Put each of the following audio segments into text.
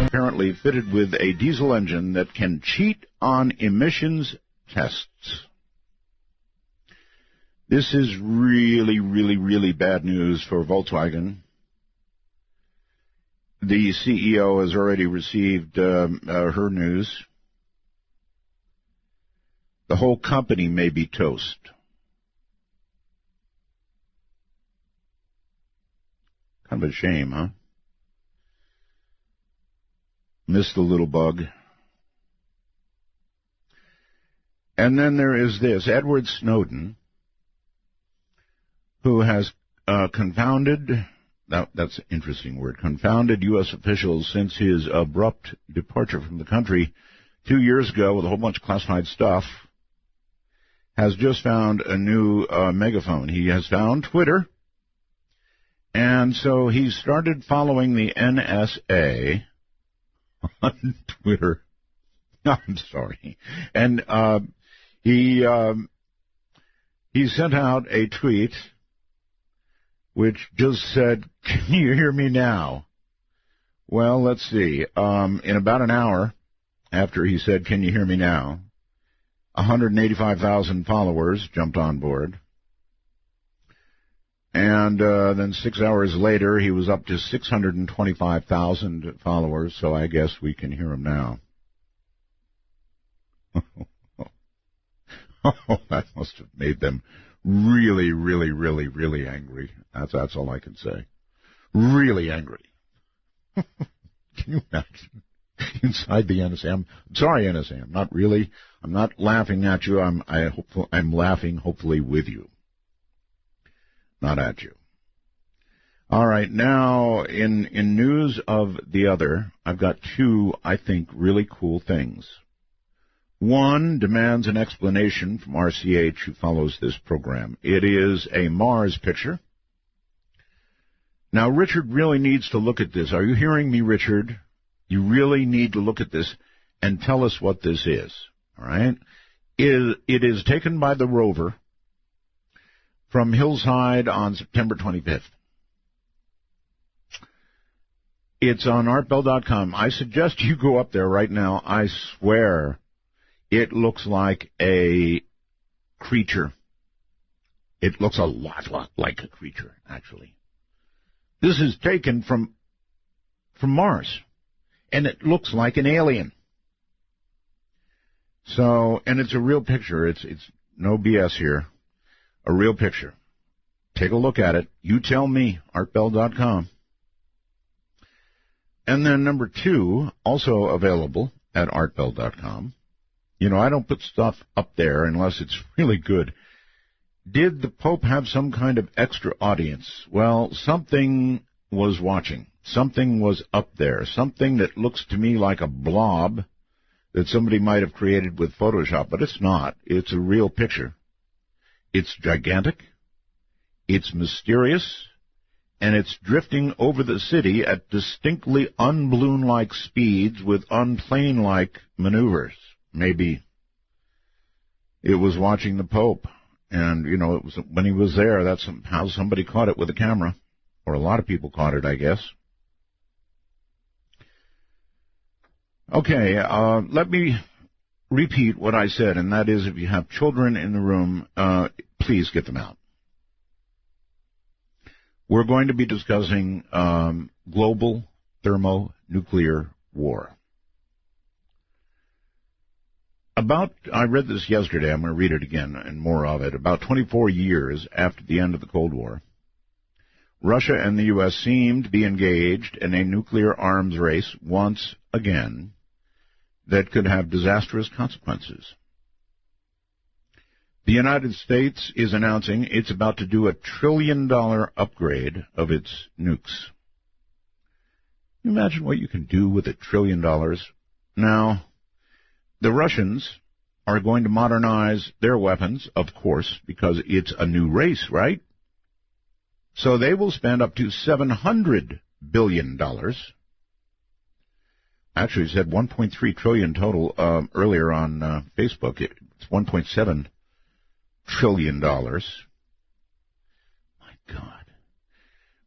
apparently fitted with a diesel engine that can cheat on emissions tests. This is really, really, really bad news for Volkswagen. The CEO has already received her news. The whole company may be toast. Kind of a shame, huh? Missed the little bug. And then there is this, Edward Snowden, who has confounded, that's an interesting word, confounded U.S. officials since his abrupt departure from the country 2 years ago with a whole bunch of classified stuff, has just found a new megaphone. He has found Twitter, and so he started following the NSA on Twitter. I'm sorry. And he sent out a tweet which just said, "Can you hear me now?" Well, let's see. In about an hour after he said, "Can you hear me now?" 185,000 followers jumped on board. And then 6 hours later, he was up to 625,000 followers, so I guess we can hear him now. Oh, that must have made them really, really, really, really angry. That's all I can say. Really angry. Can you imagine? Inside the NSA. I'm sorry, NSA. I'm not really. I'm not laughing at you. I'm laughing, hopefully, with you. Not at you. All right. Now, in news of the other, I've got two, I think, really cool things. One demands an explanation from RCH, who follows this program. It is a Mars picture. Now, Richard really needs to look at this. Are you hearing me, Richard? You really need to look at this and tell us what this is, all right? It is taken by the rover from Hillside on September 25th. It's on artbell.com. I suggest you go up there right now. I swear it looks like a creature. It looks a lot like a creature, actually. This is taken from Mars. And it looks like an alien. So, and it's a real picture. It's no BS here. A real picture. Take a look at it. You tell me, artbell.com. And then number two, also available at artbell.com. You know, I don't put stuff up there unless it's really good. Did the Pope have some kind of extra audience? Well, something was watching. Something was up there, something that looks to me like a blob that somebody might have created with Photoshop, but it's not. It's a real picture. It's gigantic, it's mysterious, and it's drifting over the city at distinctly un-balloon-like speeds with unplane-like maneuvers. Maybe it was watching the Pope, and, you know, it was when he was there, that's how somebody caught it with a camera, or a lot of people caught it, I guess. Okay, let me repeat what I said, and that is if you have children in the room, please get them out. We're going to be discussing global thermonuclear war. I read this yesterday, I'm going to read it again and more of it, about 24 years after the end of the Cold War, Russia and the U.S. seem to be engaged in a nuclear arms race once again that could have disastrous consequences. The United States is announcing it's about to do $1 trillion upgrade of its nukes. Can you imagine what you can do with $1 trillion? Now, the Russians are going to modernize their weapons, of course, because it's a new race, right? So they will spend up to $700 billion. Actually, it said $1.3 trillion total earlier on Facebook. It's $1.7 trillion. My God.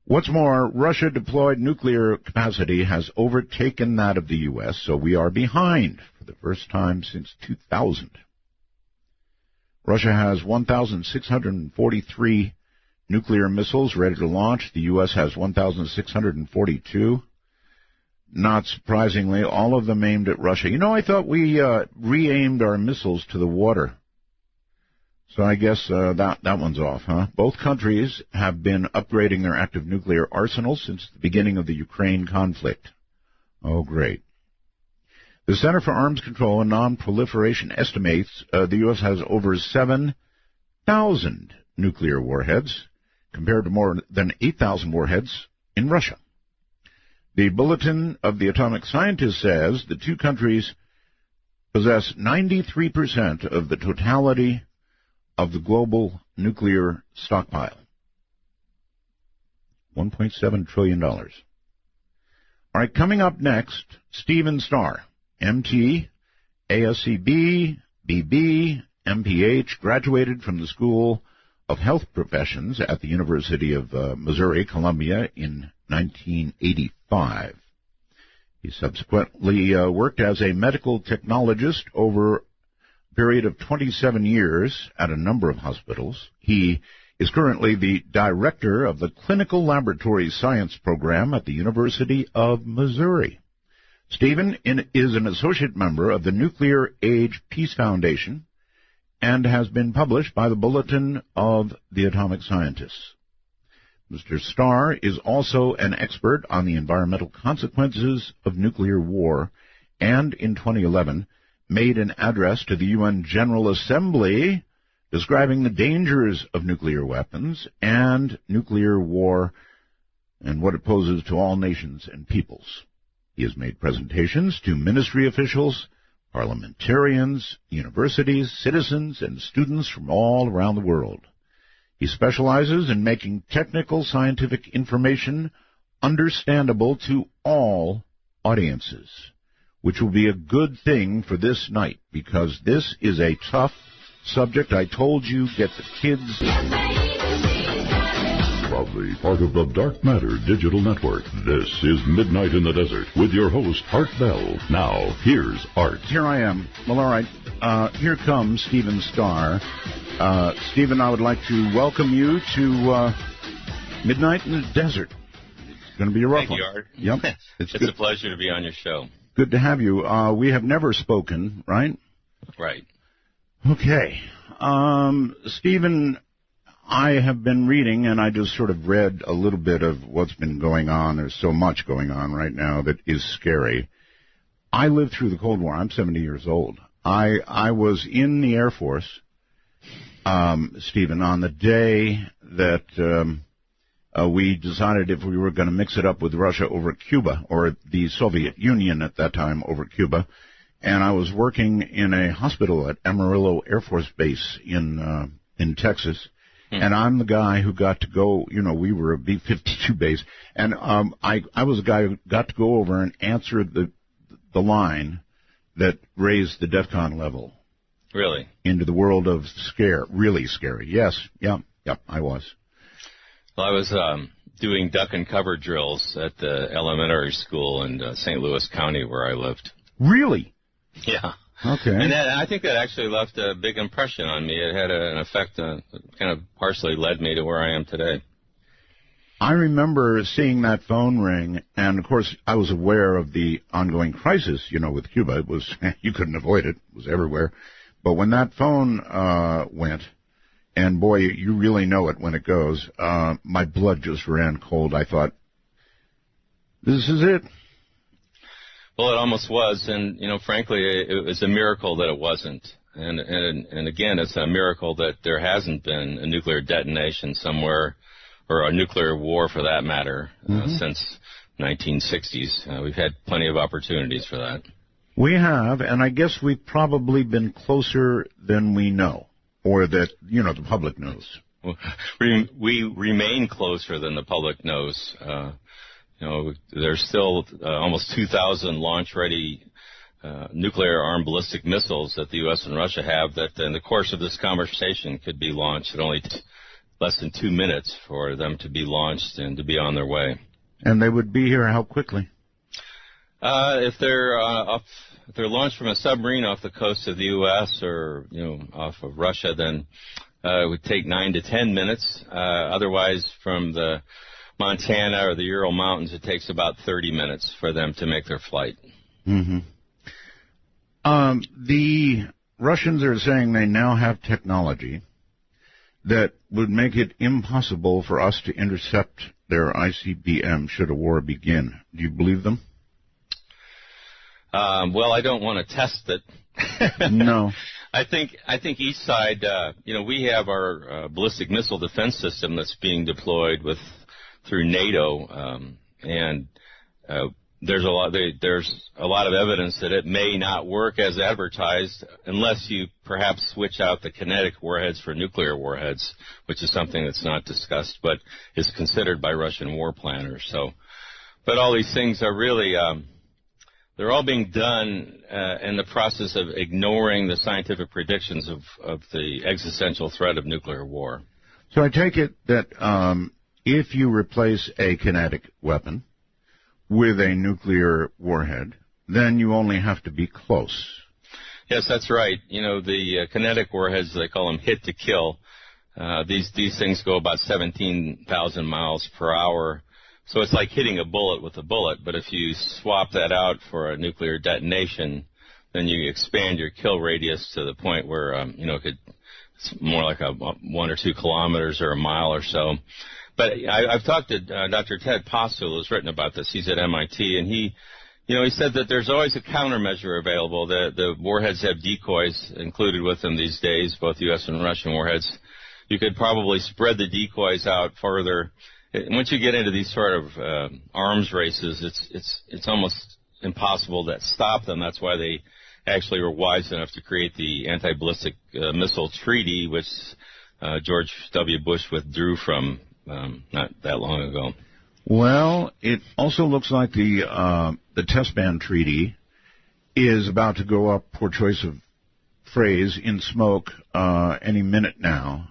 What's more, Russia-deployed nuclear capacity has overtaken that of the U.S., so we are behind for the first time since 2000. Russia has 1,643 nuclear missiles ready to launch. The U.S. has 1,642. Not surprisingly, all of them aimed at Russia. You know, I thought we re-aimed our missiles to the water. So I guess that one's off, huh? Both countries have been upgrading their active nuclear arsenals since the beginning of the Ukraine conflict. Oh, great. The Center for Arms Control and Non-Proliferation estimates the U.S. has over 7,000 nuclear warheads, compared to more than 8,000 warheads in Russia. The Bulletin of the Atomic Scientist says the two countries possess 93% of the totality of the global nuclear stockpile. $1.7 trillion. All right, coming up next, Stephen Starr, MT, ASCB, BB, MPH, graduated from the School of Health Professions at the University of Missouri, Columbia in 1985. He subsequently worked as a medical technologist over a period of 27 years at a number of hospitals. He is currently the director of the Clinical Laboratory Science Program at the University of Missouri. Stephen is an associate member of the Nuclear Age Peace Foundation and has been published by the Bulletin of the Atomic Scientists. Mr. Starr is also an expert on the environmental consequences of nuclear war and, in 2011, made an address to the UN General Assembly describing the dangers of nuclear weapons and nuclear war and what it poses to all nations and peoples. He has made presentations to ministry officials, parliamentarians, universities, citizens, and students from all around the world. He specializes in making technical scientific information understandable to all audiences, which will be a good thing for this night, because this is a tough subject. I told you, get the kids. Proudly part of the Dark Matter Digital Network, this is Midnight in the Desert with your host, Art Bell. Now, here's Art. Here I am. Well, all right. Here comes Stephen Starr. Stephen, I would like to welcome you to Midnight in the Desert. It's going to be a rough one. Thank you, Art. Yep. It's a pleasure to be on your show. Good to have you. We have never spoken, right? Right. Okay. Stephen, I have been reading, and I just sort of read a little bit of what's been going on. There's so much going on right now that is scary. I lived through the Cold War. I'm 70 years old. I was in the Air Force, Stephen, on the day that we decided if we were going to mix it up with Russia over Cuba, or the Soviet Union at that time over Cuba. And I was working in a hospital at Amarillo Air Force Base in Texas. And I'm the guy who got to go, you know, we were a B-52 base. And I was the guy who got to go over and answer the line that raised the DEFCON level. Really? Into the world of scare. Really scary. Yes. Yep, I was. Well, I was doing duck and cover drills at the elementary school in St. Louis County where I lived. Really? Yeah. Okay. And I think that actually left a big impression on me. It had an effect that kind of partially led me to where I am today. I remember seeing that phone ring, and, of course, I was aware of the ongoing crisis, you know, with Cuba. It was, you couldn't avoid it. It was everywhere. But when that phone went, and, boy, you really know it when it goes, my blood just ran cold. I thought, this is it. Well, it almost was, and, you know, frankly, it was a miracle that it wasn't. And again, it's a miracle that there hasn't been a nuclear detonation somewhere, or a nuclear war for that matter, since 1960s. We've had plenty of opportunities for that. We have, and I guess we've probably been closer than we know, or that, you know, the public knows. We remain closer than the public knows. You know, there's still almost 2,000 launch-ready nuclear-armed ballistic missiles that the U.S. and Russia have that in the course of this conversation could be launched. It only less than 2 minutes for them to be launched and to be on their way. And they would be here how quickly? If they're launched from a submarine off the coast of the U.S. or off of Russia, then it would take 9 to 10 minutes. Otherwise, from the Montana or the Ural Mountains, it takes about 30 minutes for them to make their flight. Mm-hmm. The Russians are saying they now have technology that would make it impossible for us to intercept their ICBM should a war begin. Do you believe them? Well, I don't want to test it. No. I think each side, we have our ballistic missile defense system that's being deployed through NATO, and there's a lot of evidence that it may not work as advertised unless you perhaps switch out the kinetic warheads for nuclear warheads, which is something that's not discussed but is considered by Russian war planners. So, but all these things are really they're all being done in the process of ignoring the scientific predictions of the existential threat of nuclear war. So I take it that if you replace a kinetic weapon with a nuclear warhead, then you only have to be close. Yes, that's right. The kinetic warheads, they call them hit to kill. These things go about 17,000 miles per hour. So it's like hitting a bullet with a bullet, but if you swap that out for a nuclear detonation, then you expand your kill radius to the point where, it's more like 1 or 2 kilometers or a mile or so. But I've talked to Dr. Ted Postul, who's written about this. He's at MIT, and he said that there's always a countermeasure available. The warheads have decoys included with them these days, both U.S. and Russian warheads. You could probably spread the decoys out further. Once you get into these sort of arms races, it's almost impossible to stop them. That's why they actually were wise enough to create the anti-ballistic missile treaty, which George W. Bush withdrew from not that long ago. Well, it also looks like the test ban treaty is about to go up, poor choice of phrase, in smoke any minute now.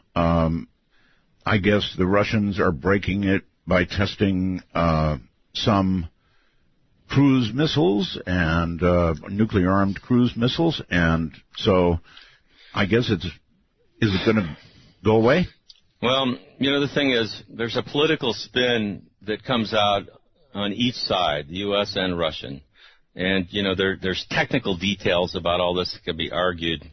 I guess the Russians are breaking it by testing some cruise missiles and nuclear-armed cruise missiles, and so I guess is it going to go away? Well, the thing is, there's a political spin that comes out on each side, the U.S. and Russian, and there's technical details about all this that can be argued.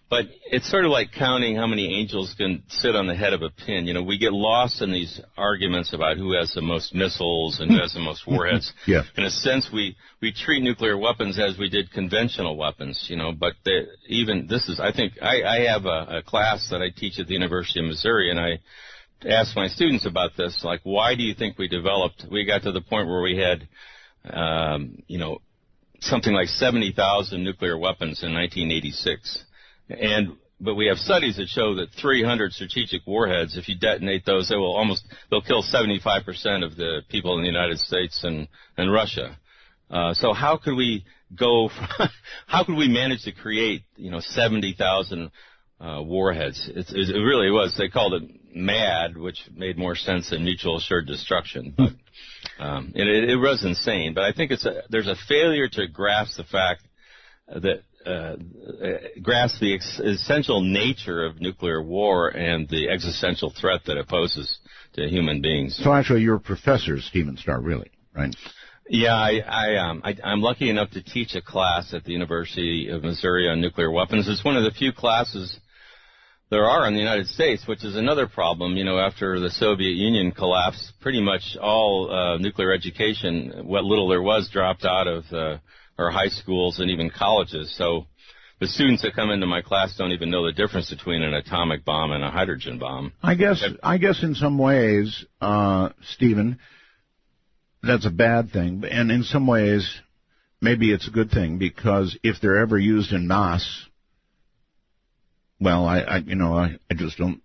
But it's sort of like counting how many angels can sit on the head of a pin. We get lost in these arguments about who has the most missiles and who has the most warheads. Yeah. In a sense, we treat nuclear weapons as we did conventional weapons, but I think I have a class that I teach at the University of Missouri, and I ask my students about this, like, why do you think we got to the point where we had, something like 70,000 nuclear weapons in 1986? But we have studies that show that 300 strategic warheads, if you detonate those, they'll kill 75% of the people in the United States and Russia. So how could we manage to create, 70,000 warheads? It really was. They called it MAD, which made more sense than mutual assured destruction. But it was insane. But I think there's a failure to grasp the fact that grasp the essential nature of nuclear war and the existential threat that it poses to human beings. So actually, you're a professor, Stephen Starr, really, right? Yeah, I'm lucky enough to teach a class at the University of Missouri on nuclear weapons. It's one of the few classes there are in the United States, which is another problem. After the Soviet Union collapsed, pretty much all nuclear education, what little there was, dropped out of or high schools and even colleges. So the students that come into my class don't even know the difference between an atomic bomb and a hydrogen bomb. I guess in some ways, Stephen, that's a bad thing, and in some ways, maybe it's a good thing, because if they're ever used en masse, well, I just don't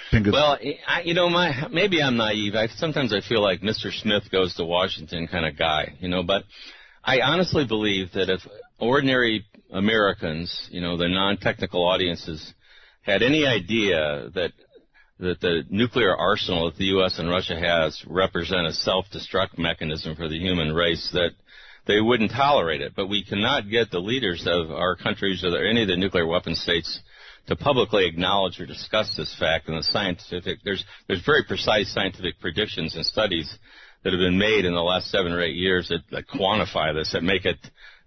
think it's... Well, maybe I'm naive. Sometimes I feel like Mr. Smith goes to Washington kind of guy, but I honestly believe that if ordinary Americans, the non-technical audiences, had any idea that the nuclear arsenal that the U.S. and Russia has represent a self-destruct mechanism for the human race, that they wouldn't tolerate it. But we cannot get the leaders of our countries or any of the nuclear weapon states to publicly acknowledge or discuss this fact. And there's very precise scientific predictions and studies that have been made in the last 7 or 8 years that quantify this,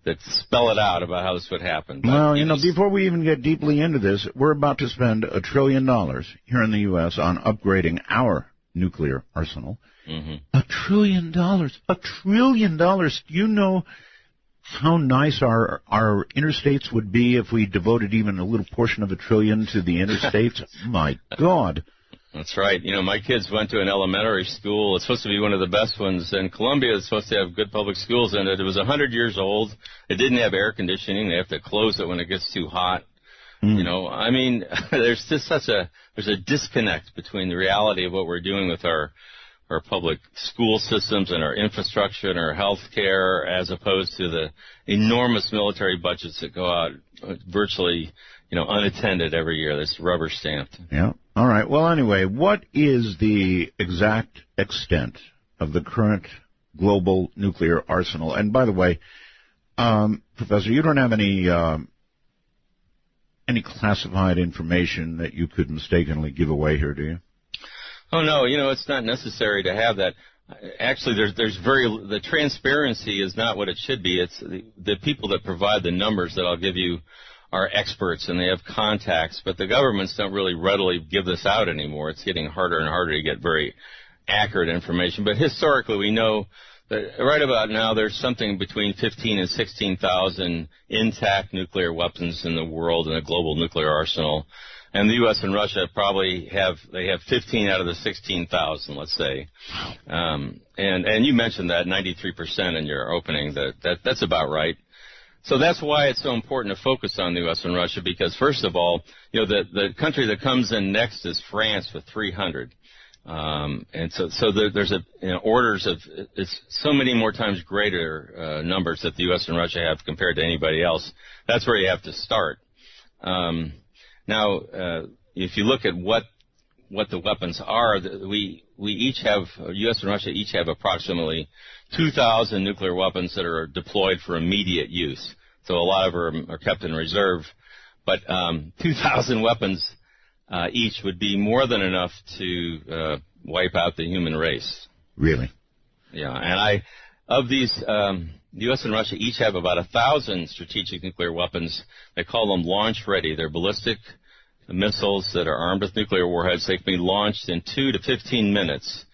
that spell it out about how this would happen. But, well, before we even get deeply into this, we're about to spend $1 trillion here in the U.S. on upgrading our nuclear arsenal. $1 trillion. $1 trillion. Do you know how nice our interstates would be if we devoted even a little portion of $1 trillion to the interstates? My God. That's right. My kids went to an elementary school. It's supposed to be one of the best ones in Columbia. It's supposed to have good public schools in it. It was 100 years old. It didn't have air conditioning. They have to close it when it gets too hot. There's just there's a disconnect between the reality of what we're doing with our public school systems and our infrastructure and our health care, as opposed to the enormous military budgets that go out virtually, unattended every year. That's rubber stamped. Yeah. All right. Well, anyway, what is the exact extent of the current global nuclear arsenal? And by the way, Professor, you don't have any classified information that you could mistakenly give away here, do you? Oh, no. It's not necessary to have that. Actually, the transparency is not what it should be. It's the people that provide the numbers that I'll give you are experts, and they have contacts, but the governments don't really readily give this out anymore. It's getting harder and harder to get very accurate information. But historically, we know that right about now there's something between 15 and 16,000 intact nuclear weapons in the world in a global nuclear arsenal. And the U.S. and Russia probably have 15 out of the 16,000, let's say. And you mentioned that 93% in your opening. That's about right. So that's why it's so important to focus on the U.S. and Russia, because first of all, the country that comes in next is France with 300. And so there's orders of, it's so many more times greater numbers that the U.S. and Russia have compared to anybody else. That's where you have to start. Now, if you look at what the weapons are, we each have, U.S. and Russia each have approximately 2,000 nuclear weapons that are deployed for immediate use. So a lot of them are kept in reserve. But 2,000 weapons each would be more than enough to wipe out the human race. Really? Yeah. And of these, the U.S. and Russia each have about 1,000 strategic nuclear weapons. They call them launch-ready. They're ballistic missiles that are armed with nuclear warheads. They can be launched in 2 to 15 minutes.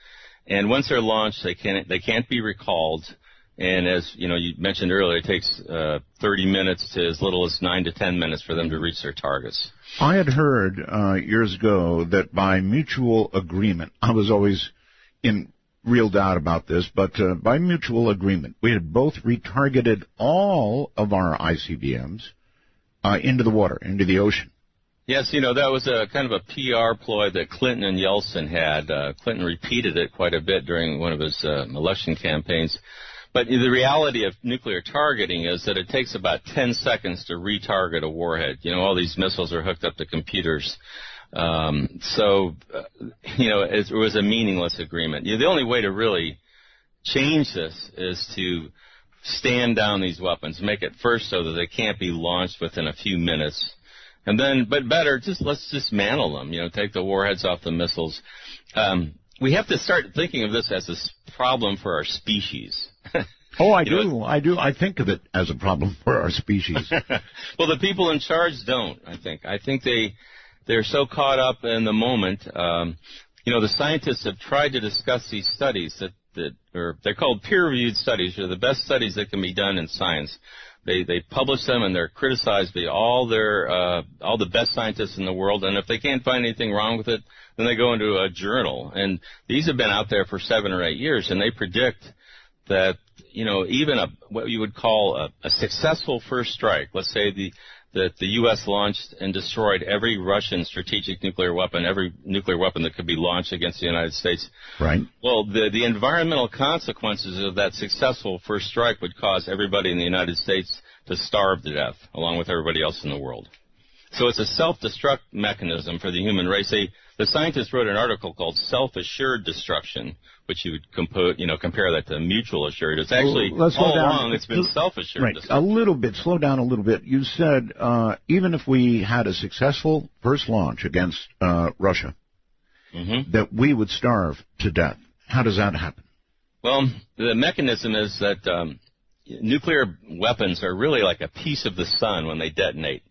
And once they're launched, they can't be recalled. And as you mentioned earlier, it takes 30 minutes to as little as 9 to 10 minutes for them to reach their targets. I had heard years ago that by mutual agreement, I was always in real doubt about this, but by mutual agreement, we had both retargeted all of our ICBMs into the water, into the ocean. Yes, that was a kind of a PR ploy that Clinton and Yeltsin had. Clinton repeated it quite a bit during one of his election campaigns. But the reality of nuclear targeting is that it takes about 10 seconds to retarget a warhead. All these missiles are hooked up to computers. It was a meaningless agreement. The only way to really change this is to stand down these weapons, make it first so that they can't be launched within a few minutes. And then, but better, let's dismantle them, take the warheads off the missiles. We have to start thinking of this as a problem for our species. Oh, I do. I think of it as a problem for our species. Well, the people in charge don't, I think. I think they're so caught up in the moment. The scientists have tried to discuss these studies they're called peer-reviewed studies. They're the best studies that can be done in science. They publish them, and they're criticized by all the best scientists in the world. And if they can't find anything wrong with it, then they go into a journal. And these have been out there for 7 or 8 years, and they predict that even what you would call a successful first strike. Let's say that the U.S. launched and destroyed every Russian strategic nuclear weapon, every nuclear weapon that could be launched against the United States. Right. Well, the environmental consequences of that successful first strike would cause everybody in the United States to starve to death, along with everybody else in the world. So it's a self-destruct mechanism for the human race. the scientists wrote an article called Self-Assured Destruction, which you would compare that to mutual assured. It's actually, all along, it's been self-assured. Right, a little bit. Slow down a little bit. You said even if we had a successful first launch against Russia, that we would starve to death. How does that happen? Well, the mechanism is that nuclear weapons are really like a piece of the sun when they detonate.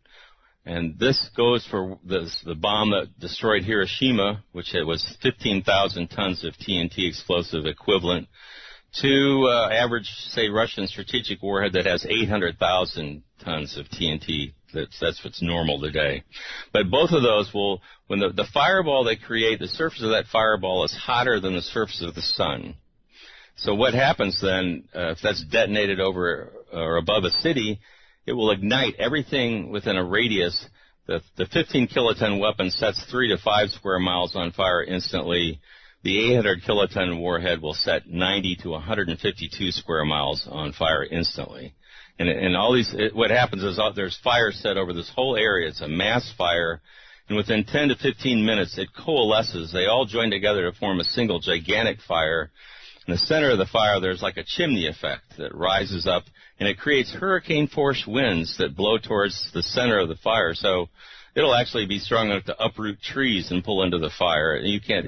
And this goes for the bomb that destroyed Hiroshima, which was 15,000 tons of TNT explosive equivalent, to average, say, Russian strategic warhead that has 800,000 tons of TNT. That's what's normal today. But both of those will, when the fireball they create, the surface of that fireball is hotter than the surface of the sun. So what happens then, if that's detonated over or above a city, it will ignite everything within a radius. The 15 kiloton weapon sets 3 to 5 square miles on fire instantly. The 800 kiloton warhead will set 90 to 152 square miles on fire instantly. And all these, what happens is there's fire set over this whole area. It's a mass fire. And within 10 to 15 minutes, it coalesces. They all join together to form a single gigantic fire. In the center of the fire, there's like a chimney effect that rises up, and it creates hurricane-force winds that blow towards the center of the fire. So it'll actually be strong enough to uproot trees and pull into the fire. You can't.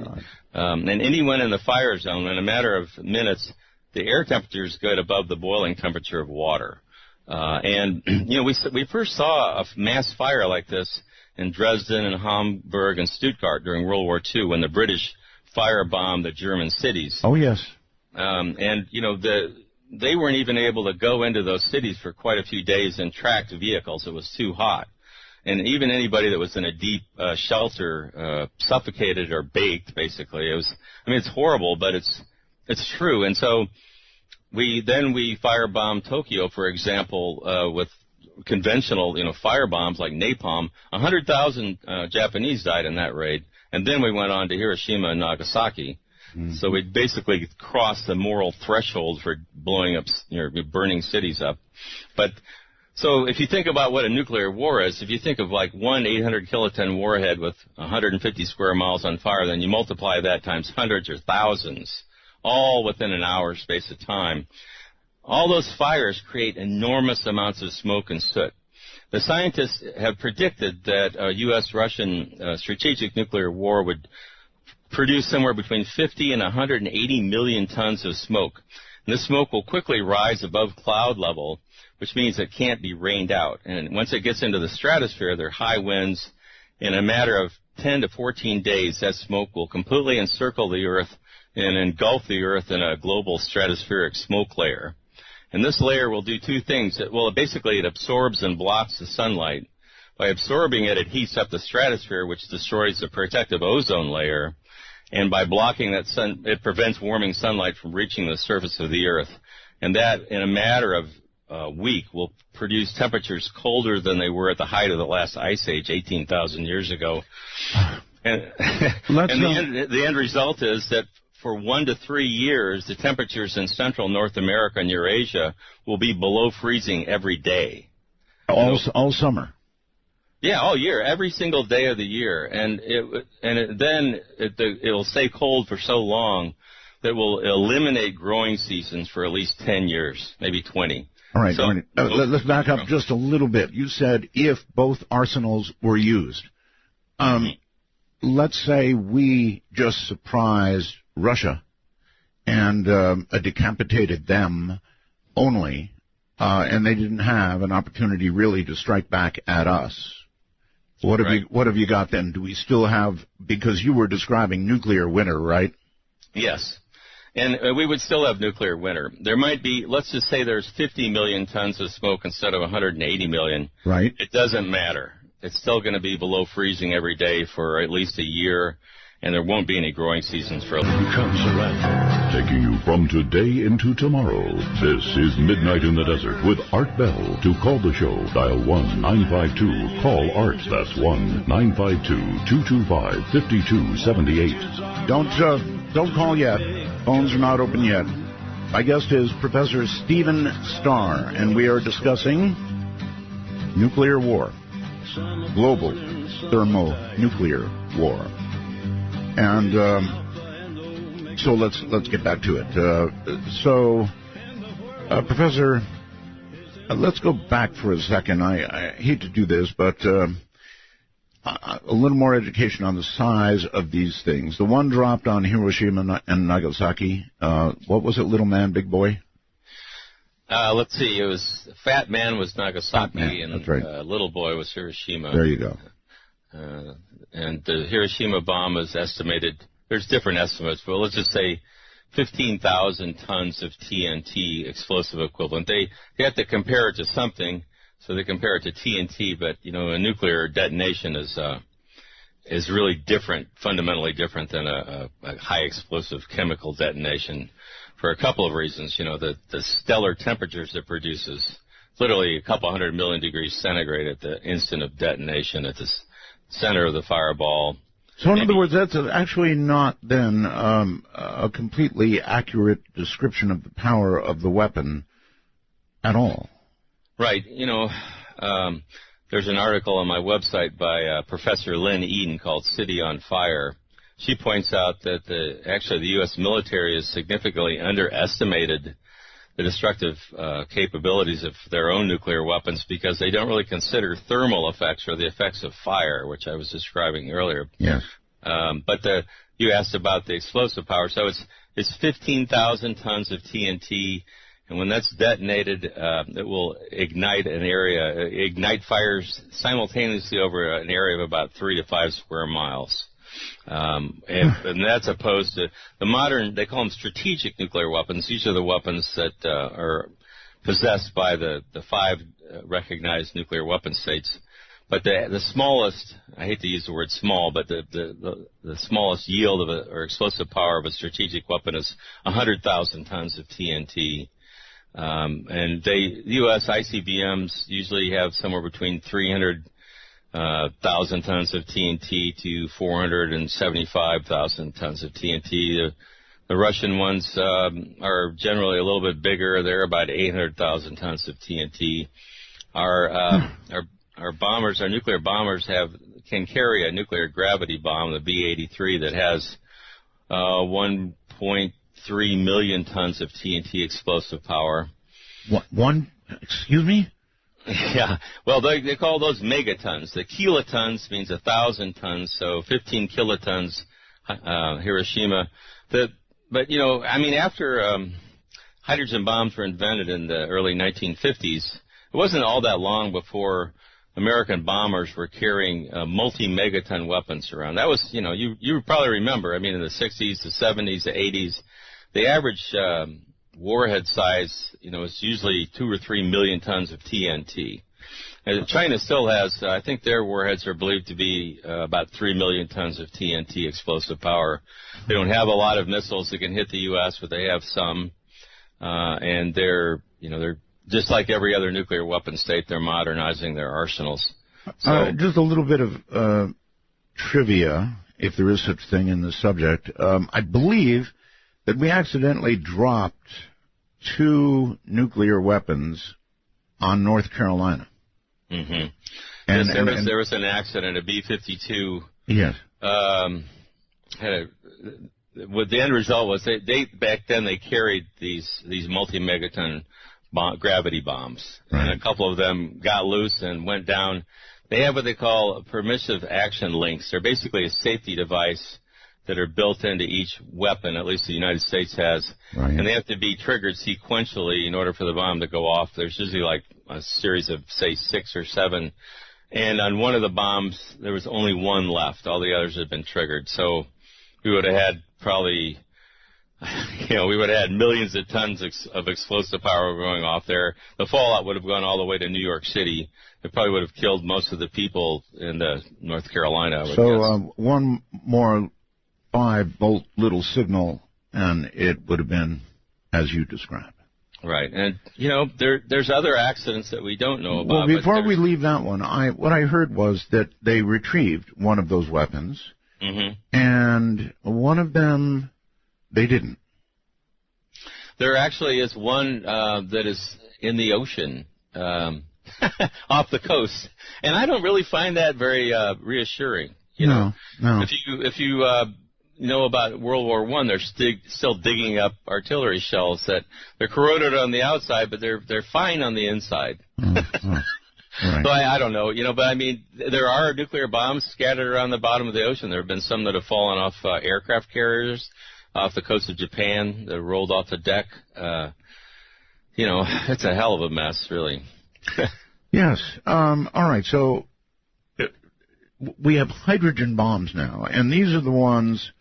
And anyone in the fire zone, in a matter of minutes, the air temperature is good above the boiling temperature of water. We first saw a mass fire like this in Dresden and Hamburg and Stuttgart during World War II when the British firebombed the German cities. Oh, yes. They weren't even able to go into those cities for quite a few days in tracked vehicles. It was too hot. And even anybody that was in a deep shelter suffocated or baked, basically. It's horrible, but it's true. And so we firebombed Tokyo, for example, with conventional, fire bombs like napalm. 100,000 Japanese died in that raid. And then we went on to Hiroshima and Nagasaki. Mm-hmm. So we basically crossed the moral threshold for blowing up, burning cities up. But so if you think about what a nuclear war is, if you think of like one 800 kiloton warhead with 150 square miles on fire, then you multiply that times hundreds or thousands, all within an hour space of time. All those fires create enormous amounts of smoke and soot. The scientists have predicted that a U.S.-Russian strategic nuclear war would produce somewhere between 50 and 180 million tons of smoke. And this smoke will quickly rise above cloud level, which means it can't be rained out. And once it gets into the stratosphere, there are high winds. In a matter of 10 to 14 days, that smoke will completely encircle the Earth and engulf the Earth in a global stratospheric smoke layer. And this layer will do two things. Basically, it absorbs and blocks the sunlight. By absorbing it, it heats up the stratosphere, which destroys the protective ozone layer. And by blocking that sun, it prevents warming sunlight from reaching the surface of the Earth. And that, in a matter of a week, will produce temperatures colder than they were at the height of the last ice age 18,000 years ago. And the end result is that for 1 to 3 years, the temperatures in central North America and Eurasia will be below freezing every day. All summer. Yeah, all year, every single day of the year, it'll stay cold for so long that will eliminate growing seasons for at least 10 years, maybe 20. All right, let's back up just a little bit. You said if both arsenals were used. Let's say we just surprised Russia and decapitated them only, and they didn't have an opportunity really to strike back at us. What have you got then? Do we still have, because you were describing nuclear winter, right? Yes. And we would still have nuclear winter. There might be, let's just say there's 50 million tons of smoke instead of 180 million. Right. It doesn't matter. It's still going to be below freezing every day for at least a year, and there won't be any growing seasons for a comes around, taking you from today into tomorrow. This is Midnight in the Desert with Art Bell. To call the show, dial 1-952-CALL-ART. That's 1-952-225-5278. Don't call yet. Phones are not open yet. My guest is Professor Stephen Starr, and we are discussing nuclear war, global thermonuclear war. And so let's get back to it. Professor, let's go back for a second. I hate to do this, but a little more education on the size of these things. The one dropped on Hiroshima and Nagasaki. What was it, little man, big boy? Let's see. It was Fat Man was Nagasaki, Man, and that's right. Little Boy was Hiroshima. There you go. And the Hiroshima bomb is estimated. There's different estimates, but let's just say 15,000 tons of TNT explosive equivalent. They have to compare it to something, so they compare it to TNT. But a nuclear detonation is really different, fundamentally different than a high explosive chemical detonation, for a couple of reasons. The stellar temperatures it produces, literally a couple 100 million degrees centigrade at the instant of detonation at the center of the fireball. So in other words, that's actually not then a completely accurate description of the power of the weapon at all. Right. There's an article on my website by Professor Lynn Eden called City on Fire. She points out that the U.S. military has significantly underestimated the destructive capabilities of their own nuclear weapons because they don't really consider thermal effects or the effects of fire, which I was describing earlier. Yes. But you asked about the explosive power. So it's 15,000 tons of TNT, and when that's detonated, it will ignite fires simultaneously over an area of about 3 to 5 square miles. And that's opposed to the modern, they call them strategic nuclear weapons. These are the weapons that are possessed by the 5 recognized nuclear weapon states. But the smallest, I hate to use the word small, but the smallest yield or explosive power of a strategic weapon is 100,000 tons of TNT. And U.S. ICBMs usually have somewhere between 300,000 tons of TNT to 475,000 tons of TNT. The Russian ones are generally a little bit bigger. They're about 800,000 tons of TNT. Our bombers, our nuclear bombers can carry a nuclear gravity bomb, the B-83, that has 1.3 million tons of TNT explosive power. Excuse me? Yeah. Well, they call those megatons. The kilotons means 1,000 tons, so 15 kilotons, Hiroshima. After hydrogen bombs were invented in the early 1950s, it wasn't all that long before American bombers were carrying multi-megaton weapons around. That was, you probably remember, in the 60s, the 70s, the 80s, the average warhead size, is usually 2 or 3 million tons of TNT. And China still has, I think their warheads are believed to be about 3 million tons of TNT explosive power. They don't have a lot of missiles that can hit the U.S., but they have some. And they're just like every other nuclear weapon state, they're modernizing their arsenals. So, just a little bit of trivia, if there is such thing in this subject. I believe that we accidentally dropped 2 nuclear weapons on North Carolina. Mm-hmm. And there was an accident, a B-52. Yes. What the end result was, they back then they carried these multi-megaton gravity bombs, right. And a couple of them got loose and went down. They have what they call permissive action links. They're basically a safety device that are built into each weapon, at least the United States has, right. And they have to be triggered sequentially in order for the bomb to go off. There's usually like a series of, say, 6 or 7, and on one of the bombs, there was only one left. All the others had been triggered, so we would have had probably... we would have had millions of tons of explosive power going off there. The fallout would have gone all the way to New York City. It probably would have killed most of the people in North Carolina, I would guess. One more 5-volt little signal, and it would have been as you described. Right. And, there's other accidents that we don't know about. Well, before we leave that one, what I heard was that they retrieved one of those weapons, mm-hmm. and one of them... they didn't. There actually is one that is in the ocean off the coast, and I don't really find that very reassuring. No. If you know about World War I, they're still digging up artillery shells that they're corroded on the outside, but they're fine on the inside. Mm-hmm. Right. So I don't know, but I mean, there are nuclear bombs scattered around the bottom of the ocean. There have been some that have fallen off aircraft carriers off the coast of Japan that rolled off the deck. It's a hell of a mess, really. Yes. All right. So we have hydrogen bombs now, and these are the ones,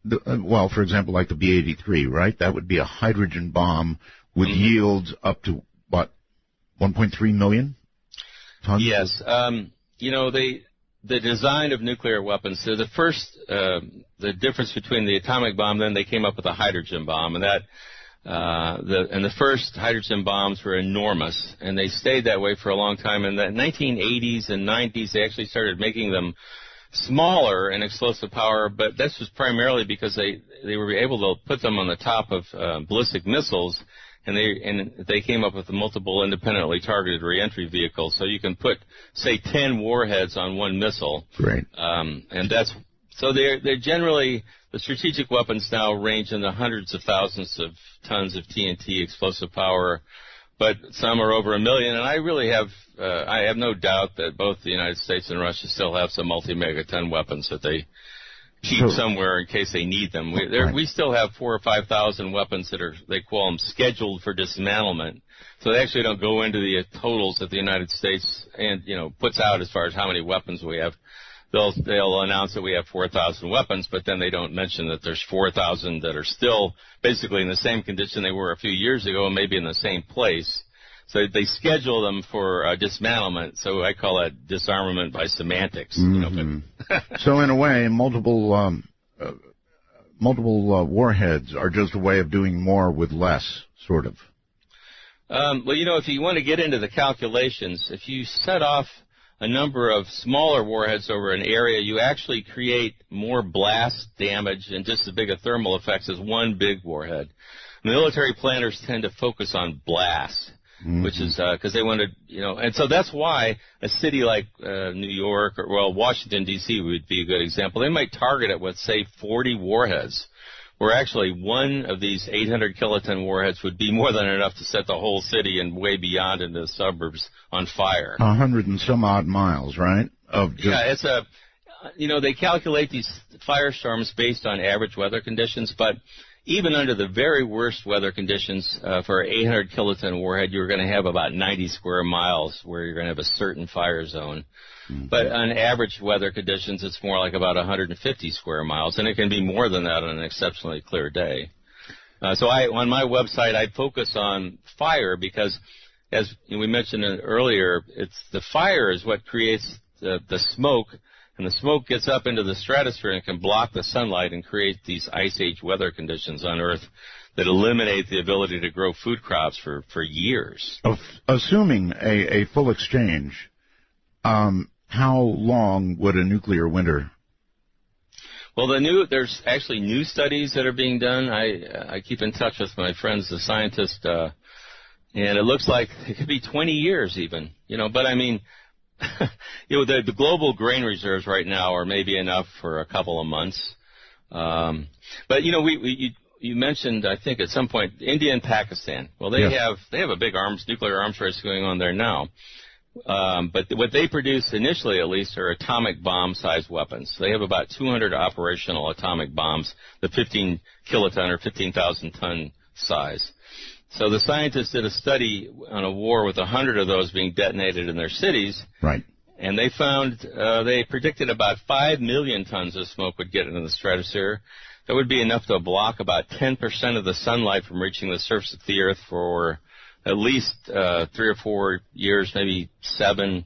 for example, like the B-83, right? That would be a hydrogen bomb with yields up to, 1.3 million tons? Yes. The design of nuclear weapons, so the difference between the atomic bomb, then they came up with a hydrogen bomb, and the first hydrogen bombs were enormous, and they stayed that way for a long time. In the 1980s and 90s, they actually started making them smaller in explosive power, but this was primarily because they were able to put them on the top of ballistic missiles, and they came up with multiple independently targeted reentry vehicles. So you can put, say, 10 warheads on one missile. Right. They're generally, the strategic weapons now range in the hundreds of thousands of tons of TNT explosive power, but some are over 1 million. And I really have no doubt that both the United States and Russia still have some multi-megaton weapons that they keep somewhere in case they need them. We still have 4,000 or 5,000 weapons that they call them scheduled for dismantlement. So they actually don't go into the totals that the United States puts out as far as how many weapons we have. They'll announce that we have 4,000 weapons, but then they don't mention that there's 4,000 that are still basically in the same condition they were a few years ago and maybe in the same place. So they schedule them for dismantlement. So I call that disarmament by semantics. Mm-hmm. So in a way, multiple warheads are just a way of doing more with less, sort of. If you want to get into the calculations, if you set off a number of smaller warheads over an area, you actually create more blast damage and just as big a thermal effects as one big warhead. Military planners tend to focus on blast. Mm-hmm. Which is because they want to, and so that's why a city like New York or, Washington, D.C. would be a good example. They might target it with, say, 40 warheads, where actually one of these 800 kiloton warheads would be more than enough to set the whole city and way beyond into the suburbs on fire. 100 and some odd miles, right? They calculate these firestorms based on average weather conditions, but even under the very worst weather conditions, for an 800 kiloton warhead, you're going to have about 90 square miles where you're going to have a certain fire zone. Mm-hmm. But on average weather conditions, it's more like about 150 square miles, and it can be more than that on an exceptionally clear day. So on my website, I focus on fire because, as we mentioned earlier, the fire is what creates the smoke. And the smoke gets up into the stratosphere and can block the sunlight and create these ice age weather conditions on Earth that eliminate the ability to grow food crops for years. Assuming a full exchange, how long would a nuclear winter? Well, there's actually new studies that are being done. I keep in touch with my friends, the scientists, and it looks like it could be 20 years even. But I mean, the global grain reserves right now are maybe enough for a couple of months. But you mentioned, I think at some point, India and Pakistan. Well, they have a big nuclear arms race going on there now. But what they produce initially, at least, are atomic bomb-sized weapons. They have about 200 operational atomic bombs, the 15 kiloton or 15,000 ton size. So the scientists did a study on a war with 100 of those being detonated in their cities. Right. And they found, they predicted about 5 million tons of smoke would get into the stratosphere. That would be enough to block about 10% of the sunlight from reaching the surface of the Earth for at least 3 or 4 years, maybe 7.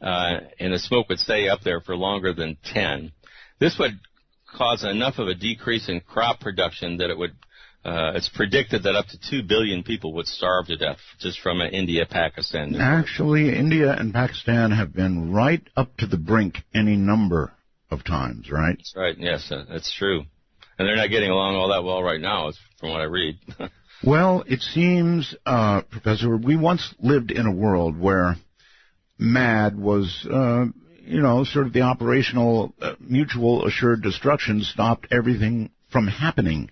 And the smoke would stay up there for longer than 10. This would cause enough of a decrease in crop production that it would it's predicted that up to 2 billion people would starve to death just from India-Pakistan. Actually, India and Pakistan have been right up to the brink any number of times, right? That's right, yes, that's true. And they're not getting along all that well right now, from what I read. Well, it seems, Professor, we once lived in a world where MAD was, sort of the operational mutual assured destruction stopped everything from happening.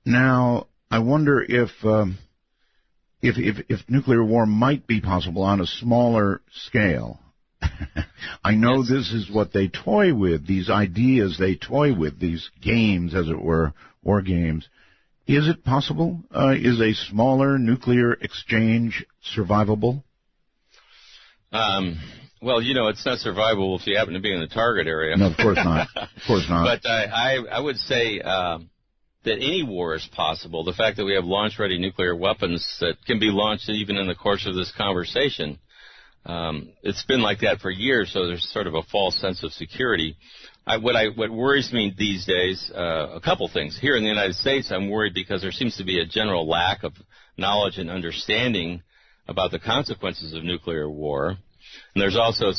Now, I wonder if nuclear war might be possible on a smaller scale. I know Yes. this is what they toy with, these ideas they toy with, these games, as it were, war games. Is it possible? Is a smaller nuclear exchange survivable? Well, it's not survivable if you happen to be in the target area. No, of course not. Of course not. But I would say that any war is possible. The fact that we have launch-ready nuclear weapons that can be launched even in the course of this conversation, it's been like that for years, so there's sort of a false sense of security. What worries me these days, a couple things. Here in the United States, I'm worried because there seems to be a general lack of knowledge and understanding about the consequences of nuclear war. And there's also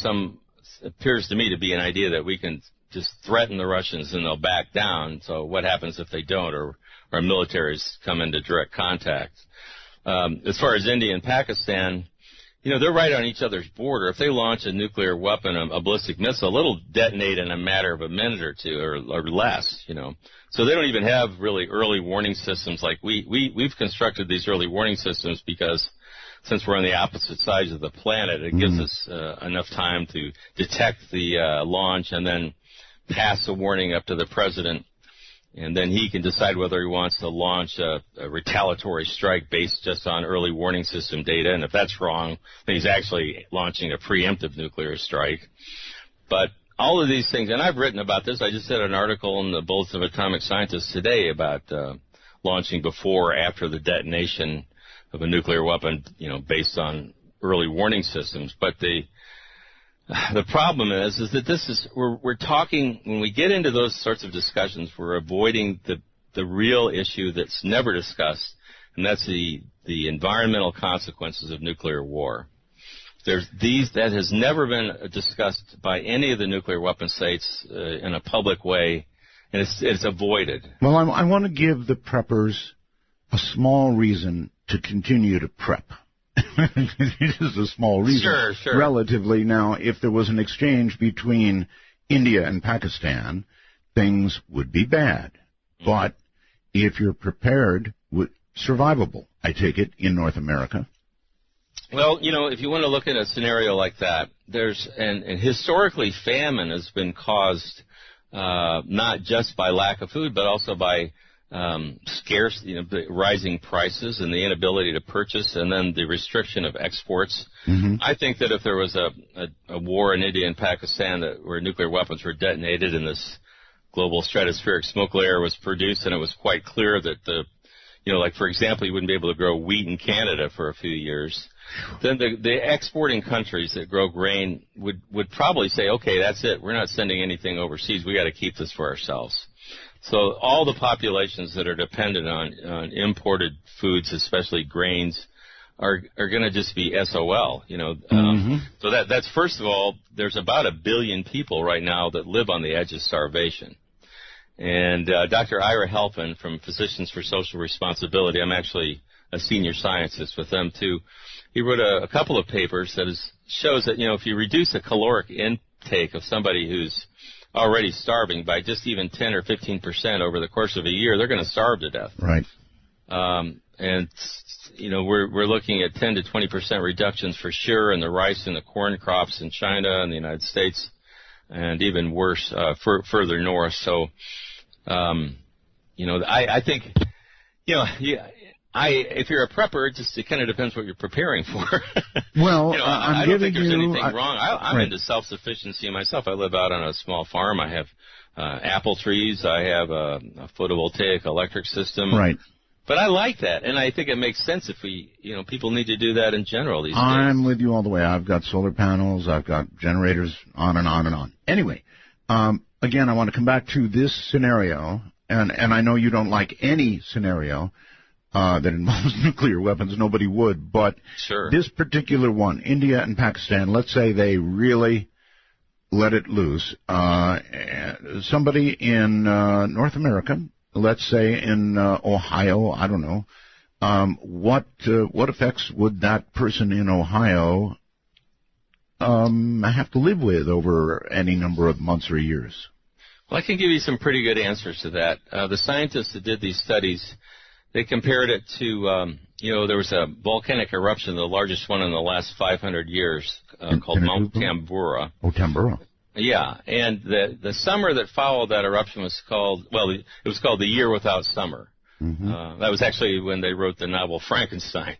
appears to me to be an idea that we can just threaten the Russians and they'll back down. So what happens if they don't, or our militaries come into direct contact? As far as India and Pakistan, they're right on each other's border. If they launch a nuclear weapon, a ballistic missile, it'll detonate in a matter of a minute or two or less, So they don't even have really early warning systems like we've constructed these early warning systems because since we're on the opposite sides of the planet, it gives us enough time to detect the launch and then pass a warning up to the president. And then he can decide whether he wants to launch a retaliatory strike based just on early warning system data. And if that's wrong, then he's actually launching a preemptive nuclear strike. But all of these things, and I've written about this. I just did an article in the Bulletin of Atomic Scientists today about launching before or after the detonation of a nuclear weapon, based on early warning systems. But the problem is that we're talking, when we get into those sorts of discussions, we're avoiding the real issue that's never discussed, and that's the environmental consequences of nuclear war. That has never been discussed by any of the nuclear weapon states in a public way, and it's avoided. Well, I want to give the preppers a small reason to continue to prep. It is a small reason. Sure. Relatively. Now, if there was an exchange between India and Pakistan, things would be bad. But if you're prepared, survivable, I take it, in North America. Well, if you want to look at a scenario like that, and historically famine has been caused not just by lack of food, but also by scarce, rising prices and the inability to purchase, and then the restriction of exports. Mm-hmm. I think that if there was a war in India and Pakistan where nuclear weapons were detonated and this global stratospheric smoke layer was produced, and it was quite clear that like for example, you wouldn't be able to grow wheat in Canada for a few years, then the exporting countries that grow grain would probably say, okay, that's it. We're not sending anything overseas. We got to keep this for ourselves. So all the populations that are dependent on imported foods, especially grains, are going to just be SOL. So that's first of all, there's about 1 billion people right now that live on the edge of starvation. And Dr. Ira Halpin from Physicians for Social Responsibility, I'm actually a senior scientist with them too. He wrote a couple of papers that shows that if you reduce the caloric intake of somebody who's already starving by just even 10 or 15% over the course of a year, they're going to starve to death. Right. And we're looking at 10 to 20% reductions for sure in the rice and the corn crops in China and the United States, and even worse further north. So, I think, if you're a prepper, it kind of depends what you're preparing for. Well, I don't think there's anything wrong. I'm right. into self-sufficiency myself. I live out on a small farm. I have apple trees. I have a photovoltaic electric system. Right. But I like that, and I think it makes sense if people need to do that in general these days. I'm with you all the way. I've got solar panels. I've got generators, on and on and on. Anyway, again, I want to come back to this scenario, and I know you don't like any scenario that involves nuclear weapons. Nobody would. But sure. This particular one, India and Pakistan, let's say they really let it loose. Somebody in North America, let's say in Ohio, I don't know, what effects would that person in Ohio have to live with over any number of months or years? Well, I can give you some pretty good answers to that. The scientists that did these studies, they compared it to, there was a volcanic eruption, the largest one in the last 500 years, called Mount Tambora. Oh, Tambora. Yeah, and the summer that followed that eruption was called, it was called the Year Without Summer. Mm-hmm. That was actually when they wrote the novel Frankenstein,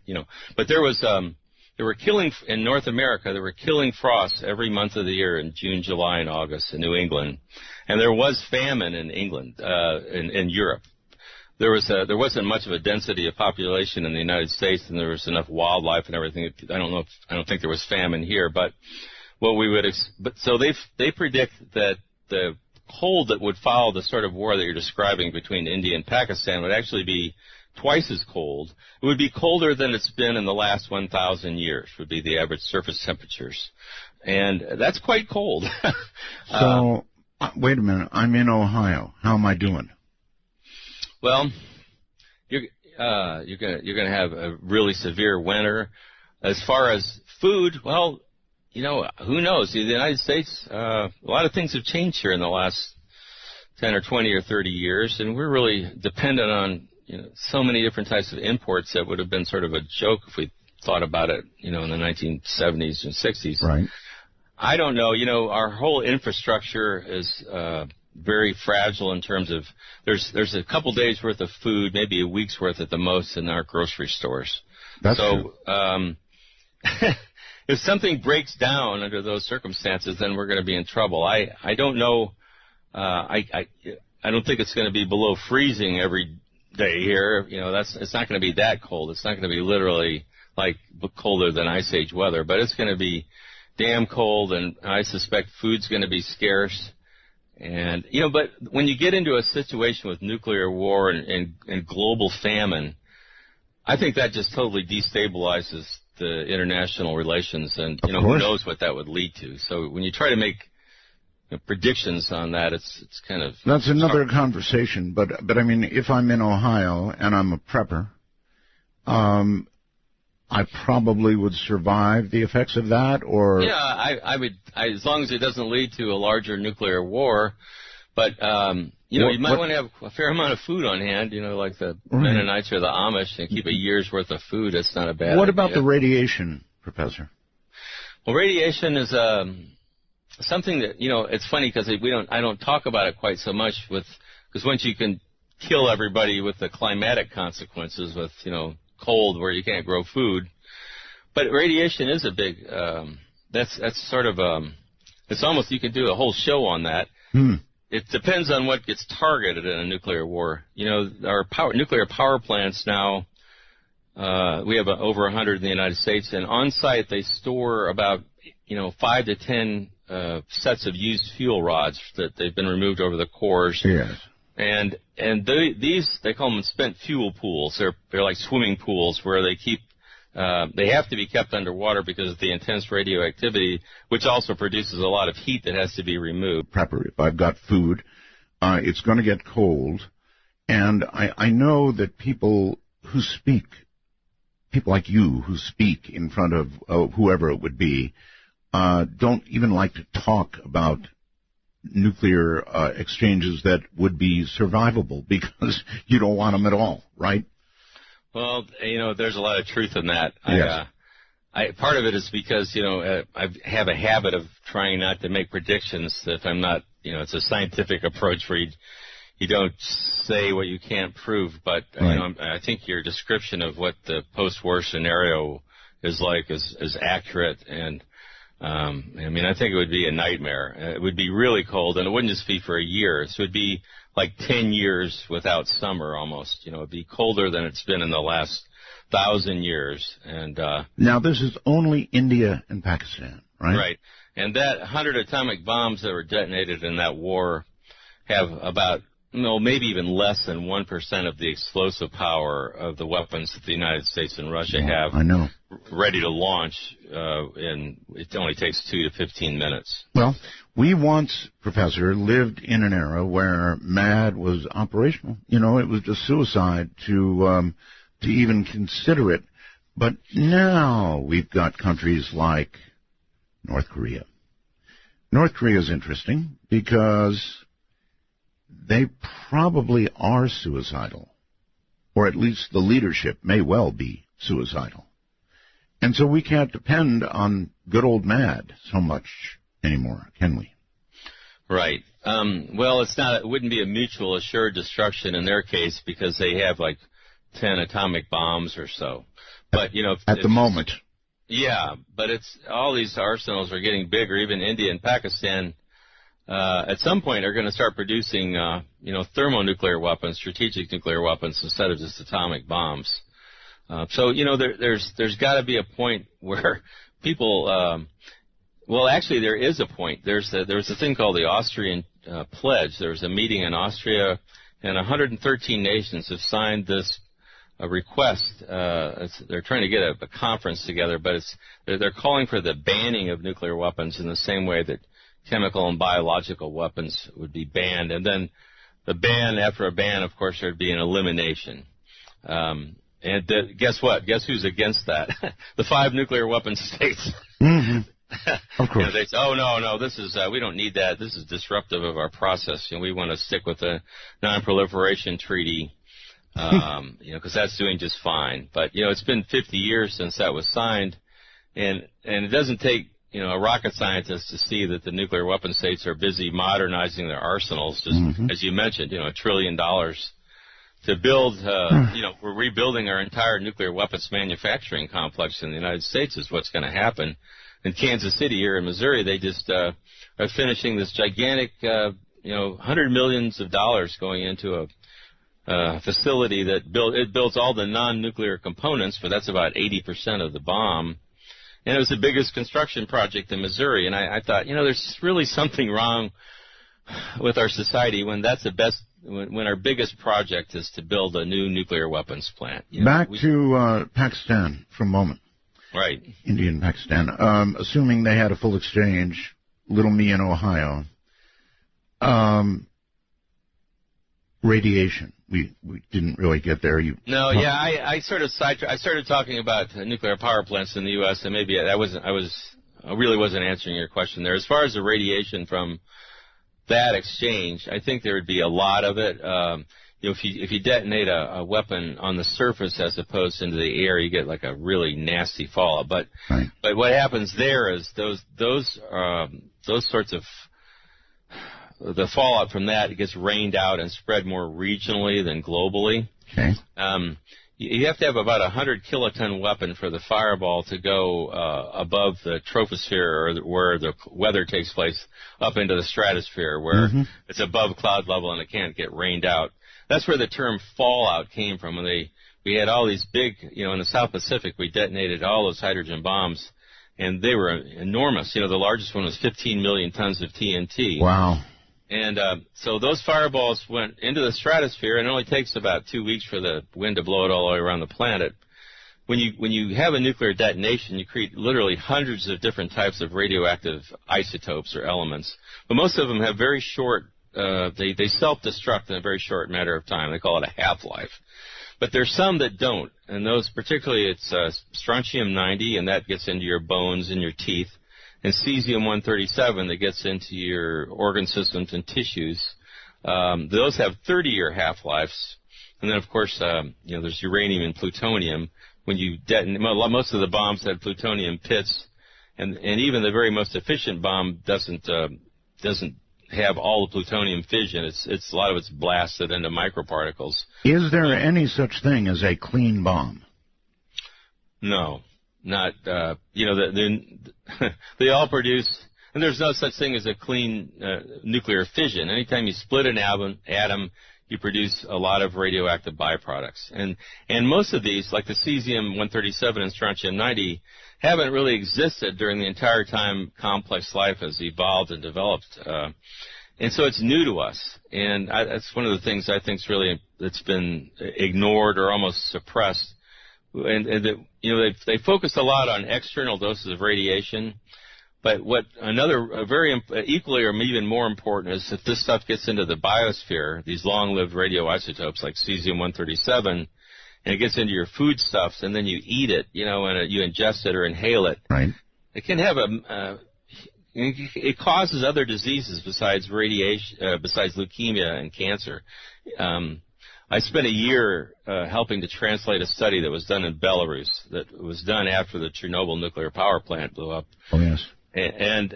But there were killing, in North America, there were killing frosts every month of the year in June, July, and August in New England. And there was famine in England, in Europe. There wasn't much of a density of population in the United States, and there was enough wildlife and everything. I don't think there was famine here, but what we would, so they predict that the cold that would follow the sort of war that you're describing between India and Pakistan would actually be twice as cold. It would be colder than it's been in the last 1,000 years, would be the average surface temperatures. And that's quite cold. So, wait a minute. I'm in Ohio. How am I doing? Well, you're gonna have a really severe winter. As far as food, well, who knows? The United States, a lot of things have changed here in the last 10 or 20 or 30 years, and we're really dependent on so many different types of imports that would have been sort of a joke if we thought about it, in the 1970s and 60s. Right. I don't know. Our whole infrastructure is very fragile in terms of there's a couple days worth of food, maybe a week's worth at the most in our grocery stores. That's true. If something breaks down under those circumstances, then we're going to be in trouble. I don't know. I don't think it's going to be below freezing every day here. It's not going to be that cold. It's not going to be literally like colder than Ice Age weather, but it's going to be damn cold, and I suspect food's going to be scarce. And but when you get into a situation with nuclear war and global famine, I think that just totally destabilizes the international relations, and who knows what that would lead to. So when you try to make predictions on that, it's kind of that's another conversation. But I mean, if I'm in Ohio and I'm a prepper, I probably would survive the effects of that, or yeah, I would, as long as it doesn't lead to a larger nuclear war. But you might want to have a fair amount of food on hand, like the Mennonites or the Amish, and keep a year's worth of food. That's not a bad idea. What about the radiation, Professor? Well, radiation is something that it's funny because I don't talk about it quite so much because once you can kill everybody with the climatic consequences with cold where you can't grow food, but radiation is a big that's sort of it's almost, you could do a whole show on that. It depends on what gets targeted in a nuclear war. Our nuclear power plants now, we have over 100 in the United States, and on site they store about 5 to 10 sets of used fuel rods that they've been removed over the cores. Yes. And these, they call them spent fuel pools. They're like swimming pools where they keep they have to be kept underwater because of the intense radioactivity, which also produces a lot of heat that has to be removed. Prepper, if I've got food, it's going to get cold, and I know that people like you who speak in front of whoever it would be, don't even like to talk about nuclear exchanges that would be survivable because you don't want them at all, right? Well, there's a lot of truth in that. Yes. Part of it is because, I have a habit of trying not to make predictions if I'm not, it's a scientific approach where you don't say what you can't prove. But, right. I think your description of what the post-war scenario is like is accurate. And, I think it would be a nightmare. It would be really cold, and it wouldn't just be for a year. It would be like 10 years without summer almost. It'd be colder than it's been in the last 1,000 years. And now this is only India and Pakistan, right? Right. And that 100 atomic bombs that were detonated in that war have about, maybe even less than 1% of the explosive power of the weapons that the United States and Russia have. I know. Ready to launch, and it only takes 2 to 15 minutes. Well, we once, Professor, lived in an era where MAD was operational. It was just suicide to even consider it. But now we've got countries like North Korea. North Korea is interesting because they probably are suicidal, or at least the leadership may well be suicidal. And so we can't depend on good old MAD so much anymore, can we? Right. Well, it wouldn't be a mutual assured destruction in their case because they have like 10 atomic bombs or so. But, you know, at the moment. Yeah, but all these arsenals are getting bigger. Even India and Pakistan, at some point, are going to start producing, thermonuclear weapons, strategic nuclear weapons, instead of just atomic bombs. So, you know, there's got to be a point where people. Well, actually, there is a point. There's a thing called the Austrian Pledge. There was a meeting in Austria, and 113 nations have signed this request. They're trying to get a conference together, but they're calling for the banning of nuclear weapons in the same way that chemical and biological weapons would be banned. And then after a ban, of course, there'd be an elimination. Guess what? Guess who's against that? The 5 nuclear weapon states. Mm-hmm. Of course. You know, they say, oh, no, this is, we don't need that. This is disruptive of our process. You know, we want to stick with the non-proliferation treaty, because that's doing just fine. But, you know, it's been 50 years since that was signed, and it doesn't take, you know, a rocket scientist to see that the nuclear weapon states are busy modernizing their arsenals, just as you mentioned, you know, $1 trillion to build, we're rebuilding our entire nuclear weapons manufacturing complex in the United States is what's going to happen. In Kansas City here in Missouri, they just are finishing this gigantic, $100 million going into a facility that builds all the non-nuclear components, but that's about 80% of the bomb. And it was the biggest construction project in Missouri. And I thought, you know, there's really something wrong with our society when when our biggest project is to build a new nuclear weapons plant. You know, Back to Pakistan for a moment. Right. India and Pakistan. Assuming they had a full exchange, little me in Ohio. Radiation. We didn't really get there. I started talking about nuclear power plants in the U.S. and maybe I really wasn't answering your question there. As far as the radiation from that exchange, I think there would be a lot of it. If you detonate a weapon on the surface as opposed to into the air, you get like a really nasty fallout. But what happens there is those sorts of the fallout from that, it gets rained out and spread more regionally than globally. Okay. You have to have about 100 kiloton weapon for the fireball to go above the troposphere, or where the weather takes place, up into the stratosphere, where it's above cloud level and it can't get rained out. That's where the term fallout came from. When we had all these big, in the South Pacific, we detonated all those hydrogen bombs, and they were enormous. The largest one was 15 million tons of TNT. Wow. And so those fireballs went into the stratosphere, and it only takes about 2 weeks for the wind to blow it all the way around the planet. When you have a nuclear detonation, you create literally hundreds of different types of radioactive isotopes or elements. But most of them have very short, they self-destruct in a very short matter of time. They call it a half-life. But there's some that don't, and those particularly it's strontium-90, and that gets into your bones and your teeth. And cesium-137 that gets into your organ systems and tissues. Those have 30-year half-lives. And then, of course, there's uranium and plutonium. When you detonate, most of the bombs had plutonium pits, and even the very most efficient bomb doesn't have all the plutonium fission. It's a lot of it's blasted into microparticles. Is there any such thing as a clean bomb? No. Not, they all produce, and there's no such thing as a clean nuclear fission. Anytime you split an atom, you produce a lot of radioactive byproducts. And most of these, like the cesium-137 and strontium-90, haven't really existed during the entire time complex life has evolved and developed. And so it's new to us. And that's one of the things I think is really, that's been ignored or almost suppressed. And they focus a lot on external doses of radiation, but what very equally or even more important is if this stuff gets into the biosphere, these long-lived radioisotopes like cesium-137, and it gets into your foodstuffs, and then you eat it, and you ingest it or inhale it. Right. It can have a it causes other diseases besides radiation, besides leukemia and cancer. I spent a year helping to translate a study that was done in Belarus, that was done after the Chernobyl nuclear power plant blew up. Oh, yes. And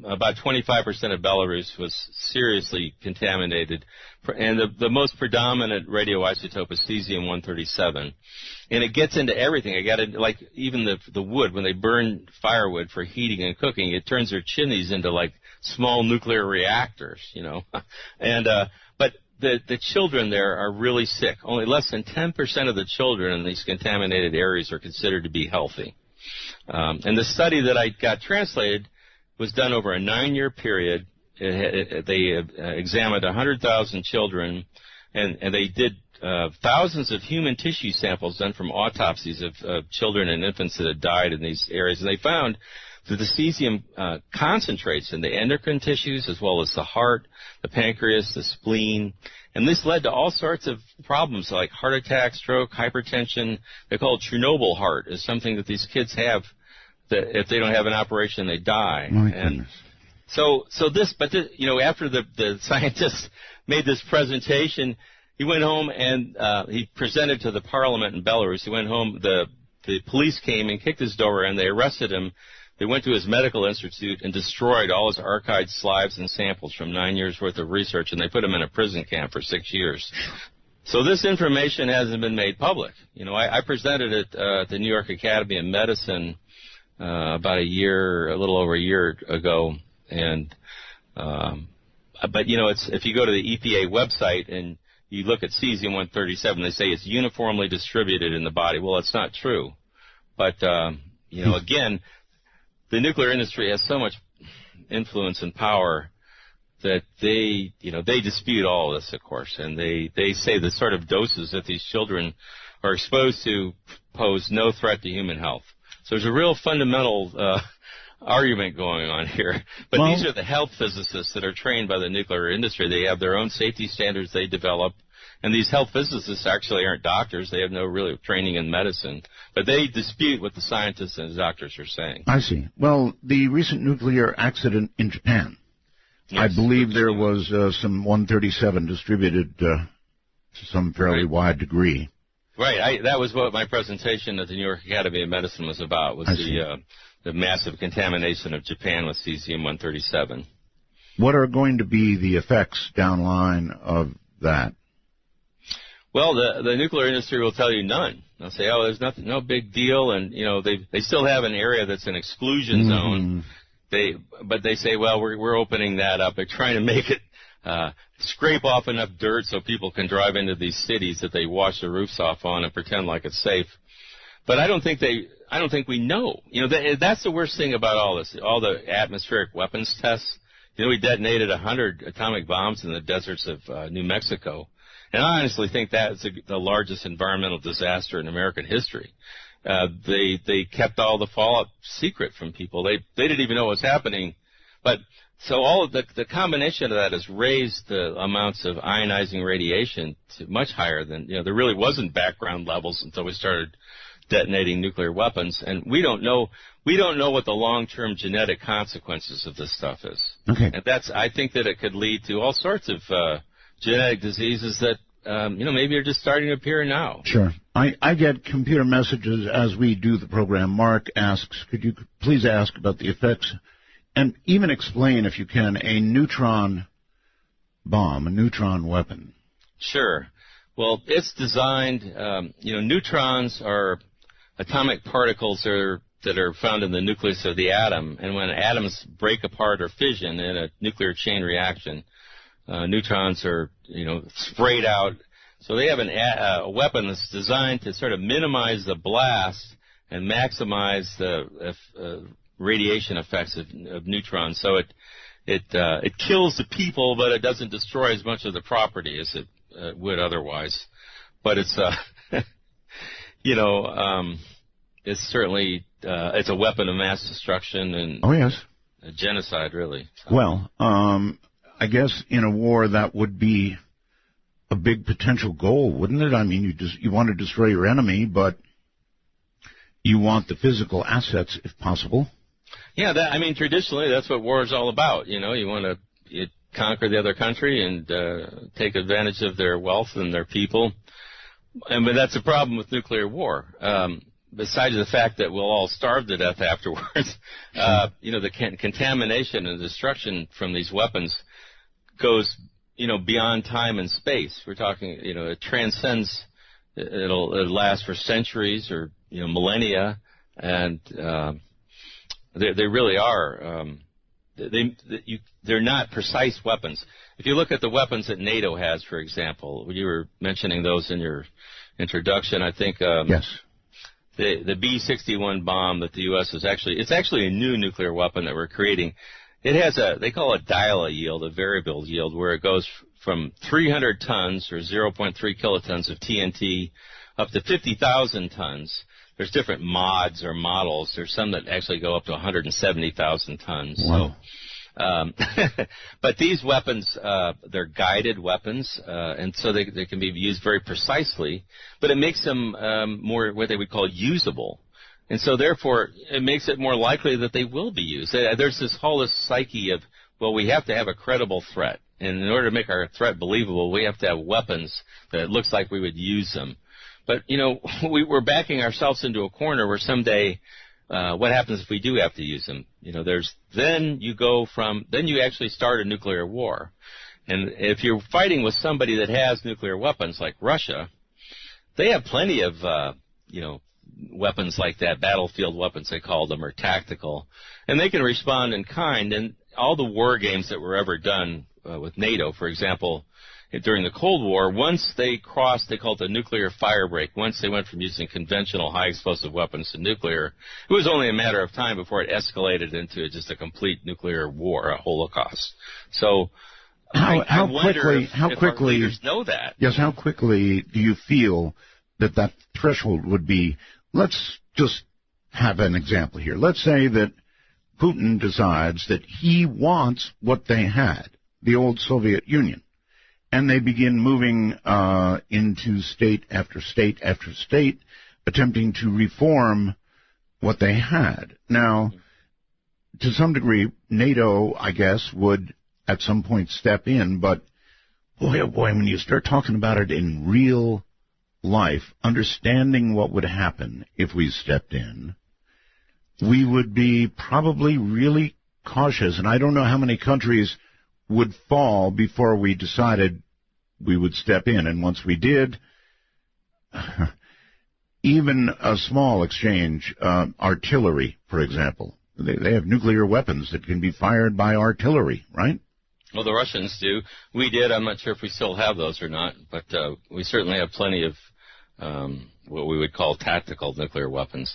about 25% of Belarus was seriously contaminated, and the most predominant radioisotope is cesium-137, and it gets into everything. It got into, like, even the wood, when they burn firewood for heating and cooking, it turns their chimneys into like small nuclear reactors, you know. And but the children there are really sick. Only less than 10% of the children in these contaminated areas are considered to be healthy. And the study that I got translated was done over a 9-year period. They examined 100,000 children, and they did thousands of human tissue samples done from autopsies of children and infants that had died in these areas. And they found that the cesium concentrates in the endocrine tissues as well as the heart, the pancreas, the spleen. And this led to all sorts of problems like heart attack, stroke, hypertension. They call it Chernobyl heart. It's something that these kids have that if they don't have an operation, they die. My and goodness. But you know, after the scientist made this presentation, he went home and he presented to the parliament in Belarus. He went home. The police came and kicked his door in. They arrested him. They went to his medical institute and destroyed all his archived slides and samples from 9 years' worth of research, and they put him in a prison camp for 6 years. So this information hasn't been made public. You know, I presented it at the New York Academy of Medicine about a little over a year ago, and but you know, if you go to the EPA website and you look at cesium-137, they say it's uniformly distributed in the body. Well, it's not true, but you know, again, the nuclear industry has so much influence and power that they dispute all of this, of course, and they say the sort of doses that these children are exposed to pose no threat to human health. So there's a real fundamental argument going on here. But these are the health physicists that are trained by the nuclear industry. They have their own safety standards they develop. And these health physicists actually aren't doctors. They have no real training in medicine. But they dispute what the scientists and the doctors are saying. I see. Well, the recent nuclear accident in Japan, yes, I believe there was some 137 distributed to some fairly wide degree. Right. That was what my presentation at the New York Academy of Medicine was about, was the massive contamination of Japan with cesium-137. What are going to be the effects downline of that? Well, the nuclear industry will tell you none. They'll say, oh, there's nothing, no big deal, and you know they still have an area that's an exclusion zone. But they say, well, we're opening that up. They're trying to make it scrape off enough dirt so people can drive into these cities that they wash the roofs off on and pretend like it's safe. But I don't think we know. You know, that's the worst thing about all this. All the atmospheric weapons tests. You know, we detonated 100 atomic bombs in the deserts of New Mexico. And I honestly think that's the largest environmental disaster in American history. They kept all the fallout secret from people. They didn't even know what was happening. But so all of the combination of that has raised the amounts of ionizing radiation to much higher than, you know, there really wasn't background levels until we started detonating nuclear weapons. And we don't know what the long-term genetic consequences of this stuff is. Okay. And I think that it could lead to all sorts of genetic diseases that, you know, maybe are just starting to appear now. Sure. I get computer messages as we do the program. Mark asks, could you please ask about the effects and even explain, if you can, a neutron bomb, a neutron weapon? Sure. Well, it's designed, you know, neutrons are atomic particles that are found in the nucleus of the atom. And when atoms break apart or fission in a nuclear chain reaction, neutrons are, you know, sprayed out. So they have a weapon that's designed to sort of minimize the blast and maximize the radiation effects of neutrons. So it kills the people, but it doesn't destroy as much of the property as it would otherwise. But it's you know, it's certainly it's a weapon of mass destruction and a genocide, really. So. Well, I guess in a war that would be a big potential goal, wouldn't it? I mean, you want to destroy your enemy, but you want the physical assets if possible. Yeah, traditionally, that's what war is all about. You want to conquer the other country and take advantage of their wealth and their people. But that's a problem with nuclear war. Besides the fact that we'll all starve to death afterwards, the contamination and destruction from these weapons goes, beyond time and space. We're talking, it transcends. It'll last for centuries or millennia, and they really are. They're not precise weapons. If you look at the weapons that NATO has, for example, you were mentioning those in your introduction. I think yes. The B-61 bomb that the U.S. it's actually a new nuclear weapon that we're creating. It has they call it dial yield, a variable yield, where it goes from 300 tons or 0.3 kilotons of TNT up to 50,000 tons. There's different mods or models. There's some that actually go up to 170,000 tons. Wow. But these weapons, they're guided weapons, and so they can be used very precisely, but it makes them more what they would call usable. And so, therefore, it makes it more likely that they will be used. There's this whole psyche of, well, we have to have a credible threat. And in order to make our threat believable, we have to have weapons that it looks like we would use them. But, we're backing ourselves into a corner where someday, what happens if we do have to use them? Then you actually start a nuclear war. And if you're fighting with somebody that has nuclear weapons like Russia, they have plenty of, weapons like that, battlefield weapons they call them, or tactical, and they can respond in kind. And all the war games that were ever done with NATO, for example, during the Cold War, once they crossed, they called it the nuclear fire break. Once they went from using conventional high explosive weapons to nuclear, it was only a matter of time before it escalated into just a complete nuclear war, a holocaust. So how quickly our leaders know that. Yes, how quickly do you feel that threshold would be? Let's just have an example here. Let's say that Putin decides that he wants what they had, the old Soviet Union, and they begin moving into state after state after state, attempting to reform what they had. Now, to some degree, NATO, I guess, would at some point step in, but boy, oh boy, when you start talking about it in real life, understanding what would happen if we stepped in, we would be probably really cautious. And I don't know how many countries would fall before we decided we would step in. And once we did, even a small exchange, artillery, for example, they have nuclear weapons that can be fired by artillery, right? Well, the Russians do. We did. I'm not sure if we still have those or not, but we certainly have plenty of what we would call tactical nuclear weapons.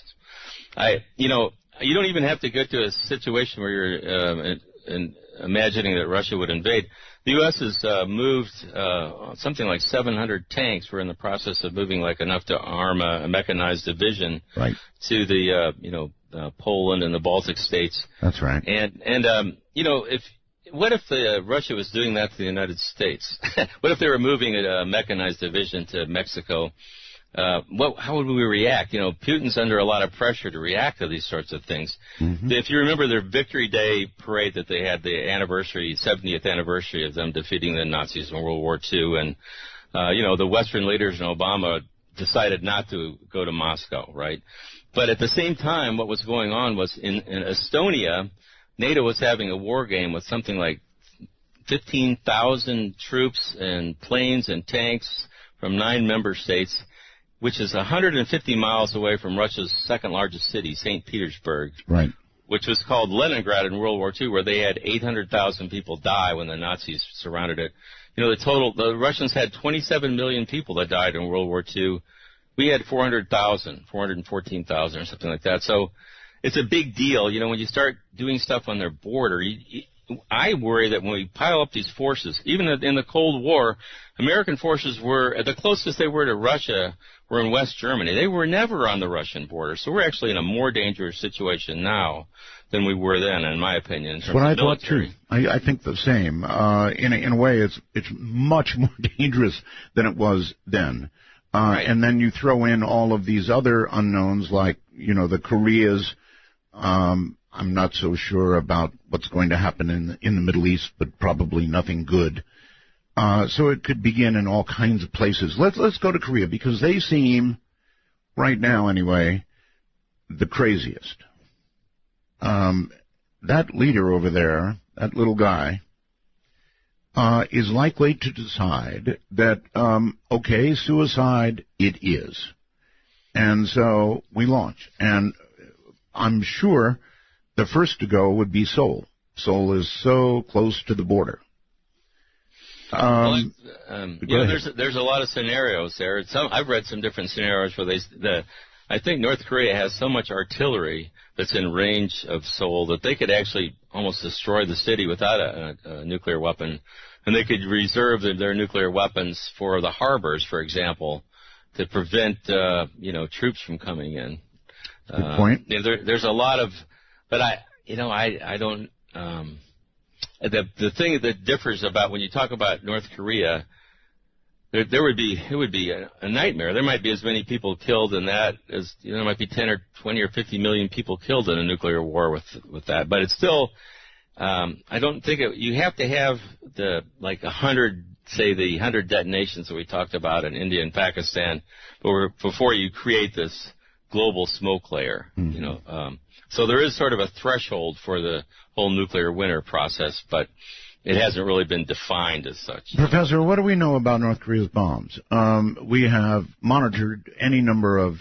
You don't even have to get to a situation where you're imagining that Russia would invade. The U.S. has moved something like 700 tanks. We're in the process of moving enough to arm a mechanized division to the Poland and the Baltic states. That's right. And what if Russia was doing that to the United States? What if they were moving a mechanized division to Mexico? How would we react? Putin's under a lot of pressure to react to these sorts of things. Mm-hmm. If you remember their Victory Day parade that they had, the 70th anniversary of them defeating the Nazis in World War II, and, the Western leaders and Obama decided not to go to Moscow, right? But at the same time, what was going on was in Estonia, NATO was having a war game with something like 15,000 troops and planes and tanks from 9 member states, which is 150 miles away from Russia's second largest city, St. Petersburg, right, which was called Leningrad in World War II, where they had 800,000 people die when the Nazis surrounded it. The Russians had 27 million people that died in World War II. We had 414,000 or something like that. So it's a big deal. When you start doing stuff on their border, I worry that when we pile up these forces, even in the Cold War, American forces were, the closest they were to Russia were in West Germany. They were never on the Russian border. So we're actually in a more dangerous situation now than we were then, in my opinion, in terms of military. I think the same. In a way, it's much more dangerous than it was then. Right. And then you throw in all of these other unknowns like, the Koreas. I'm not so sure about what's going to happen in the Middle East, but probably nothing good. So it could begin in all kinds of places. Let's go to Korea, because they seem, right now anyway, the craziest. That leader over there, that little guy, is likely to decide that, okay, suicide it is. And so we launch. And I'm sure the first to go would be Seoul. Seoul is so close to the border. There's a lot of scenarios there. I've read some different scenarios where I think North Korea has so much artillery that's in range of Seoul that they could actually almost destroy the city without a nuclear weapon, and they could reserve their nuclear weapons for the harbors, for example, to prevent troops from coming in. Good point. There's a lot of, but I don't. The thing that differs about when you talk about North Korea, it would be a nightmare. There might be as many people killed in that as there might be 10 or 20 or 50 million people killed in a nuclear war with that. But it's still, I don't think you have to have the 100 detonations that we talked about in India and Pakistan before you create this global smoke layer. Mm-hmm. So there is sort of a threshold for the whole nuclear winter process, but it hasn't really been defined as such. Professor, what do we know about North Korea's bombs? We have monitored any number of,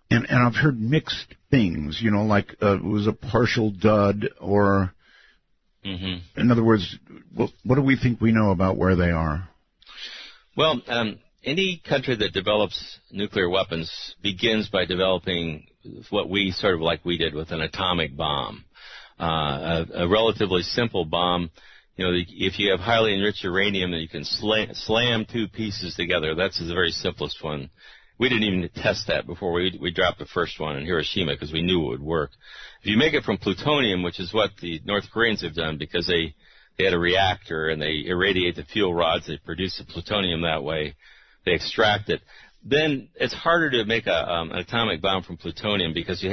and I've heard mixed things, like it was a partial dud or, mm-hmm. In other words, what do we think we know about where they are? Well, any country that develops nuclear weapons begins by developing what we did with an atomic bomb, a relatively simple bomb. If you have highly enriched uranium, then you can slam two pieces together. That's the very simplest one. We didn't even test that before we dropped the first one in Hiroshima because we knew it would work. If you make it from plutonium, which is what the North Koreans have done because they had a reactor and they irradiate the fuel rods, they produce the plutonium that way, they extract it. Then it's harder to make an atomic bomb from plutonium because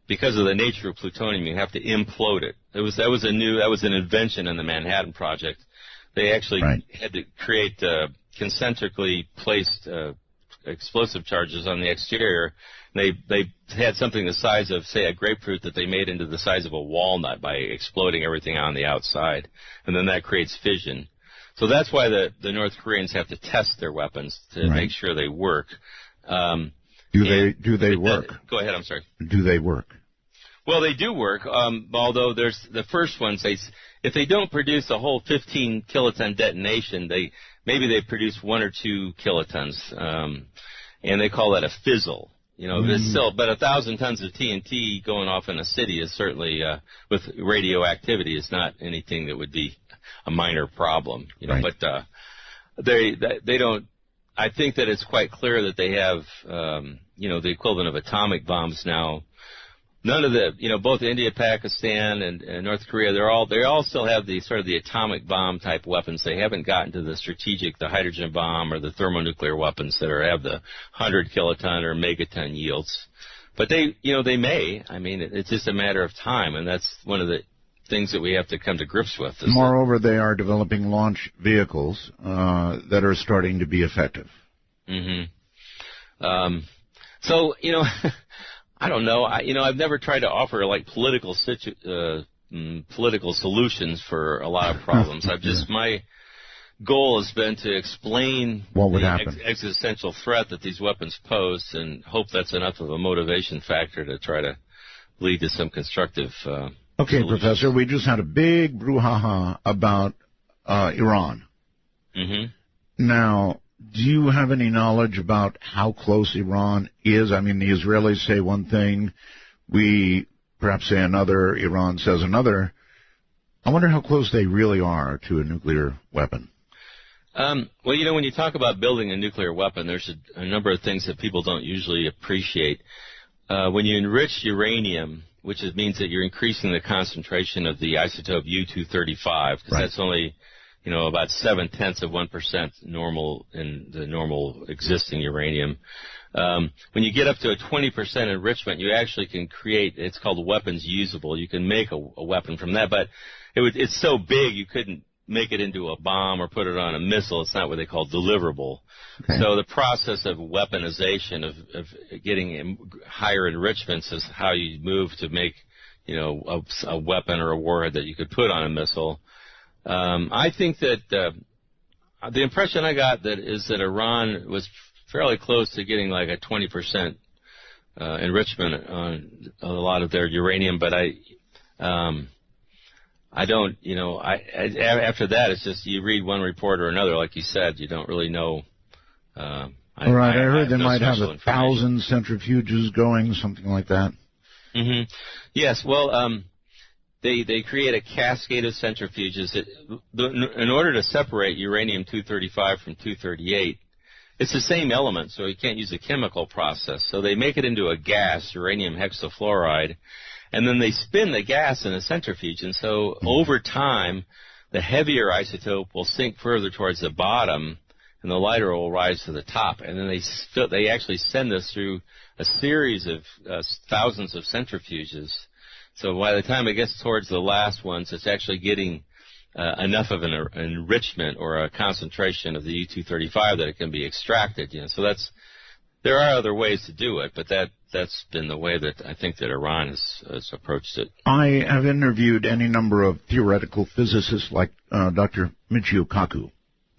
because of the nature of plutonium, you have to implode it. That was an invention in the Manhattan Project. They actually had to create concentrically placed explosive charges on the exterior. They had something the size of, say, a grapefruit that they made into the size of a walnut by exploding everything on the outside, and then that creates fission. So that's why the North Koreans have to test their weapons to make sure they work. Do they work? Go ahead. I'm sorry. Do they work? Well, they do work. Although there's the first ones, if they don't produce a whole 15 kiloton detonation, maybe they produce 1 or 2 kilotons, and they call that a fizzle. It's still, but 1,000 tons of TNT going off in a city is certainly with radioactivity is not anything that would be a minor problem. But they don't. I think that it's quite clear that they have, the equivalent of atomic bombs now. None of both India, Pakistan, and North Korea, they all still have the sort of the atomic bomb type weapons. They haven't gotten to the hydrogen bomb or the thermonuclear weapons that have the 100 kiloton or megaton yields. But they may. I mean, it's just a matter of time, and that's one of the things that we have to come to grips with. Moreover, they are developing launch vehicles that are starting to be effective. Mm-hmm. So, I don't know. I've never tried to offer political solutions for a lot of problems. My goal has been to explain the existential threat that these weapons pose, and hope that's enough of a motivation factor to try to lead to some constructive. Okay, solutions. Professor, we just had a big brouhaha about Iran. Mm-hmm. Now, do you have any knowledge about how close Iran is? I mean, the Israelis say one thing, we perhaps say another, Iran says another. I wonder how close they really are to a nuclear weapon. Well, when you talk about building a nuclear weapon, there's a number of things that people don't usually appreciate. When you enrich uranium, which means that you're increasing the concentration of the isotope U-235, because that's only about 0.7% normal in the normal existing uranium. When you get up to a 20% enrichment, you actually can create, it's called weapons usable. You can make a weapon from that, but it's so big you couldn't make it into a bomb or put it on a missile. It's not what they call deliverable. Okay. So the process of weaponization, of getting higher enrichments, is how you move to make, a weapon or a warhead that you could put on a missile. I think that the impression I got is that Iran was fairly close to getting like a 20% enrichment on a lot of their uranium, but I don't, after that, it's just you read one report or another, like you said, you don't really know. I heard they might have 1,000 centrifuges going, something like that. Mm-hmm. Yes, well, they create a cascade of centrifuges. In order to separate uranium-235 from 238, it's the same element, so you can't use a chemical process. So they make it into a gas, uranium hexafluoride, and then they spin the gas in a centrifuge. And so over time, the heavier isotope will sink further towards the bottom, and the lighter will rise to the top. And then they actually send this through a series of thousands of centrifuges. So by the time it gets towards the last ones, it's actually getting enough of an enrichment or a concentration of the U-235 that it can be extracted. So there are other ways to do it, but that's been the way that I think that Iran has approached it. I have interviewed any number of theoretical physicists like Dr. Michio Kaku.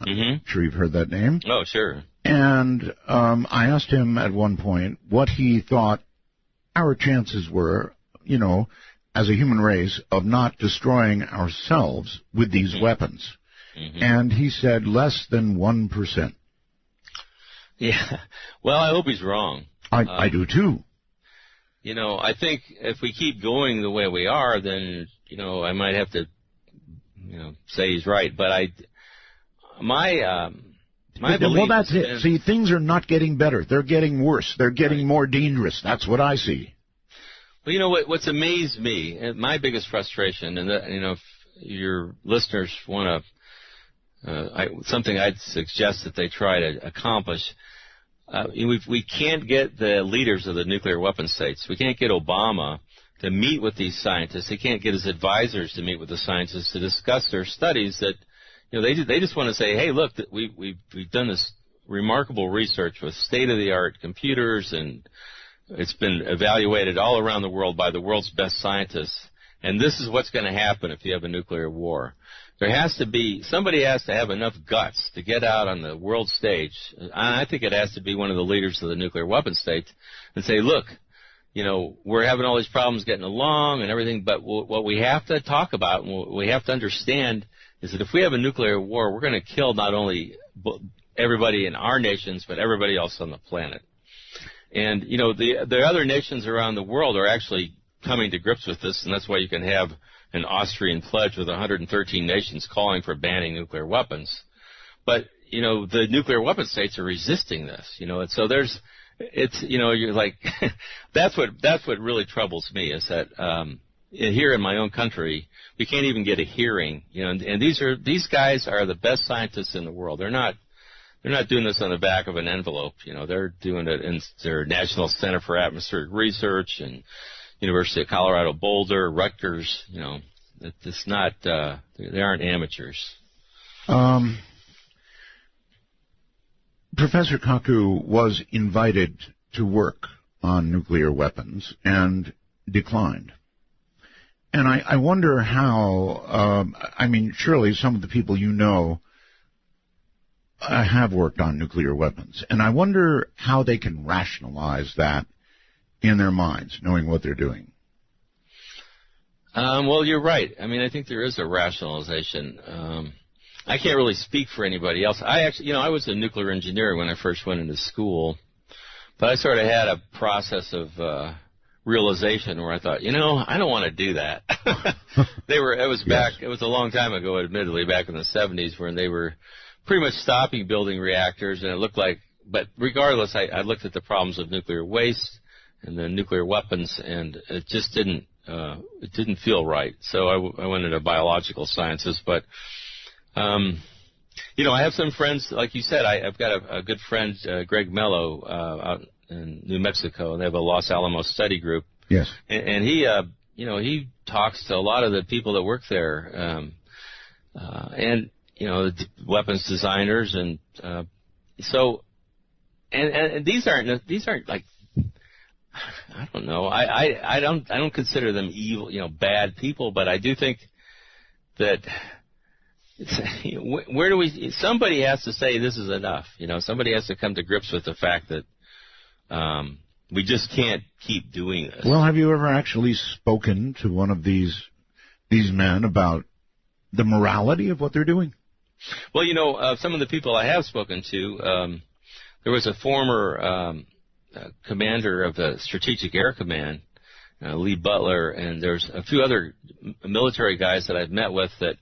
Mm-hmm. I'm sure you've heard that name. Oh, sure. And I asked him at one point what he thought our chances were, as a human race, of not destroying ourselves with these weapons. Mm-hmm. And he said less than 1%. Yeah. Well, I hope he's wrong. I do too. I think if we keep going the way we are, then, I might have to, say he's right. But my belief. Well, that's it. See, things are not getting better. They're getting worse. They're getting more dangerous. That's what I see. Well, what's amazed me, and my biggest frustration, and if your listeners want to, something I'd suggest that they try to accomplish. We can't get the leaders of the nuclear weapon states. We can't get Obama to meet with these scientists. He can't get his advisors to meet with the scientists to discuss their studies. That they just want to say, hey, look, we've done this remarkable research with state-of-the-art computers, and it's been evaluated all around the world by the world's best scientists. And this is what's going to happen if you have a nuclear war. Somebody has to have enough guts to get out on the world stage, and I think it has to be one of the leaders of the nuclear weapon states, and say, look, we're having all these problems getting along and everything, but what we have to talk about and what we have to understand is that if we have a nuclear war, we're going to kill not only everybody in our nations, but everybody else on the planet. And, the other nations around the world are actually coming to grips with this, and that's why you can have an Austrian pledge with 113 nations calling for banning nuclear weapons. But, the nuclear weapon states are resisting this, and so you're like, that's what really troubles me is that, here in my own country, we can't even get a hearing, and these guys are the best scientists in the world. They're not doing this on the back of an envelope, they're doing it in their National Center for Atmospheric Research and University of Colorado Boulder, Rutgers, it's not, they aren't amateurs. Professor Kaku was invited to work on nuclear weapons and declined. And I wonder how, surely some of the people have worked on nuclear weapons. And I wonder how they can rationalize that in their minds, knowing what they're doing. Well, you're right. I think there is a rationalization. I can't really speak for anybody else. I was a nuclear engineer when I first went into school, but I sort of had a process of realization where I thought, I don't want to do that. It was a long time ago, admittedly, back in the 70s, when they were pretty much stopping building reactors, and it looked like, but regardless, I looked at the problems of nuclear waste and the nuclear weapons, and it just didn't feel right. So I went into biological sciences, but I have some friends, like you said. I've got a good friend, Greg Mello, out in New Mexico, and they have a Los Alamos study group. Yes. And he, he talks to a lot of the people that work there, and the weapons designers, and and these aren't like, I don't know. I don't consider them evil, bad people, but I do think that where do we? Somebody has to say this is enough. Somebody has to come to grips with the fact that we just can't keep doing this. Well, have you ever actually spoken to one of these men about the morality of what they're doing? Well, some of the people I have spoken to, there was a former commander of the Strategic Air Command, Lee Butler, and there's a few other military guys that I've met with that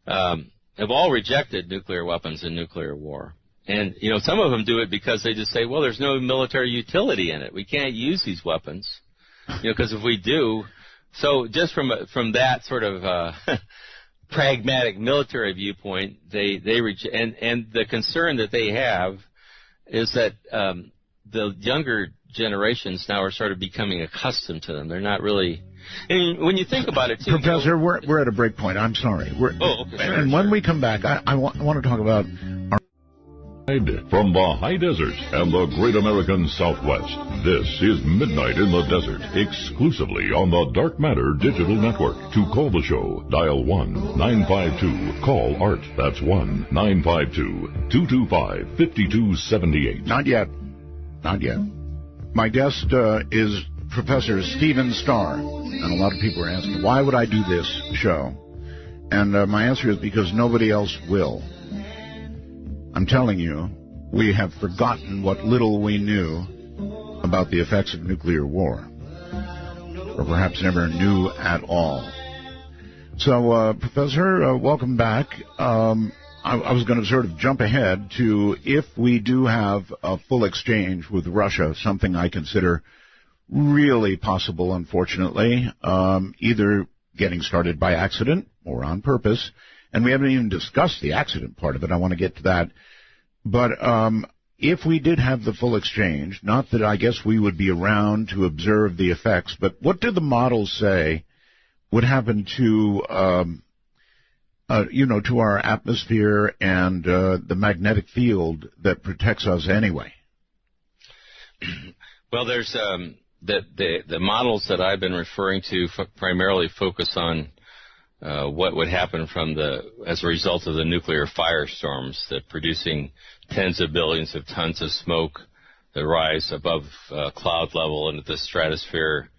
have all rejected nuclear weapons and nuclear war. And, some of them do it because they just say, well, there's no military utility in it. We can't use these weapons, because if we do, so just from that sort of pragmatic military viewpoint, they and the concern that they have is that the younger generations now are sort of becoming accustomed to them. They're not really. And when you think about it, too, Professor, we're at a break point. I'm sorry. Okay, sure, and when we come back, I want to talk about our. From the high desert and the great American Southwest, this is Midnight in the Desert, exclusively on the Dark Matter Digital Network. To call the show, dial 1-952-CALL-ART. That's 1-952-225-5278. Not yet. My guest is Professor Stephen Starr, and a lot of people are asking, why would I do this show? And my answer is because nobody else will. I'm telling you, we have forgotten what little we knew about the effects of nuclear war, or perhaps never knew at all. So, Professor, welcome back. I was going to sort of jump ahead to if we do have a full exchange with Russia, something I consider really possible, unfortunately, either getting started by accident or on purpose. And we haven't even discussed the accident part of it. I want to get to that. But if we did have the full exchange, not that I guess we would be around to observe the effects, but what do the models say would happen to, to our atmosphere and the magnetic field that protects us anyway? Well, there's the models that I've been referring to primarily focus on what would happen as a result of the nuclear firestorms, that producing tens of billions of tons of smoke that rise above cloud level into the stratosphere,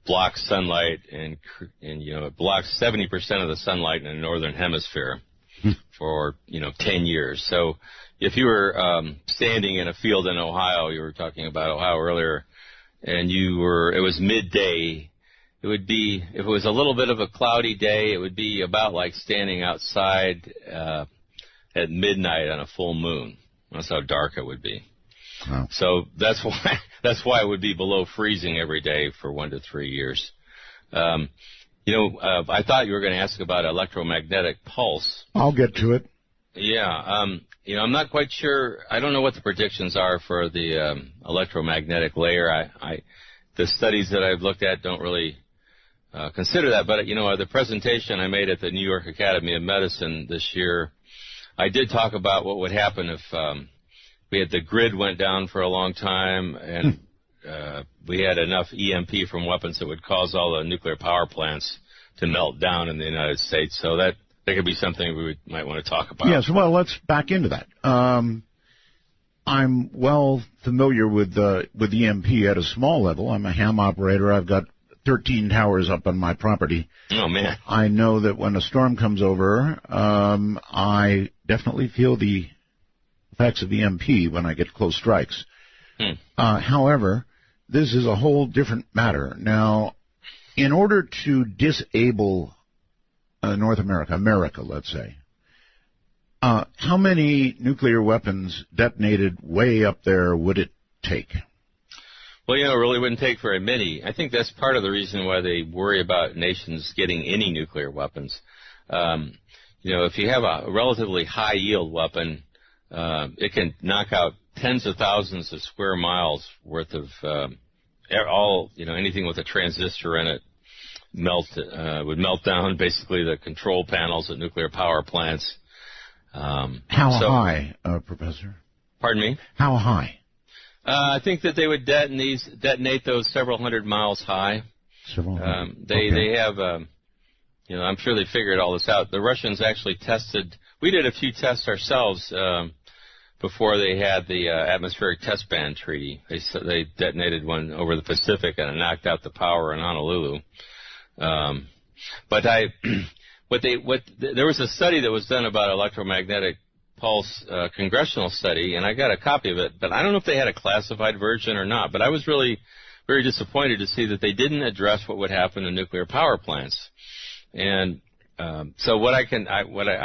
blocks sunlight, and it blocks 70% of the sunlight in the northern hemisphere for 10 years. So if you were standing in a field in Ohio, you were talking about Ohio earlier, and it was midday. It would be, if it was a little bit of a cloudy day, it would be about like standing outside at midnight on a full moon. That's how dark it would be. Wow. So that's why it would be below freezing every day for 1 to 3 years. I thought you were going to ask about electromagnetic pulse. I'll get to it. Yeah. I'm not quite sure. I don't know what the predictions are for the electromagnetic layer. The studies that I've looked at don't really consider that. But, the presentation I made at the New York Academy of Medicine this year, I did talk about what would happen if the grid went down for a long time and we had enough EMP from weapons that would cause all the nuclear power plants to melt down in the United States. So that could be something we might want to talk about. Yes, well, let's back into that. I'm well familiar with EMP at a small level. I'm a ham operator. I've got 13 towers up on my property. Oh, man. I know that when a storm comes over, I definitely feel the effects of EMP when I get close strikes. However, this is a whole different matter. Now, in order to disable North America, let's say, how many nuclear weapons detonated way up there would it take? Well, it really wouldn't take very many. I think that's part of the reason why they worry about nations getting any nuclear weapons. if you have a relatively high yield weapon, it can knock out tens of thousands of square miles worth of anything with a transistor in it would melt down basically the control panels at nuclear power plants. How high, Professor? Pardon me? How high? I think that they would detonate those several hundred miles high. They have, I'm sure they figured all this out. The Russians actually tested. We did a few tests ourselves before they had the atmospheric test ban treaty. They detonated one over the Pacific and it knocked out the power in Honolulu. There was a study that was done about electromagnetic pulse, congressional study, and I got a copy of it, but I don't know if they had a classified version or not. But I was really very disappointed to see that they didn't address what would happen in nuclear power plants. And so what I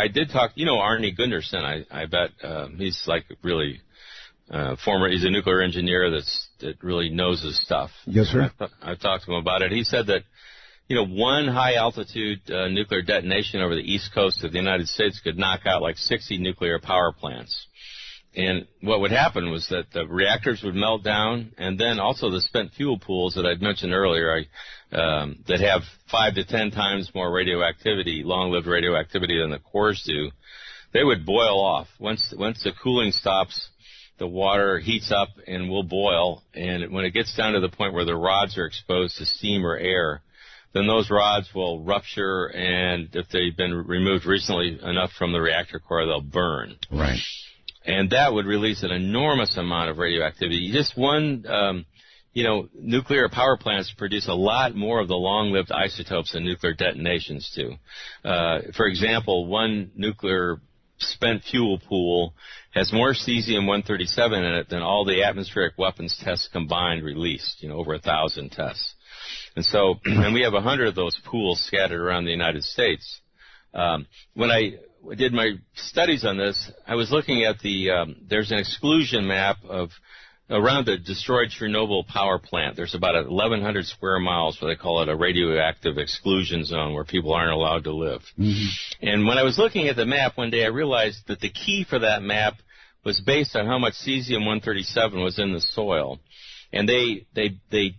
did talk, Arnie Gunderson, I bet he's like really he's a nuclear engineer that really knows his stuff. Yes, sir. I've talked to him about it. He said that one high-altitude nuclear detonation over the east coast of the United States could knock out like 60 nuclear power plants. And what would happen was that the reactors would melt down, and then also the spent fuel pools that I'd mentioned earlier that have 5 to 10 times more radioactivity, long-lived radioactivity than the cores do, they would boil off. Once the cooling stops, the water heats up and will boil, and when it gets down to the point where the rods are exposed to steam or air, then those rods will rupture, and if they've been removed recently enough from the reactor core, they'll burn. Right. And that would release an enormous amount of radioactivity. Just one, nuclear power plants produce a lot more of the long-lived isotopes than nuclear detonations do. For example, one nuclear spent fuel pool has more cesium-137 in it than all the atmospheric weapons tests combined released, over 1,000 tests. And so, and we have 100 of those pools scattered around the United States. When I did my studies on this, I was looking at there's an exclusion map around the destroyed Chernobyl power plant. There's about 1,100 square miles where they call it a radioactive exclusion zone where people aren't allowed to live. Mm-hmm. And when I was looking at the map one day, I realized that the key for that map was based on how much cesium-137 was in the soil. And they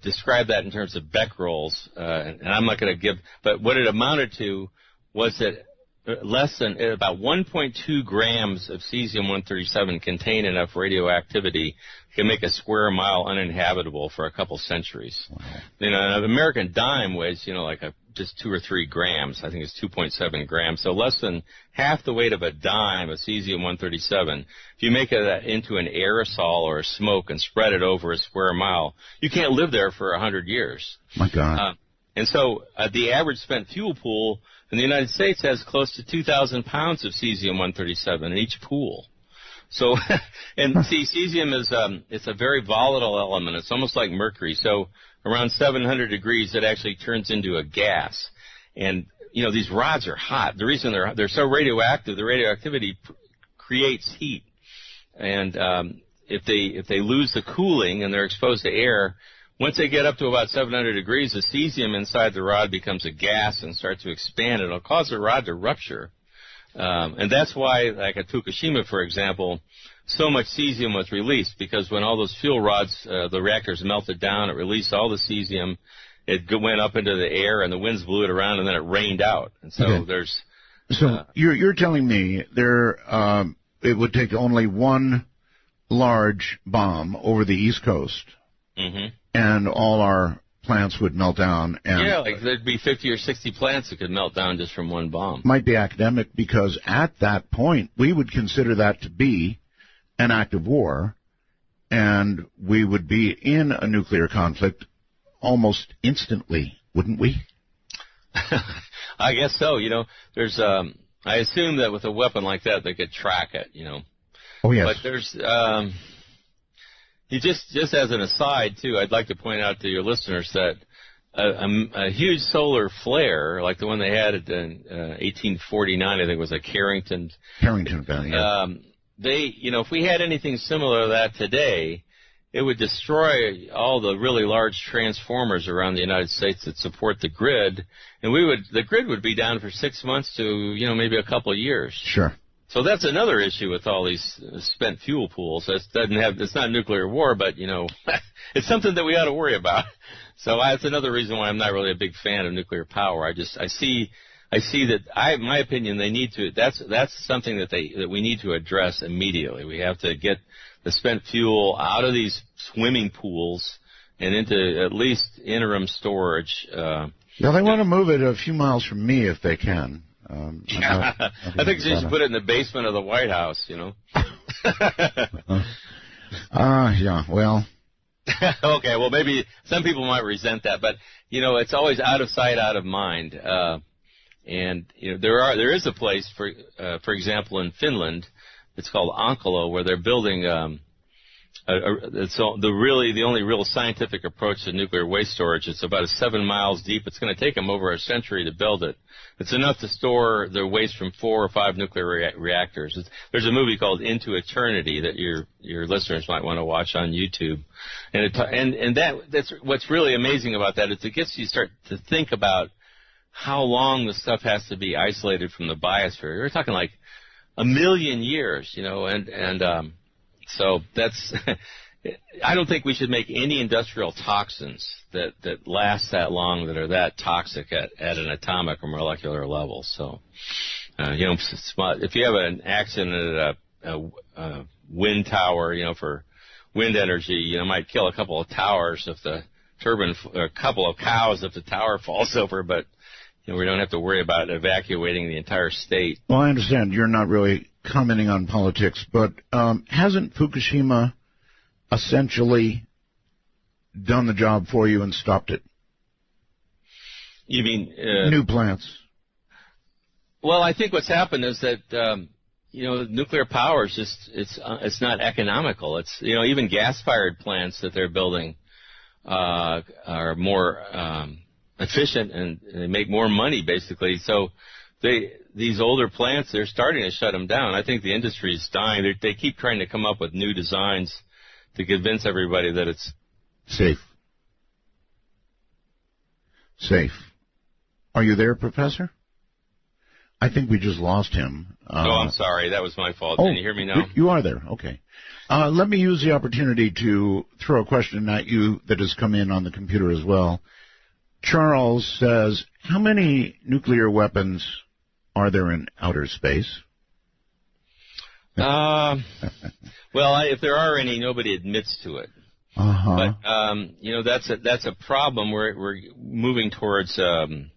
described that in terms of becquerels, and I'm not going to give, but what it amounted to was that about 1.2 grams of cesium-137 contain enough radioactivity to make a square mile uninhabitable for a couple centuries. Wow. An American dime weighs, just 2 or 3 grams. I think it's 2.7 grams. So less than half the weight of a dime of cesium-137. If you make it into an aerosol or a smoke and spread it over a square mile, you can't live there for 100 years. My God. And so the average spent fuel pool in the United States has close to 2,000 pounds of cesium-137 in each pool. So, and see, cesium is it's a very volatile element. It's almost like mercury. So around 700 degrees, it actually turns into a gas. And, these rods are hot. The reason they're so radioactive, the radioactivity creates heat. And if they lose the cooling and they're exposed to air, once they get up to about 700 degrees, the cesium inside the rod becomes a gas and starts to expand. It'll cause the rod to rupture. And that's why, like at Fukushima, for example, so much cesium was released, because when all those fuel rods, the reactors melted down, it released all the cesium. It went up into the air, and the winds blew it around, and then it rained out. And so there's... So you're telling me it would take only one large bomb over the East Coast, mm-hmm. and all our plants would melt down. And there'd be 50 or 60 plants that could melt down just from one bomb. Might be academic, because at that point, we would consider that to be an act of war, and we would be in a nuclear conflict almost instantly, wouldn't we? I guess so. There's, I assume that with a weapon like that, they could track it, Oh, yes. But there's, just as an aside, too, I'd like to point out to your listeners that a huge solar flare, like the one they had in 1849, I think was a Carrington event, if we had anything similar to that today, it would destroy all the really large transformers around the United States that support the grid, and the grid would be down for 6 months to, maybe a couple of years. Sure. So that's another issue with all these spent fuel pools. It's not nuclear war, but, it's something that we ought to worry about. So that's another reason why I'm not really a big fan of nuclear power. I see that my opinion, that's something that we need to address immediately. We have to get the spent fuel out of these swimming pools and into at least interim storage. Yeah, they want to move it a few miles from me if they can. I think they should put it in the basement of the White House, Yeah, well. Okay, well, maybe some people might resent that, but, it's always out of sight, out of mind. And there is a place, for example, in Finland, it's called Onkalo, where they're building the only real scientific approach to nuclear waste storage. It's about 7 miles deep. It's going to take them over a century to build it. It's enough to store the waste from 4 or 5 nuclear reactors. There's a movie called Into Eternity that your listeners might want to watch on YouTube, and that's what's really amazing about that is it gets you start to think about how long the stuff has to be isolated from the biosphere. We're talking like 1 million years, so that's. I don't think we should make any industrial toxins that last that long, that are that toxic at an atomic or molecular level. So, if you have an accident at a wind tower, for wind energy, it might kill a couple of towers if the turbine, or a couple of cows if the tower falls over, but we don't have to worry about evacuating the entire state. Well, I understand you're not really commenting on politics, but hasn't Fukushima essentially done the job for you and stopped it? You mean new plants? Well, I think what's happened is that nuclear power is just it's not economical. It's even gas-fired plants that they're building are more efficient and they make more money basically. So these older plants, they're starting to shut them down. I think the industry is dying. They keep trying to come up with new designs to convince everybody that it's safe. Safe. Are you there, Professor? I think we just lost him. I'm sorry. That was my fault. Can you hear me now? You are there. Okay. Let me use the opportunity to throw a question at you that has come in on the computer as well. Charles says, how many nuclear weapons are there in outer space? Well, if there are any, nobody admits to it. Uh-huh. But that's a problem. We're moving towards an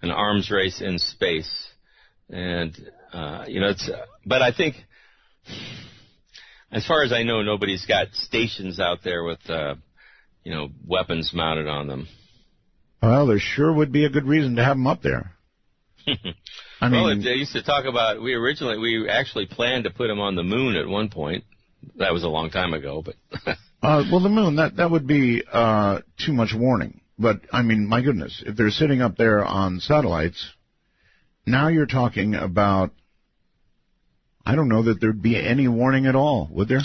arms race in space, and but I think, as far as I know, nobody's got stations out there with weapons mounted on them. Well, there sure would be a good reason to have them up there. They used to talk about, we actually planned to put them on the moon at one point. That was a long time ago, but. Well, the moon, that would be too much warning. But, my goodness, if they're sitting up there on satellites, now you're talking about, I don't know that there'd be any warning at all, would there?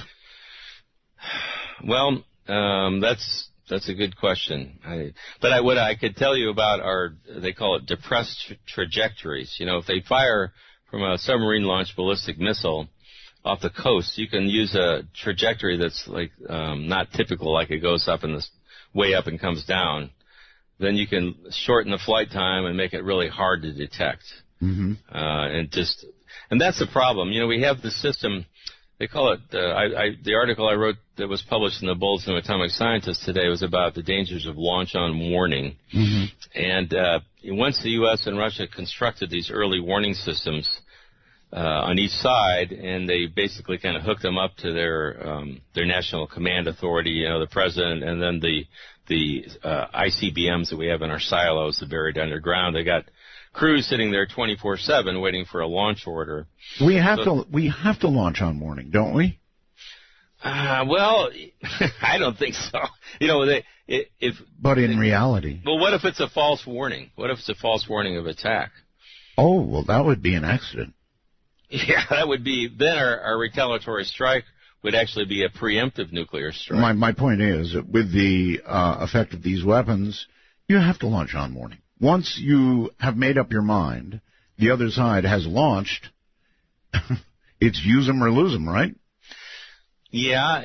Well, that's a good question. What I could tell you about they call it depressed trajectories. If they fire from a submarine-launched ballistic missile off the coast, you can use a trajectory that's like not typical, like it goes up and way up and comes down. Then you can shorten the flight time and make it really hard to detect. Mm-hmm. And that's the problem. We have the system. They call it, the article I wrote that was published in the Bulletin of Atomic Scientists today was about the dangers of launch on warning. Mm-hmm. And once the U.S. and Russia constructed these early warning systems on each side, and they basically kind of hooked them up to their national command authority, the president, and then the ICBMs that we have in our silos, the buried underground. They got crews sitting there 24/7 waiting for a launch order. We have to launch on warning, don't we? Well, I don't think so. But in reality. Well, what if it's a false warning? What if it's a false warning of attack? Oh, well, that would be an accident. Yeah, that would be. Then our retaliatory strike would actually be a preemptive nuclear strike. My point is that with the effect of these weapons, you have to launch on warning. Once you have made up your mind, the other side has launched, it's use them or lose them, right? Yeah,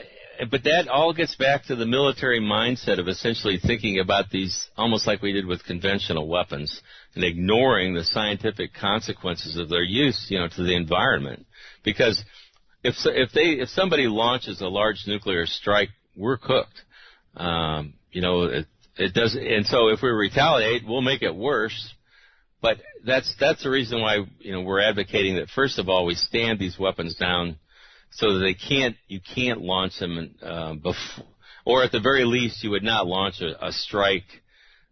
but that all gets back to the military mindset of essentially thinking about these almost like we did with conventional weapons and ignoring the scientific consequences of their use, to the environment. Because if somebody launches a large nuclear strike, we're cooked. It does, and so if we retaliate, we'll make it worse. But that's the reason why we're advocating that first of all we stand these weapons down, so that you can't launch them before, or at the very least you would not launch a strike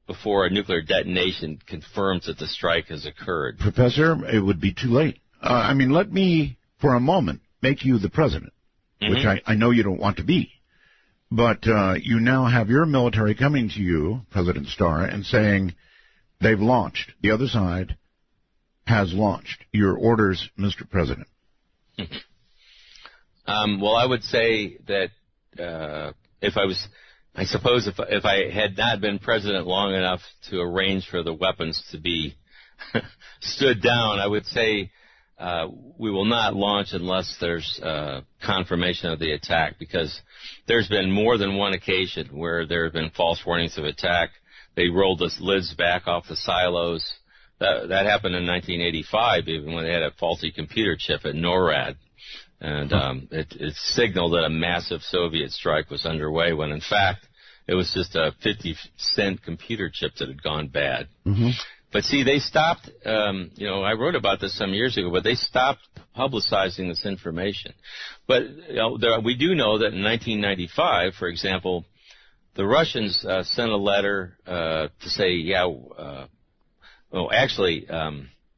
before a nuclear detonation confirms that the strike has occurred. Professor, it would be too late. Let me for a moment make you the president, which I know you don't want to be. But you now have your military coming to you, President Starr, and saying they've launched. The other side has launched. Your orders, Mr. President. Well, I would say that if I had not been president long enough to arrange for the weapons to be stood down, I would say we will not launch unless there's confirmation of the attack, because there's been more than one occasion where there have been false warnings of attack. They rolled the lids back off the silos. That happened in 1985, even when they had a faulty computer chip at NORAD. And it signaled that a massive Soviet strike was underway when, in fact, it was just a 50-cent computer chip that had gone bad. Mm-hmm. But see, they stopped, I wrote about this some years ago, but they stopped publicizing this information. But we do know that in 1995, for example, the Russians sent a letter to say, it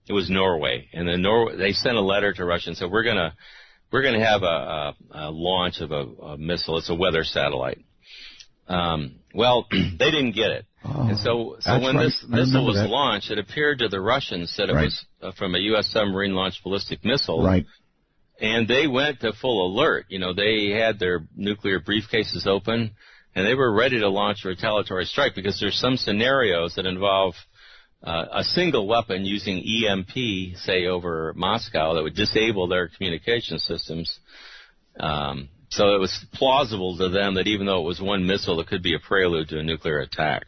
was Norway. And they sent a letter to Russia and said, we're going to have a launch of a missile. It's a weather satellite. Well, they didn't get it. And so when this missile was launched, it appeared to the Russians that it was from a U.S. submarine-launched ballistic missile. Right. And they went to full alert. They had their nuclear briefcases open, and they were ready to launch a retaliatory strike, because there's some scenarios that involve a single weapon using EMP, say, over Moscow, that would disable their communication systems. So it was plausible to them that even though it was one missile, it could be a prelude to a nuclear attack.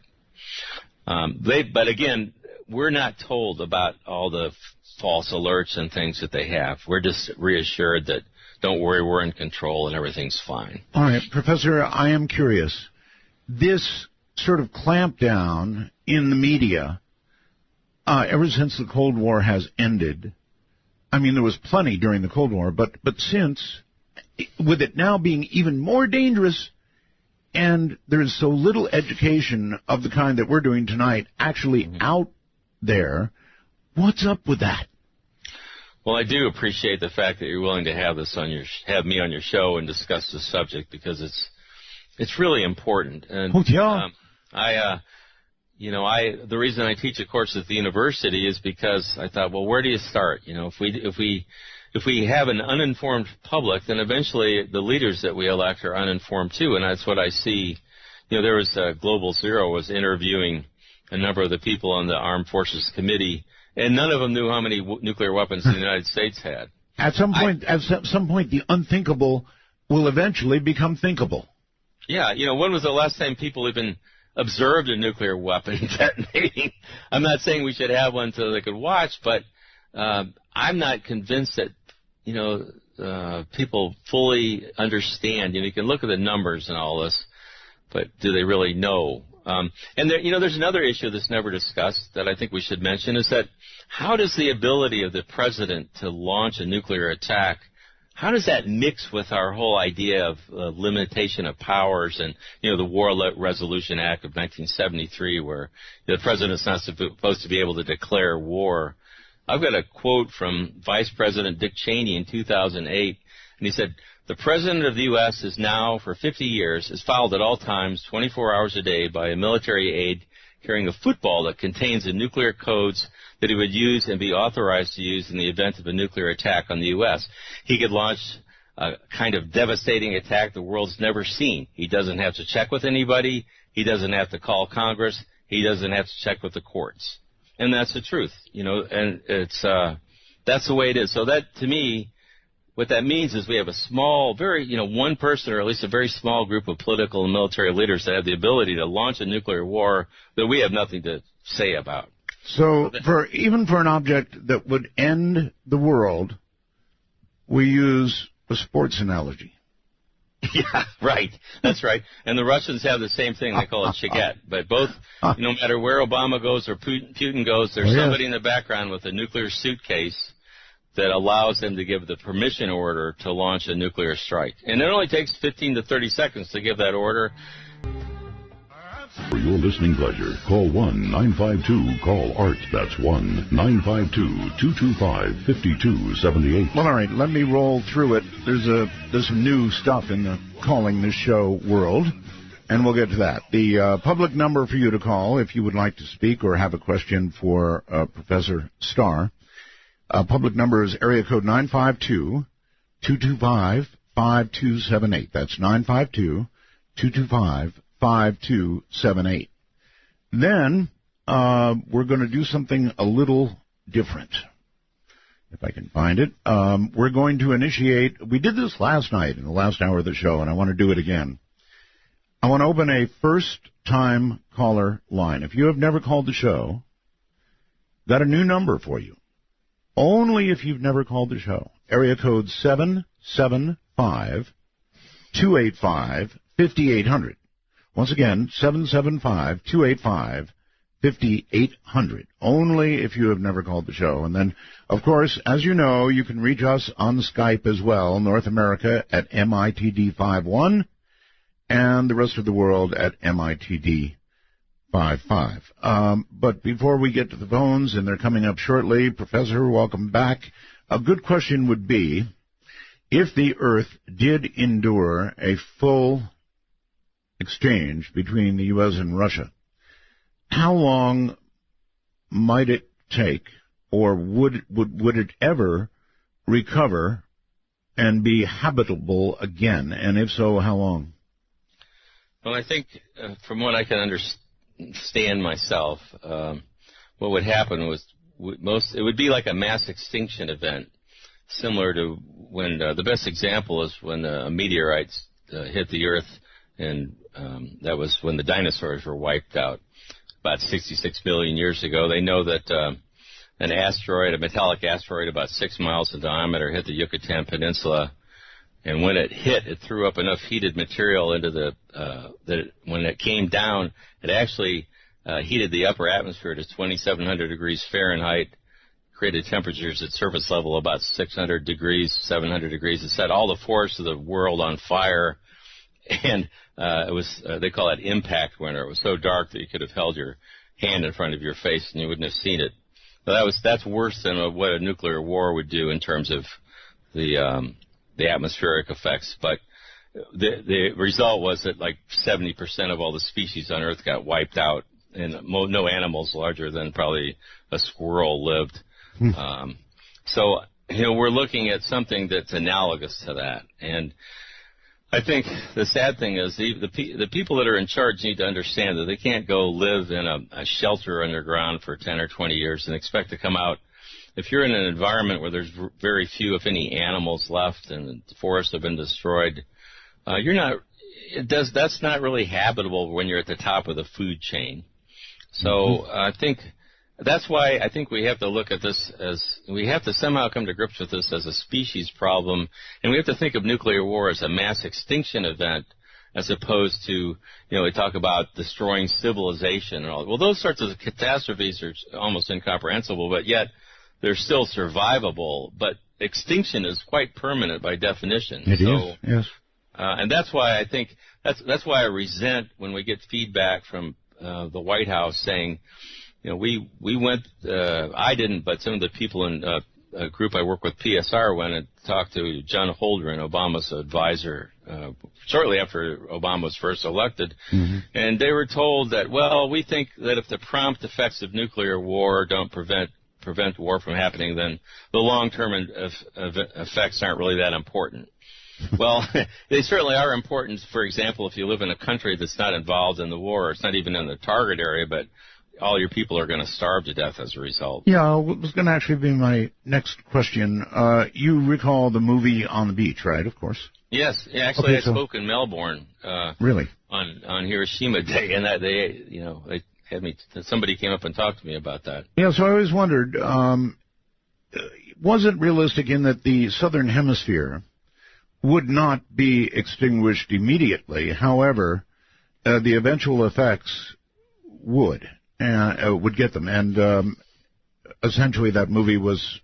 But again, we're not told about all the false alerts and things that they have. We're just reassured that, don't worry, we're in control and everything's fine. All right, Professor, I am curious. This sort of clampdown in the media, ever since the Cold War has ended, there was plenty during the Cold War, but since, with it now being even more dangerous, and there's so little education of the kind that we're doing tonight actually out there, what's up with that? Well, I do appreciate the fact that you're willing to have me on your show and discuss this subject, because it's really important. And the reason I teach a course at the university is because I thought, well, where do you start? If we have an uninformed public, then eventually the leaders that we elect are uninformed too, and that's what I see. There was Global Zero was interviewing a number of the people on the Armed Forces Committee, and none of them knew how many nuclear weapons the United States had. At some point, the unthinkable will eventually become thinkable. Yeah, when was the last time people even observed a nuclear weapon detonating? I'm not saying we should have one so they could watch, but I'm not convinced that people fully understand. You can look at the numbers and all this, but do they really know? And there's another issue that's never discussed that I think we should mention, is that how does the ability of the president to launch a nuclear attack, how does that mix with our whole idea of limitation of powers and, the War Resolution Act of 1973, where the president's not supposed to be able to declare war? I've got a quote from Vice President Dick Cheney in 2008, and he said, "The President of the U.S. is now, for 50 years, is followed at all times, 24 hours a day, by a military aide carrying a football that contains the nuclear codes that he would use and be authorized to use in the event of a nuclear attack on the U.S. He could launch a kind of devastating attack the world's never seen. He doesn't have to check with anybody. He doesn't have to call Congress. He doesn't have to check with the courts. And that's the truth, and it's that's the way it is. So that, to me, what that means is we have a small, very, one person or at least a very small group of political and military leaders that have the ability to launch a nuclear war that we have nothing to say about. So even for an object that would end the world, we use a sports analogy. Yeah, right. That's right. And the Russians have the same thing. They call it Shaget. But both, no matter where Obama goes or Putin goes, there's somebody in the background with a nuclear suitcase that allows them to give the permission order to launch a nuclear strike. And it only takes 15 to 30 seconds to give that order. For your listening pleasure, call 1-952-CALL-ART. That's 1-952-225-5278. Well, all right, let me roll through it. There's some new stuff in the calling this show world, and we'll get to that. The public number for you to call if you would like to speak or have a question for Professor Starr. Public number is area code 952-225-5278. That's 952-225-5278. Then we're going to do something a little different, if I can find it. We're going to initiate, we did this last night in the last hour of the show, and I want to do it again. I want to open a first-time caller line. If you have never called the show, got a new number for you. Only if you've never called the show. Area code 775-285-5800. Once again, 775-285-5800. Only if you have never called the show. And then, of course, as you know, you can reach us on Skype as well, North America at MITD51, and the rest of the world at MITD55. But before we get to the phones, and they're coming up shortly, Professor, welcome back. A good question would be, if the Earth did endure a full exchange between the U.S. and Russia, how long might it take, or would it ever recover and be habitable again? And if so, how long? Well, I think from what I can understand myself, what would happen was it would be like a mass extinction event, similar to when the best example is when a meteorite hit the Earth, and that was when the dinosaurs were wiped out about 66 billion years ago. They know that an asteroid, a metallic asteroid about 6 miles in diameter, hit the Yucatan Peninsula, and when it hit, it threw up enough heated material into when it came down, it actually heated the upper atmosphere to 2,700 degrees Fahrenheit, created temperatures at surface level about 600 degrees, 700 degrees. It set all the forests of the world on fire, and it was they call it impact winter. It was so dark that you could have held your hand in front of your face and you wouldn't have seen it. So that's worse than what a nuclear war would do in terms of the atmospheric effects. But the result was that like 70% of all the species on Earth got wiped out, and no animals larger than probably a squirrel lived. So we're looking at something that's analogous to that. And I think the sad thing is the people that are in charge need to understand that they can't go live in a shelter underground for 10 or 20 years and expect to come out. If you're in an environment where there's very few, if any, animals left and the forests have been destroyed, that's not really habitable when you're at the top of the food chain. So I think that's why I think we have to look at this we have to somehow come to grips with this as a species problem, and we have to think of nuclear war as a mass extinction event as opposed to, we talk about destroying civilization and all. Well, those sorts of catastrophes are almost incomprehensible, but yet they're still survivable. But extinction is quite permanent by definition. It is, yes. And that's why I think that's why I resent when we get feedback from the White House saying, we went, I didn't, but some of the people in a group I work with, PSR, went and talked to John Holdren, Obama's advisor, shortly after Obama was first elected. And they were told that, well, we think that if the prompt effects of nuclear war don't prevent war from happening, then the long-term effects aren't really that important. Well, they certainly are important. For example, if you live in a country that's not involved in the war, or it's not even in the target area, but all your people are going to starve to death as a result. Yeah, it was going to actually be my next question. You recall the movie On the Beach, right, of course? Yes. Actually, I spoke in Melbourne. Really? On Hiroshima Day, and that they had me. Somebody came up and talked to me about that. Yeah, so I always wondered, was it realistic in that the southern hemisphere would not be extinguished immediately? However, the eventual effects would get them, and essentially that movie was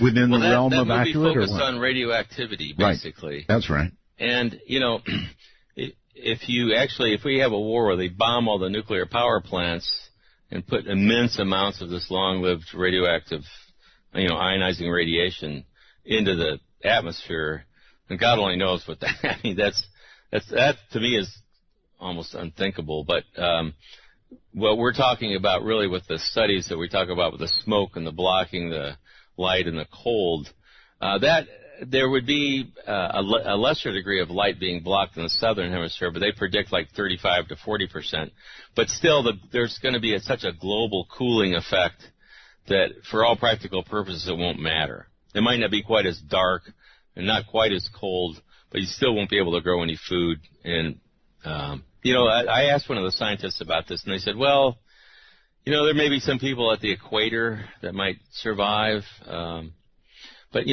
within the realm of accurate. That movie focused on radioactivity, basically. Right. That's right. And if we have a war where they bomb all the nuclear power plants and put immense amounts of this long-lived radioactive, ionizing radiation into the atmosphere, and God only knows what that. I mean, that to me is almost unthinkable. But what we're talking about really with the studies that we talk about with the smoke and the blocking the light and the cold, that there would be a lesser degree of light being blocked in the southern hemisphere, but they predict like 35 to 40%. But still, there's going to be such a global cooling effect that for all practical purposes it won't matter. It might not be quite as dark and not quite as cold, but you still won't be able to grow any food. And, I asked one of the scientists about this, and they said, well, there may be some people at the equator that might survive. But,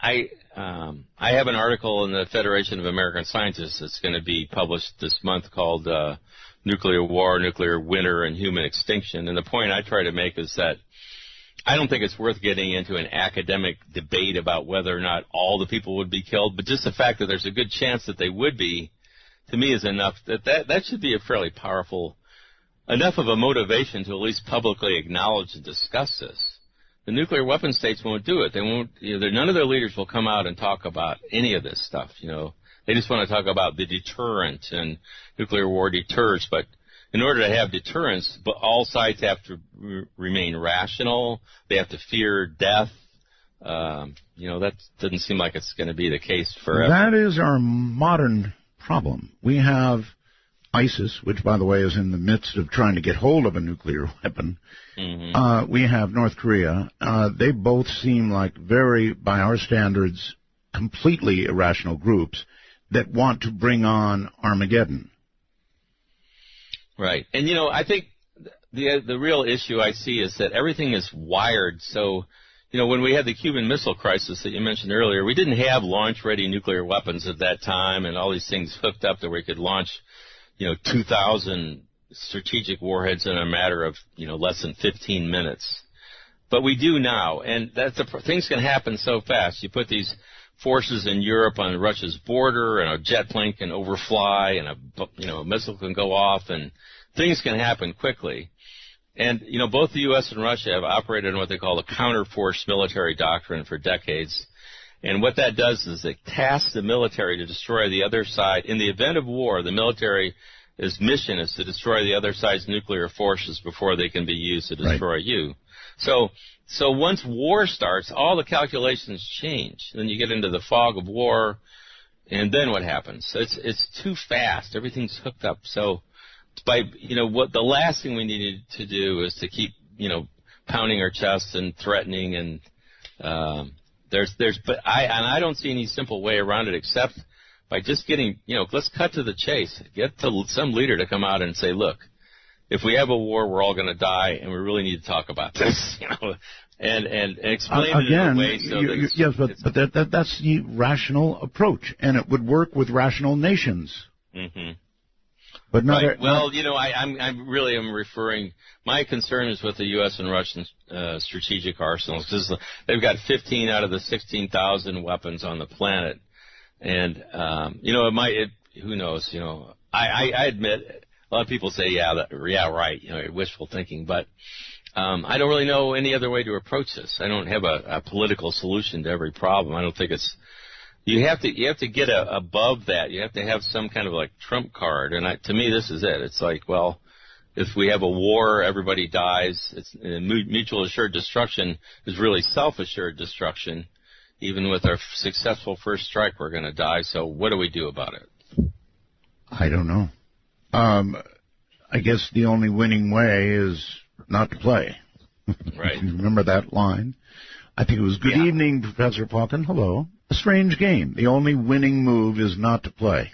I have an article in the Federation of American Scientists that's going to be published this month called Nuclear War, Nuclear Winter, and Human Extinction. And the point I try to make is that I don't think it's worth getting into an academic debate about whether or not all the people would be killed, but just the fact that there's a good chance that they would be, to me, is enough. That should be a fairly powerful, enough of a motivation to at least publicly acknowledge and discuss this. The nuclear weapon states won't do it. They won't. None of their leaders will come out and talk about any of this stuff. They just want to talk about the deterrent, and nuclear war deters. But in order to have deterrence, all sides have to remain rational. They have to fear death. That doesn't seem like it's going to be the case forever. That is our modern problem. We have ISIS, which, by the way, is in the midst of trying to get hold of a nuclear weapon. Mm-hmm. We have North Korea. They both seem like very, by our standards, completely irrational groups that want to bring on Armageddon. Right. And, I think the real issue I see is that everything is wired. So, when we had the Cuban Missile Crisis that you mentioned earlier, we didn't have launch-ready nuclear weapons at that time and all these things hooked up that we could launch 2,000 strategic warheads in a matter of, less than 15 minutes. But we do now, and things can happen so fast. You put these forces in Europe on Russia's border, and a jet plane can overfly, and a missile can go off, and things can happen quickly. And, both the U.S. and Russia have operated on what they call the counterforce military doctrine for decades. And what that does is it tasks the military to destroy the other side. In the event of war, the military's mission is to destroy the other side's nuclear forces before they can be used to destroy you. So once war starts, all the calculations change. Then you get into the fog of war, and then what happens? It's too fast. Everything's hooked up. So what the last thing we needed to do is to keep, pounding our chests and threatening, and but I don't see any simple way around it except by just getting, let's cut to the chase. Get to some leader to come out and say, look, if we have a war, we're all going to die, and we really need to talk about this, and explain it in a way so yes, but that's the rational approach, and it would work with rational nations. Mm-hmm. But not right. Well, I'm really referring. My concern is with the U.S. and Russian strategic arsenals, because they've got 15 out of the 16,000 weapons on the planet, and it might. Who knows? I admit a lot of people say, yeah, right. Wishful thinking, but I don't really know any other way to approach this. I don't have a political solution to every problem. I don't think it's. You have to get above that. You have to have some kind of like trump card, and to me, this is it. It's like, well, if we have a war, everybody dies. It's mutual assured destruction is really self-assured destruction. even with our successful first strike, we're going to die. So what do we do about it? I don't know. I guess the only winning way is not to play. Right. Remember that line? I think it was good evening, Professor Pauken. Hello. A strange game. The only winning move is not to play.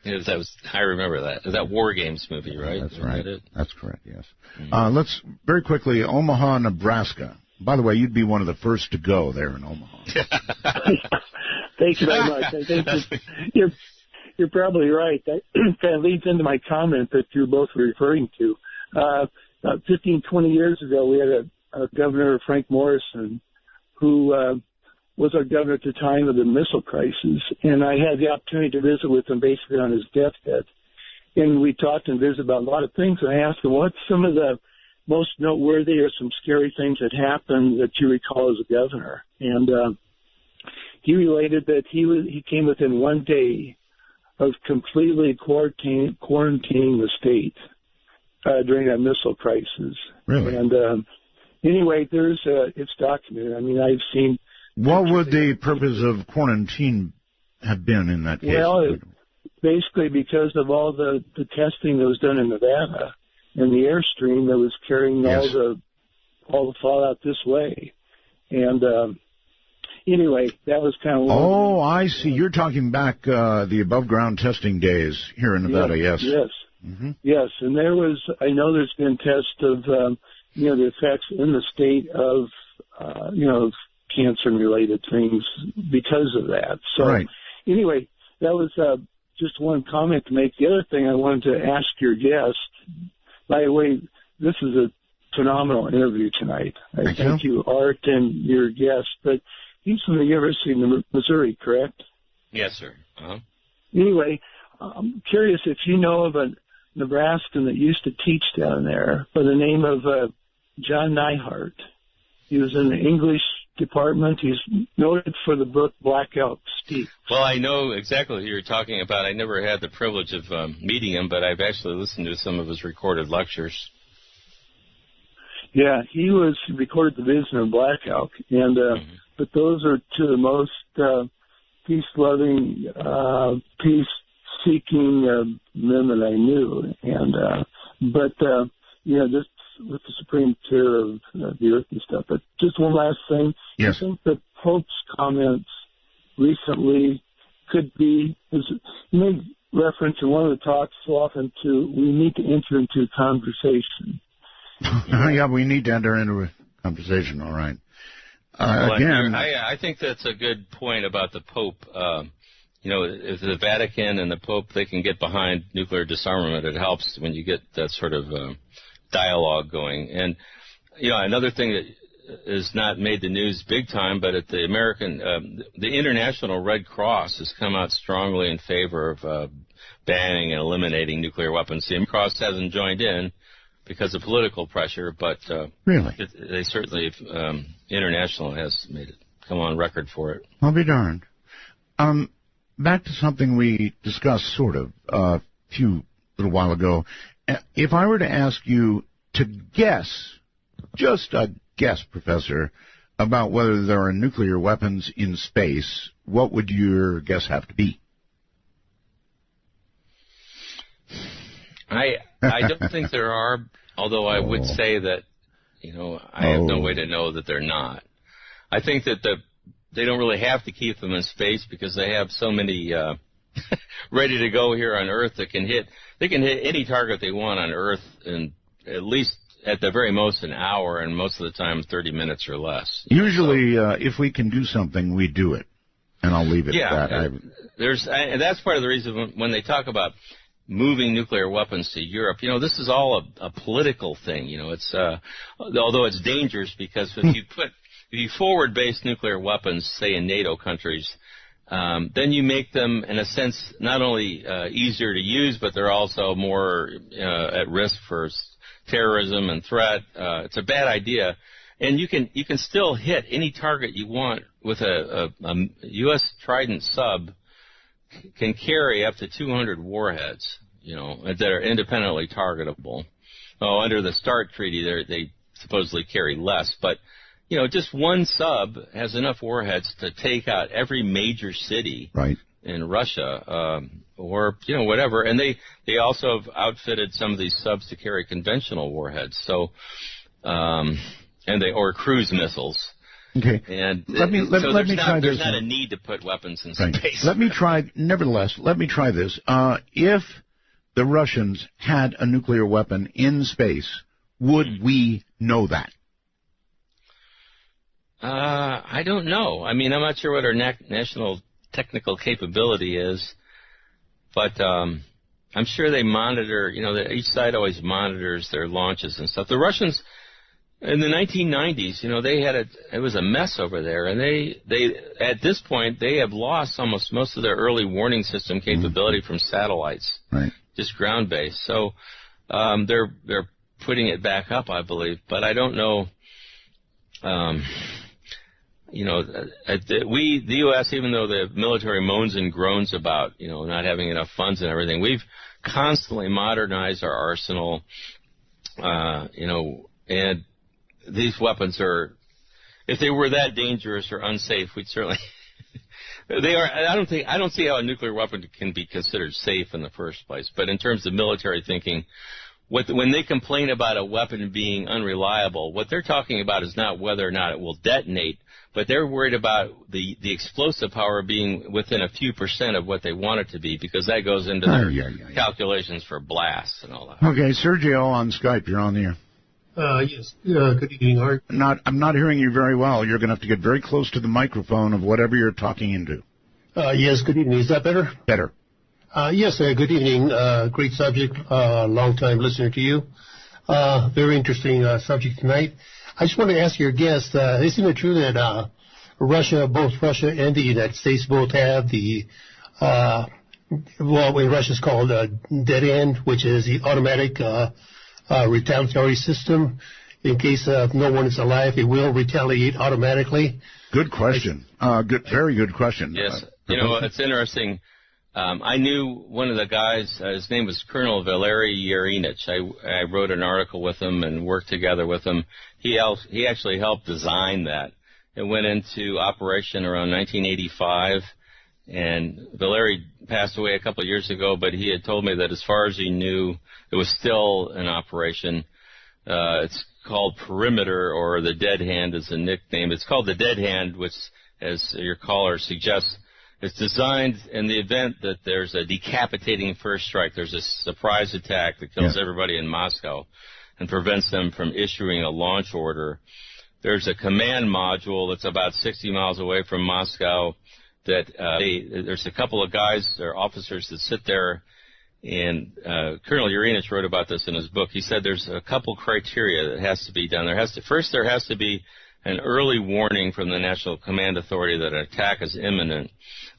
Yes, I remember that. That War Games movie, right? That's Isn't right. That it? That's correct, yes. Let's, very quickly, Omaha, Nebraska. By the way, you'd be one of the first to go there in Omaha. Thank you very much. I think you're probably right. That kind of leads into my comment that you're both referring to. About 15, 20 years ago, we had a governor, Frank Morrison, who was our governor at the time of the missile crisis, and I had the opportunity to visit with him basically on his deathbed. And we talked and visited about a lot of things, and I asked him, what's some of the most noteworthy or some scary things that happened that you recall as a governor? And he related that he came within 1 day of completely quarantining the state during that missile crisis. Really? And anyway, it's documented. I mean, I've seen. What would the purpose of quarantine have been in that case? Well, basically because of all the testing that was done in Nevada and the airstream that was carrying all the fallout this way. And anyway, that was kind of. Oh, I see. You're talking back the above ground testing days here in Nevada. Yes. Yes. Mm-hmm. Yes, and I know there's been tests of the effects in the state of cancer-related things because of that. So right. Anyway, that was just one comment to make. The other thing I wanted to ask your guest, by the way, this is a phenomenal interview tonight. I thank you, Art, and your guest. But he's from the University of Missouri, correct? Yes, sir. Uh-huh. Anyway, I'm curious if you know of a Nebraskan that used to teach down there by the name of John Neihart. He was in the English department. He's noted for the book Black Elk Steep. Well, I know exactly who you're talking about. I never had the privilege of meeting him, but I've actually listened to some of his recorded lectures. Yeah, he recorded the Vision of Black Elk, and but those are two of the most peace-loving, peace-seeking men that I knew. And this with the Supreme Chair of the Earth and stuff. But just one last thing. Yes. I think the Pope's comments recently could be, he made reference in one of the talks so often to, we need to enter into conversation. Yeah, we need to enter into a conversation, all right. Again, I think that's a good point about the Pope. If the Vatican and the Pope, they can get behind nuclear disarmament, it helps when you get that sort of dialogue going. And, another thing that is not made the news big time, but at the the International Red Cross has come out strongly in favor of banning and eliminating nuclear weapons. The Red Cross hasn't joined in because of political pressure, but really, they certainly, International has made it come on record for it. I'll be darned. Back to something we discussed sort of a little while ago. If I were to ask you to guess, just a guess, Professor, about whether there are nuclear weapons in space, what would your guess have to be? I don't think there are, although I would say that, I have no way to know that they're not. I think that they don't really have to keep them in space because they have so many ready to go here on Earth that they can hit any target they want on Earth in at least, at the very most, an hour, and most of the time 30 minutes or less. Usually, if we can do something, we do it. And I'll leave it at that. And that's part of the reason when they talk about moving nuclear weapons to Europe, this is all a political thing. It's although it's dangerous because if you forward-base nuclear weapons, say in NATO countries, then you make them, in a sense, not only easier to use, but they're also more at risk for terrorism and threat. It's a bad idea, and you can still hit any target you want with a U.S. Trident sub. Can carry up to 200 warheads, that are independently targetable. Under the START treaty, they supposedly carry less, but just one sub has enough warheads to take out every major city in Russia, or whatever. And they also have outfitted some of these subs to carry conventional warheads. So, or cruise missiles. Okay. And let me try this. There's not a need to put weapons in space. Let me try this. If the Russians had a nuclear weapon in space, would we know that? I don't know. I mean, I'm not sure what our national technical capability is, but I'm sure they monitor. Each side always monitors their launches and stuff. The Russians, in the 1990s, it was a mess over there, and they at this point they have lost almost most of their early warning system capability from satellites, just ground based. So they're putting it back up, I believe, but I don't know. The U.S., even though the military moans and groans about, not having enough funds and everything, we've constantly modernized our arsenal, and these weapons are, if they were that dangerous or unsafe, we'd certainly, they are, I don't see how a nuclear weapon can be considered safe in the first place, but in terms of military thinking, when they complain about a weapon being unreliable, what they're talking about is not whether or not it will detonate, but they're worried about the explosive power being within a few percent of what they want it to be, because that goes into their calculations for blasts and all that. Okay, Sergio on Skype, you're on the air. Yes. Good evening, Art. I'm not hearing you very well. You're going to have to get very close to the microphone of whatever you're talking into. Yes, good evening. Is that better? Better. Yes, good evening. Great subject. Long-time listener to you. Very interesting subject tonight. I just want to ask your guest, isn't it true that both Russia and the United States both have the, in Russia it's called dead end, which is the automatic retaliatory system. In case no one is alive, it will retaliate automatically. Good question. Very good question. Yes. It's interesting. I knew one of the guys, his name was Colonel Valery Yerinich. I wrote an article with him and worked together with him. He actually helped design that. It went into operation around 1985, and Valery passed away a couple of years ago, but he had told me that as far as he knew, it was still in operation. It's called Perimeter, or the Dead Hand is a nickname. It's called the Dead Hand, which, as your caller suggests, it's designed in the event that there's a decapitating first strike. There's a surprise attack that kills everybody in Moscow and prevents them from issuing a launch order. There's a command module that's about 60 miles away from Moscow that there's a couple of guys or officers that sit there, and Colonel Yerinich wrote about this in his book. He said there's a couple criteria that has to be done. There has to be an early warning from the National Command Authority that an attack is imminent.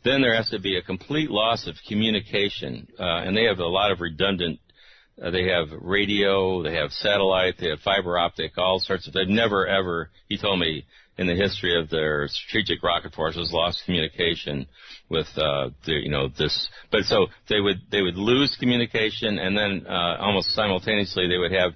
Then there has to be a complete loss of communication, and they have a lot of redundant. They have radio, they have satellite, they have fiber optic, all sorts of. They've never ever, he told me, in the history of their strategic rocket forces, lost communication with this. But so they would lose communication, and then almost simultaneously they have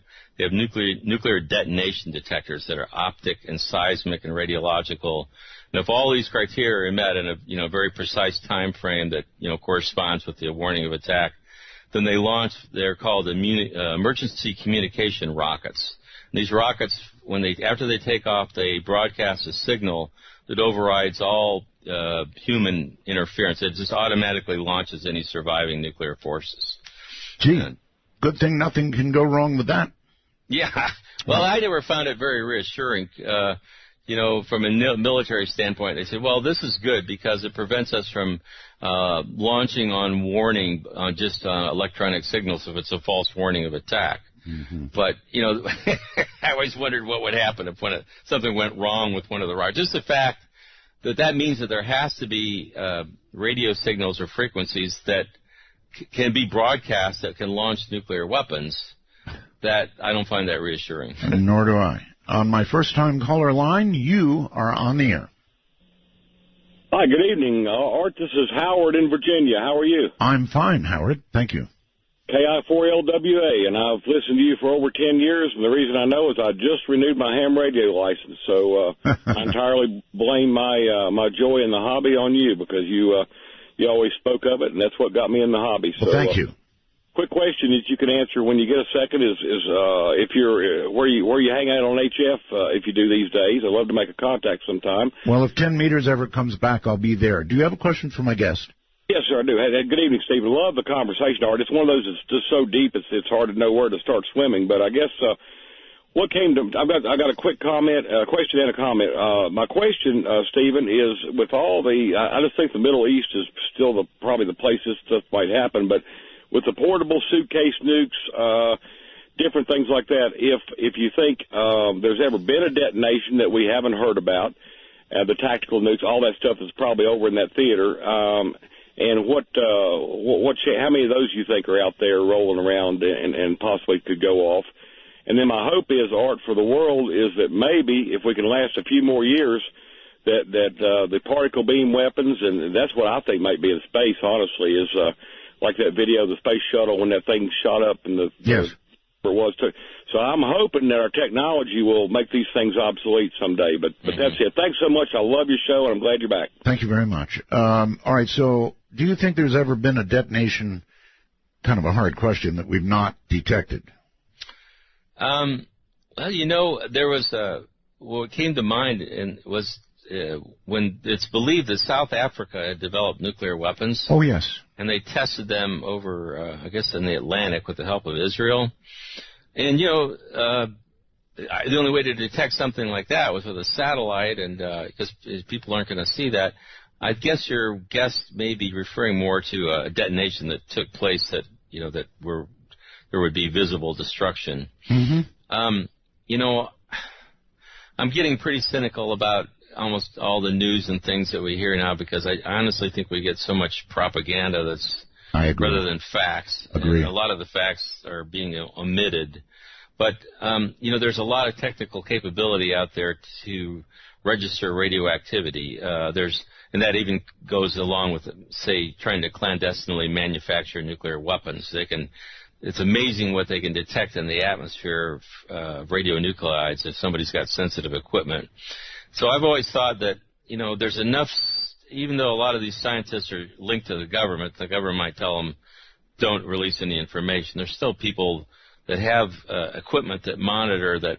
nuclear detonation detectors that are optic and seismic and radiological. And if all these criteria are met in a very precise time frame that corresponds with the warning of attack, then they launch. They're called emergency communication rockets. And these rockets, after they take off, they broadcast a signal that overrides all human interference. It just automatically launches any surviving nuclear forces. Gee, good thing nothing can go wrong with that. Yeah. Well, I never found it very reassuring. From a military standpoint, they said, well, this is good because it prevents us from launching on warning on just electronic signals if it's a false warning of attack. Mm-hmm. But, I always wondered what would happen if something went wrong with one of the rockets. Just the fact that means that there has to be radio signals or frequencies that can be broadcast that can launch nuclear weapons. That I don't find that reassuring. Nor do I. On my first-time caller line, you are on the air. Hi, good evening. Art, this is Howard in Virginia. How are you? I'm fine, Howard. Thank you. KI4LWA, and I've listened to you for over 10 years, and the reason I know is I just renewed my ham radio license, so I entirely blame my joy in the hobby on you, because you always spoke of it, and that's what got me in the hobby. So, well, thank you. Quick question that you can answer when you get a second is if you're where you hang out on HF if you do these days. I'd love to make a contact sometime. Well, if 10 meters ever comes back, I'll be there. Do you have a question for my guest? Yes, sir, I do. Hey, good evening, Stephen. Love the conversation, Art. It's one of those that's just so deep it's hard to know where to start swimming. But I guess what came to I got a quick comment, a question and a comment. My question, Stephen, is with all the I just think the Middle East is still probably the place this stuff might happen, but with the portable suitcase nukes, different things like that, if you think there's ever been a detonation that we haven't heard about, the tactical nukes, all that stuff is probably over in that theater. And how many of those you think are out there rolling around and possibly could go off? And then my hope is, Art, for the world is that maybe if we can last a few more years, that the particle beam weapons, and that's what I think might be in space, honestly, is like that video of the space shuttle when that thing shot up and yes. It was too. So I'm hoping that our technology will make these things obsolete someday. But that's it. Thanks so much. I love your show, and I'm glad you're back. You very much. All right, so do you think there's ever been a detonation, kind of a hard question, that we've not detected? Well, there was what came to mind was when it's believed that South Africa had developed nuclear weapons. Oh, yes. And they tested them over, I guess, in the Atlantic with the help of Israel. And, the only way to detect something like that was with a satellite, and because people aren't going to see that. I guess your guest may be referring more to a detonation that took place that, there would be visible destruction. Mm-hmm. I'm getting pretty cynical about almost all the news and things that we hear now, because I honestly think we get so much propaganda that's rather than facts. Agree. And a lot of the facts are being omitted. But, there's a lot of technical capability out there to register radioactivity. And that even goes along with, say, trying to clandestinely manufacture nuclear weapons. It's amazing what they can detect in the atmosphere of radionuclides if somebody's got sensitive equipment. So I've always thought that, there's enough, even though a lot of these scientists are linked to the government might tell them don't release any information. There's still people that have equipment that monitor that.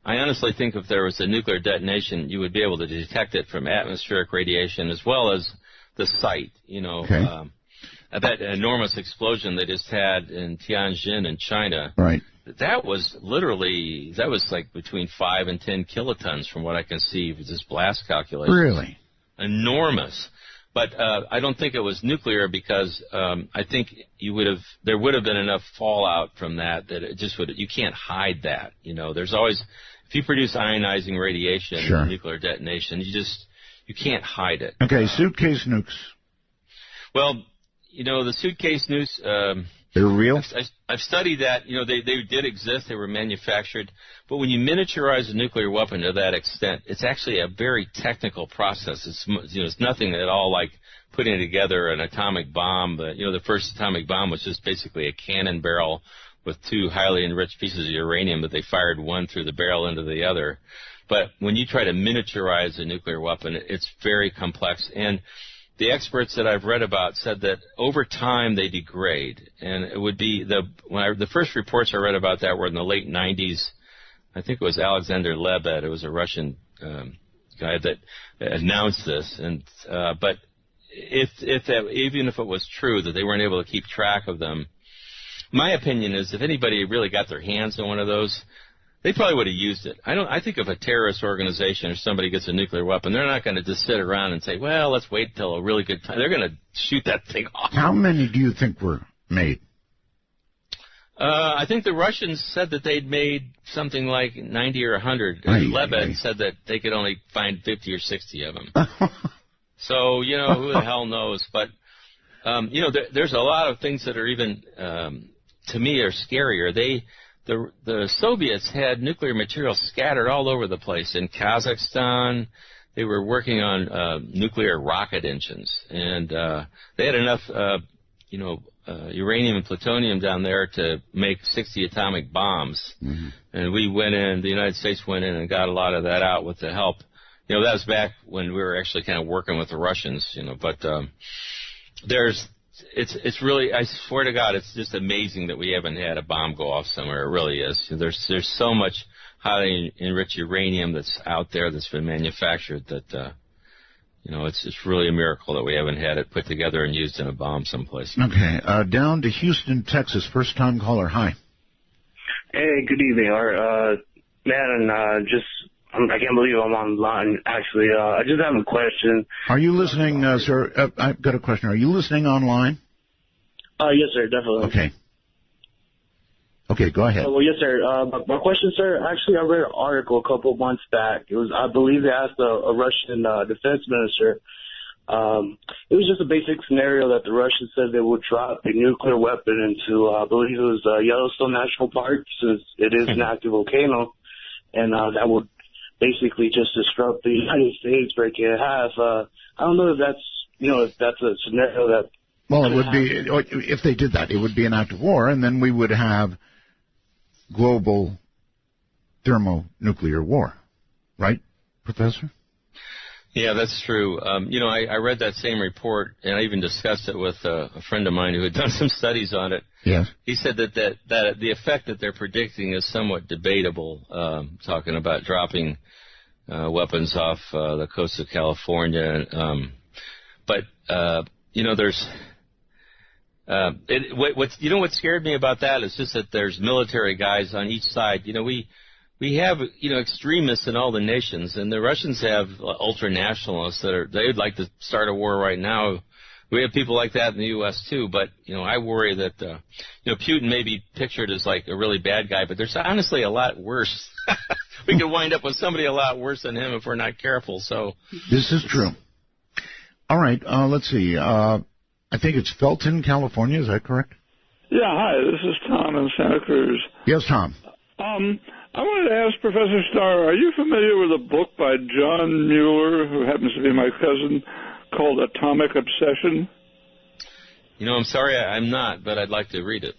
I honestly think if there was a nuclear detonation, you would be able to detect it from atmospheric radiation as well as the site, Okay. That enormous explosion they just had in Tianjin in China. Right. That was like between 5 and 10 kilotons from what I can see with this blast calculation. Really? Enormous. But I don't think it was nuclear because I think there would have been enough fallout from that it just you can't hide that. There's always, if you produce ionizing radiation, sure. Nuclear detonation, you can't hide it. Okay, suitcase nukes. Well, the suitcase nukes, they're real? I've studied that. They did exist. They were manufactured. But when you miniaturize a nuclear weapon to that extent, it's actually a very technical process. It's nothing at all like putting together an atomic bomb. The first atomic bomb was just basically a cannon barrel with two highly enriched pieces of uranium that they fired one through the barrel into the other. But when you try to miniaturize a nuclear weapon, it's very complex. And the experts that I've read about said that over time they degrade, and it would be the first reports I read about that were in the late 90s. I think it was Alexander Lebed. It was a Russian guy that announced this, but even if it was true that they weren't able to keep track of them, my opinion is if anybody really got their hands on one of those, they probably would have used it. I think if a terrorist organization or somebody gets a nuclear weapon, they're not going to just sit around and say, well, let's wait till a really good time. They're going to shoot that thing off. How many do you think were made? I think the Russians said that they'd made something like 90 or 100. Lebed said that they could only find 50 or 60 of them. So, who the hell knows? But, there's a lot of things that are even, to me, are scarier. The Soviets had nuclear material scattered all over the place. In Kazakhstan, they were working on nuclear rocket engines, and they had enough, uranium and plutonium down there to make 60 atomic bombs. Mm-hmm. And the United States went in and got a lot of that out with the help. That was back when we were actually kind of working with the Russians, but it's really, I swear to God, it's just amazing that we haven't had a bomb go off somewhere. It really is. There's so much highly enriched uranium that's out there that's been manufactured that, it's really a miracle that we haven't had it put together and used in a bomb someplace. Okay. Down to Houston, Texas. First time caller. Hi. Hey, good evening, Art. Man, I can't believe I'm online, actually. I just have a question. Are you listening, sir? I've got a question. Are you listening online? Yes, sir, definitely. Okay, go ahead. Well, yes, sir. My question, sir, actually, I read an article a couple of months back. I believe they asked a Russian defense minister. It was just a basic scenario that the Russians said they would drop a nuclear weapon into, I believe it was Yellowstone National Park, since it is an active volcano, and that would basically just disrupt the United States, break it in half. I don't know if that's a scenario that. Well, it would be, if they did that, it would be an act of war, and then we would have global thermonuclear war. Right, Professor? Yeah, that's true. I read that same report, and I even discussed it with a friend of mine who had done some studies on it. Yes. He said that the effect that they're predicting is somewhat debatable, talking about dropping weapons off the coast of California. But there's what scared me about that is just that there's military guys on each side. We have, extremists in all the nations, and the Russians have ultra-nationalists they'd like to start a war right now. We have people like that in the U.S. too, but, I worry that, Putin may be pictured as like a really bad guy, but there's honestly a lot worse. We could wind up with somebody a lot worse than him if we're not careful, so. This is true. All right, let's see. I think it's Felton, California, is that correct? Yeah, hi, this is Tom in Santa Cruz. Yes, Tom. I wanted to ask Professor Starr, are you familiar with a book by John Mueller, who happens to be my cousin, called Atomic Obsession? I'm sorry I'm not, but I'd like to read it.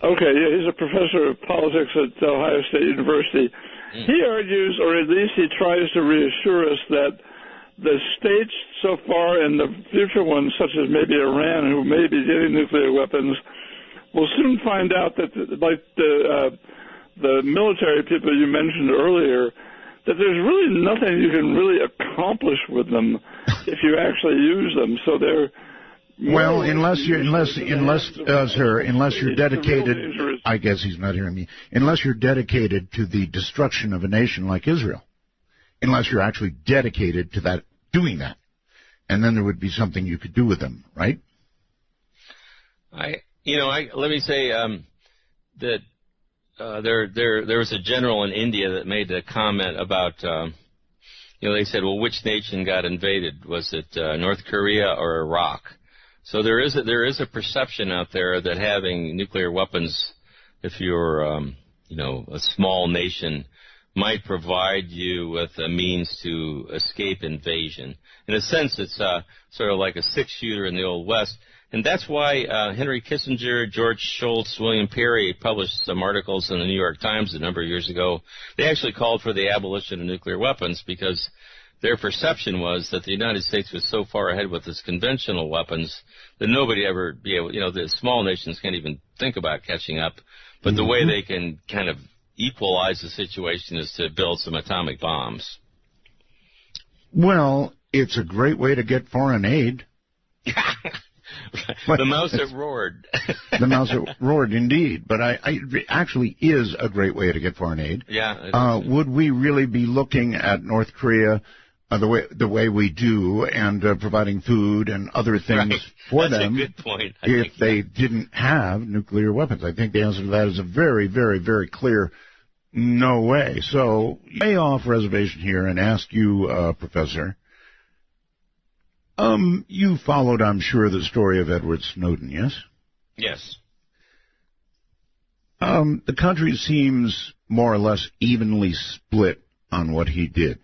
Okay, yeah, he's a professor of politics at Ohio State University. He argues, or at least he tries to reassure us, that the states so far and the future ones, such as maybe Iran, who may be getting nuclear weapons, will soon find out that, like the military people you mentioned earlier, that there's really nothing you can really accomplish with them if you actually use them. So they're unless you're dedicated. I guess he's not hearing me. Unless you're dedicated to the destruction of a nation like Israel, unless you're actually dedicated to doing that, and then there would be something you could do with them, right? Let me say that. There was a general in India that made a comment about, they said, well, which nation got invaded? Was it North Korea or Iraq? So there is a perception out there that having nuclear weapons, if you're, a small nation, might provide you with a means to escape invasion. In a sense, it's sort of like a six-shooter in the Old West. And that's why Henry Kissinger, George Shultz, William Perry published some articles in the New York Times a number of years ago. They actually called for the abolition of nuclear weapons because their perception was that the United States was so far ahead with its conventional weapons that nobody ever be able, the small nations can't even think about catching up. But the way they can kind of equalize the situation is to build some atomic bombs. Well, it's a great way to get foreign aid. The mouse that roared. The mouse that roared, indeed. But it actually is a great way to get foreign aid. Yeah. Would we really be looking at North Korea the way we do and providing food and other things for them? That's a good point. If they didn't have nuclear weapons? I think the answer to that is a very, very, very clear no way. So, lay off reservation here and ask you, Professor. You followed, I'm sure, the story of Edward Snowden, yes? Yes. The country seems more or less evenly split on what he did.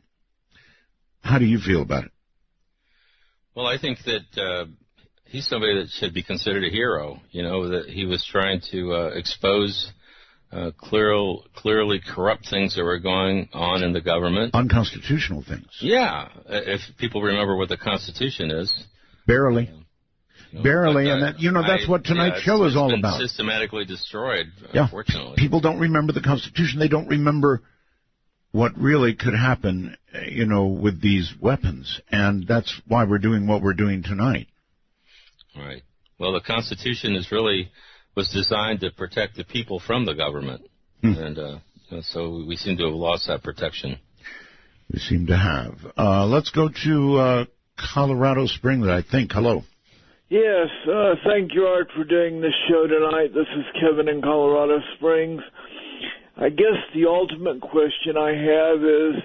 How do you feel about it? Well, I think that he's somebody that should be considered a hero. That he was trying to expose clearly corrupt things that were going on in the government. Unconstitutional things. Yeah, if people remember what the Constitution is. Barely. Barely, and that's what tonight's show is all about. Systematically destroyed, unfortunately. People don't remember the Constitution. They don't remember what really could happen, with these weapons, and that's why we're doing what we're doing tonight. Right. Well, the Constitution was designed to protect the people from the government, and so we seem to have lost that protection. We seem to have. Let's go to Colorado Springs, I think. Hello. Yes, thank you, Art, for doing this show tonight. This is Kevin in Colorado Springs. I guess the ultimate question I have is,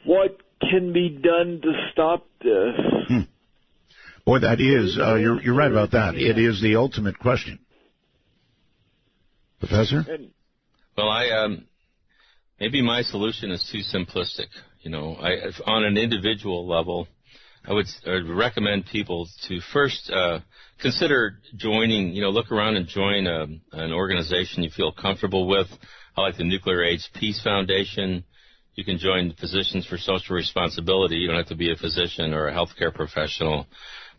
what can be done to stop this? Boy, that is, you're right about that. It is the ultimate question. Professor? Well, maybe my solution is too simplistic. On an individual level, I would recommend people to first consider joining, look around and join an organization you feel comfortable with. I like the Nuclear AIDS Peace Foundation. You can join Physicians for Social Responsibility. You don't have to be a physician or a healthcare professional.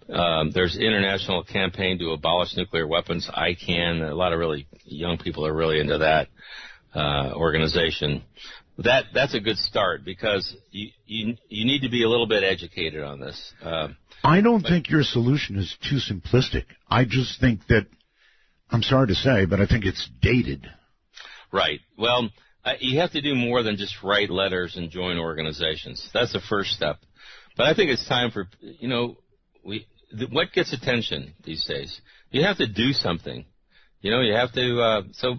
There's an international campaign to abolish nuclear weapons. ICANN. A lot of really young people are really into that organization. That's a good start because you need to be a little bit educated on this. I don't think your solution is too simplistic. I just think that, I'm sorry to say, but I think it's dated. Right. Well, you have to do more than just write letters and join organizations. That's the first step. But I think it's time for, what gets attention these days? You have to do something. You have to, so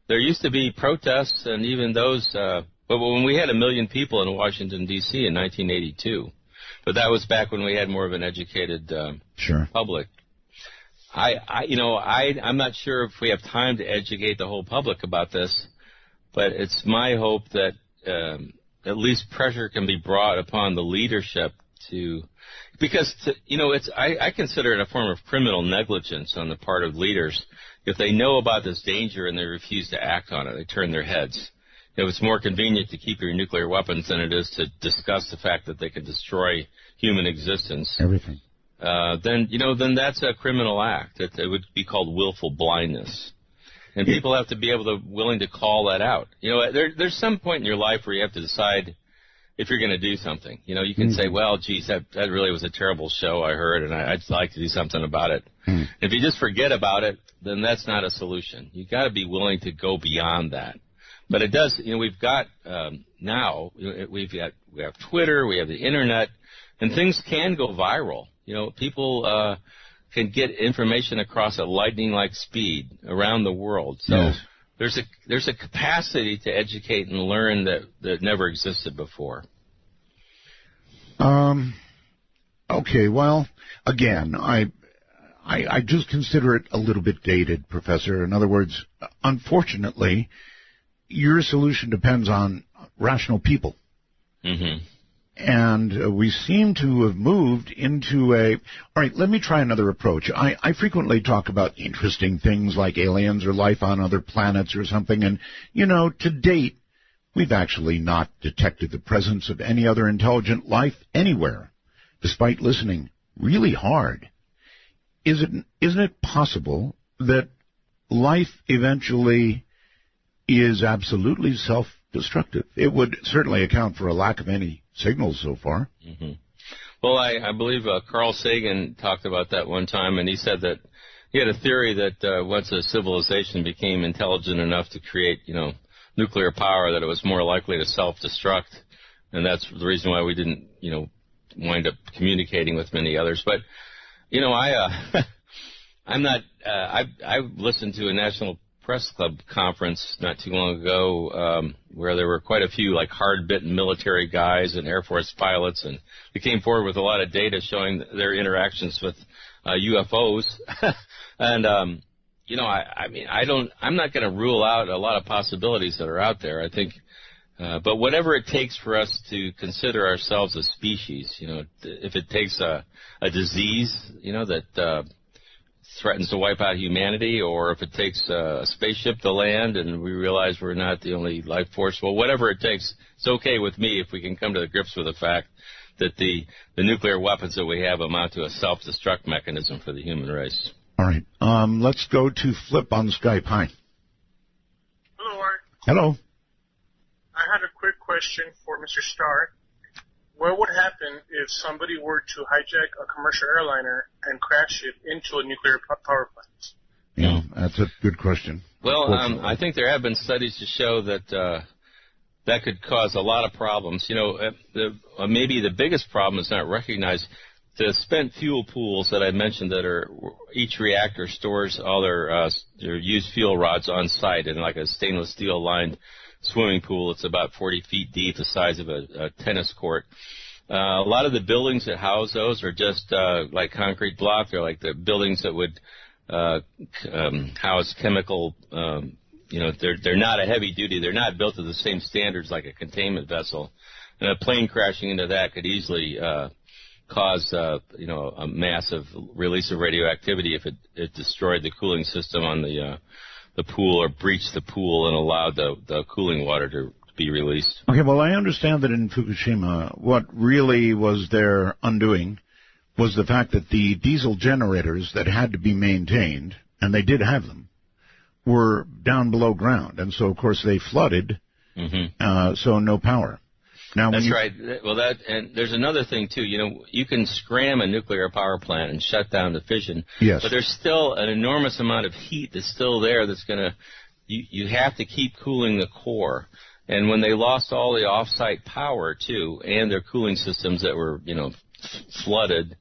there used to be protests and even those, but when we had 1 million people in Washington, D.C. in 1982, but that was back when we had more of an educated public. I'm not sure if we have time to educate the whole public about this, but it's my hope that at least pressure can be brought upon the leadership I consider it a form of criminal negligence on the part of leaders. If they know about this danger and they refuse to act on it, they turn their heads. It's more convenient to keep your nuclear weapons than it is to discuss the fact that they could destroy human existence. Everything. Then that's a criminal act. It would be called willful blindness. And people have to be willing to call that out. There's some point in your life where you have to decide if you're going to do something. You can say, well, geez, that really was a terrible show I heard, and I'd like to do something about it. If you just forget about it, then that's not a solution. You've got to be willing to go beyond that. But it does, we've got now, we have Twitter, we have the Internet, and things can go viral. People can get information across at lightning-like speed around the world. So there's a capacity to educate and learn that never existed before. Okay, well, again, I just consider it a little bit dated, Professor. In other words, unfortunately, your solution depends on rational people. Mm-hmm. And we seem to have moved into all right, let me try another approach. I frequently talk about interesting things like aliens or life on other planets or something, and, to date, we've actually not detected the presence of any other intelligent life anywhere, despite listening really hard. Isn't it possible that life eventually is absolutely self-destructive? It would certainly account for a lack of any signals so far. Mm-hmm. Well, I believe Carl Sagan talked about that one time, and he said that he had a theory that once a civilization became intelligent enough to create, nuclear power, that it was more likely to self-destruct, and that's the reason why we didn't, wind up communicating with many others. But, I'm not. I listened to a National Press Club conference not too long ago where there were quite a few hard-bitten military guys and Air Force pilots, and they came forward with a lot of data showing their interactions with UFOs. And I'm not going to rule out a lot of possibilities that are out there. I think But whatever it takes for us to consider ourselves a species, if it takes a disease, that threatens to wipe out humanity, or if it takes a spaceship to land and we realize we're not the only life force, well, whatever it takes, it's okay with me if we can come to the grips with the fact that the nuclear weapons that we have amount to a self-destruct mechanism for the human race. All right. Let's go to Flip on Skype. Hi. Hello, Art. Hello. I had a quick question for Mr. Starr. What would happen if somebody were to hijack a commercial airliner and crash it into a nuclear power plant? Yeah, that's a good question. Well, I think there have been studies to show that that could cause a lot of problems. Maybe the biggest problem is not recognized. The spent fuel pools that I mentioned, that are each reactor stores all their used fuel rods on site in like a stainless steel lined swimming pool. It's about 40 feet deep, the size of a tennis court. A lot of the buildings that house those are just like concrete block. They're like the buildings that would house chemical. They're not a heavy duty. They're not built to the same standards like a containment vessel. And a plane crashing into that could easily cause a massive release of radioactivity if it destroyed the cooling system on the pool, or breached the pool and allowed the cooling water to be released. Okay, well, I understand that in Fukushima, what really was their undoing was the fact that the diesel generators that had to be maintained, and they did have them, were down below ground. And so, of course, they flooded, so no power. Now, that's right. Well, and there's another thing, too. You can scram a nuclear power plant and shut down the fission. Yes. But there's still an enormous amount of heat that's still there that's going to – you have to keep cooling the core. And when they lost all the off-site power, too, and their cooling systems that were, flooded,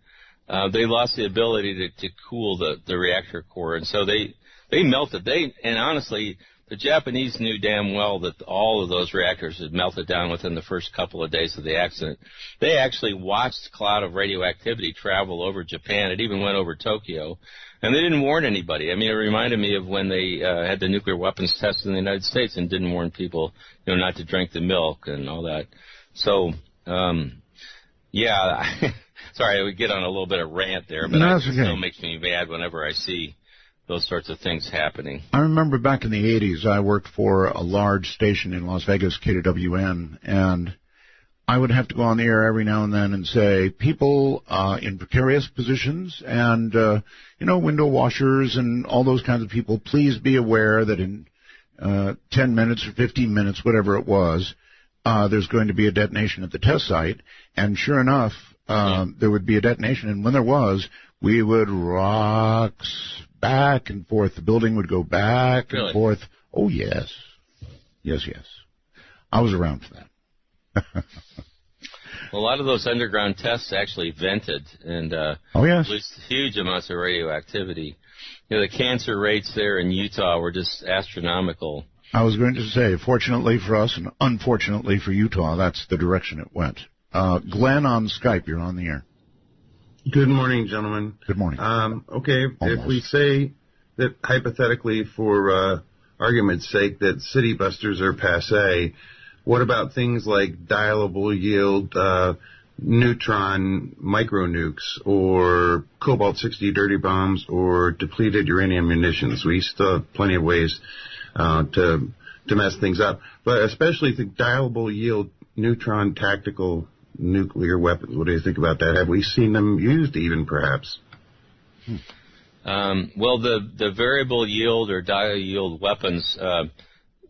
they lost the ability to cool the reactor core. And so they melted. And honestly – the Japanese knew damn well that all of those reactors had melted down within the first couple of days of the accident. They actually watched a cloud of radioactivity travel over Japan. It even went over Tokyo. And they didn't warn anybody. I mean, it reminded me of when they had the nuclear weapons tested in the United States and didn't warn people, not to drink the milk and all that. So, sorry, I would get on a little bit of rant there, but it still makes me mad whenever I see those sorts of things happening. I remember back in the 80s, I worked for a large station in Las Vegas, KWN, and I would have to go on the air every now and then and say, people in precarious positions and, window washers and all those kinds of people, please be aware that in 10 minutes or 15 minutes, whatever it was, there's going to be a detonation at the test site. And sure enough, there would be a detonation. And when there was, we would rock back and forth. The building would go back and forth. Oh, yes. Yes. I was around for that. Well, a lot of those underground tests actually vented and released huge amounts of radioactivity. The cancer rates there in Utah were just astronomical. I was going to say, fortunately for us and unfortunately for Utah, that's the direction it went. Glenn on Skype, you're on the air. Good morning, gentlemen. Good morning. Okay, if we say that hypothetically, for argument's sake, that city busters are passé, what about things like dialable yield neutron micronukes or cobalt-60 dirty bombs or depleted uranium munitions? We still have plenty of ways to mess things up, but especially the dialable yield neutron tactical nuclear weapons. What do you think about that? Have we seen them used even, perhaps? Well, the variable yield or dial yield weapons,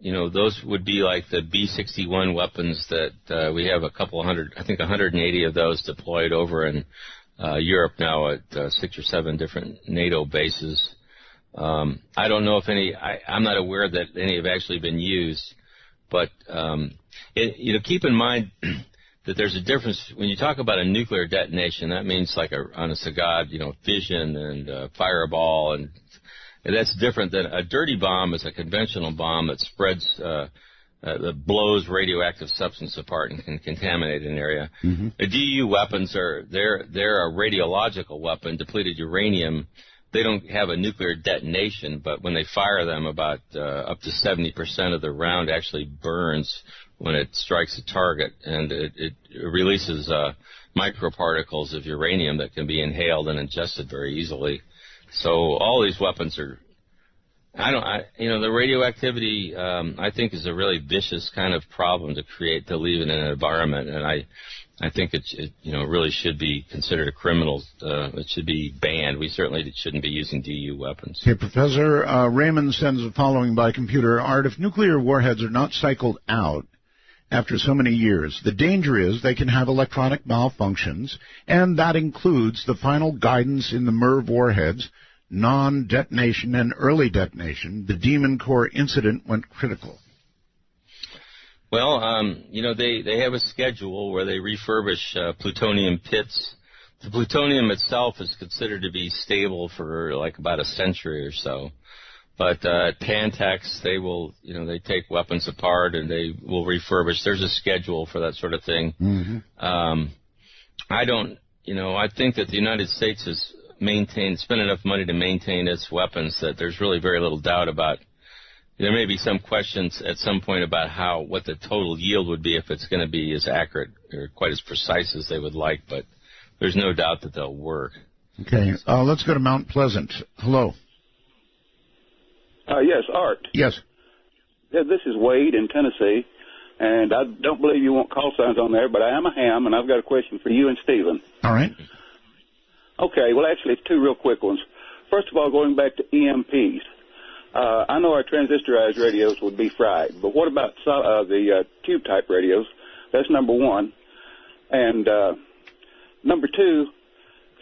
those would be like the B-61 weapons that we have a couple hundred, I think 180 of those deployed over in Europe now at 6 or 7 different NATO bases. I don't know if any, I'm not aware that any have actually been used, but, keep in mind that there's a difference when you talk about a nuclear detonation. That means like on a Sagad, fission and fireball, and that's different than a dirty bomb. Is a conventional bomb that spreads, that blows radioactive substance apart and can contaminate an area. Mm-hmm. The DU weapons they're a radiological weapon, depleted uranium. They don't have a nuclear detonation, but when they fire them, about up to 70% of the round actually burns when it strikes a target, and it releases microparticles of uranium that can be inhaled and ingested very easily. So all these weapons are, the radioactivity, I think, is a really vicious kind of problem to leave in an environment, and I think it really should be considered a criminal. It should be banned. We certainly shouldn't be using DU weapons. Okay, Professor Raymond sends the following by computer. Art, if nuclear warheads are not cycled out after so many years, the danger is they can have electronic malfunctions, and that includes the final guidance in the MERV warheads, non-detonation and early detonation. The Demon Core incident went critical. Well, they have a schedule where they refurbish plutonium pits. The plutonium itself is considered to be stable for like about a century or so. But Pantex, they take weapons apart and they will refurbish. There's a schedule for that sort of thing. Mm-hmm. I think that the United States has spent enough money to maintain its weapons that there's really very little doubt about. There may be some questions at some point about what the total yield would be if it's going to be as accurate or quite as precise as they would like, but there's no doubt that they'll work. Okay, let's go to Mount Pleasant. Hello. Yes, Art. Yes. Yeah, this is Wade in Tennessee, and I don't believe you want call signs on there, but I am a ham, and I've got a question for you and Stephen. All right. Okay, well, actually, it's two real quick ones. First of all, going back to EMPs. I know our transistorized radios would be fried, but what about the tube-type radios? That's number one. And number two,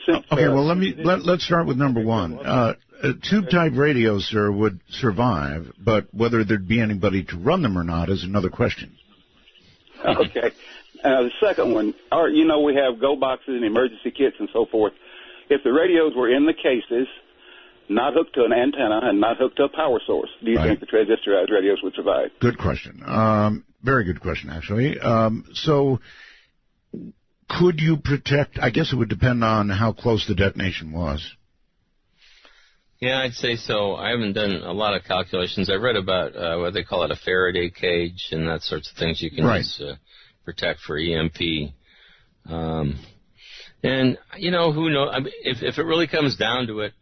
okay, well, let's start with number one. Tube-type radios, sir, would survive, but whether there'd be anybody to run them or not is another question. Okay. The second one, Art, we have go boxes and emergency kits and so forth. If the radios were in the cases, not hooked to an antenna and not hooked to a power source, do you think the transistorized radios would survive? Good question. Very good question, actually. So could you protect? I guess it would depend on how close the detonation was. Yeah, I'd say so. I haven't done a lot of calculations. I read about what they call it, a Faraday cage and that sorts of things you can use to protect for EMP. And, who knows? I mean, if it really comes down to it,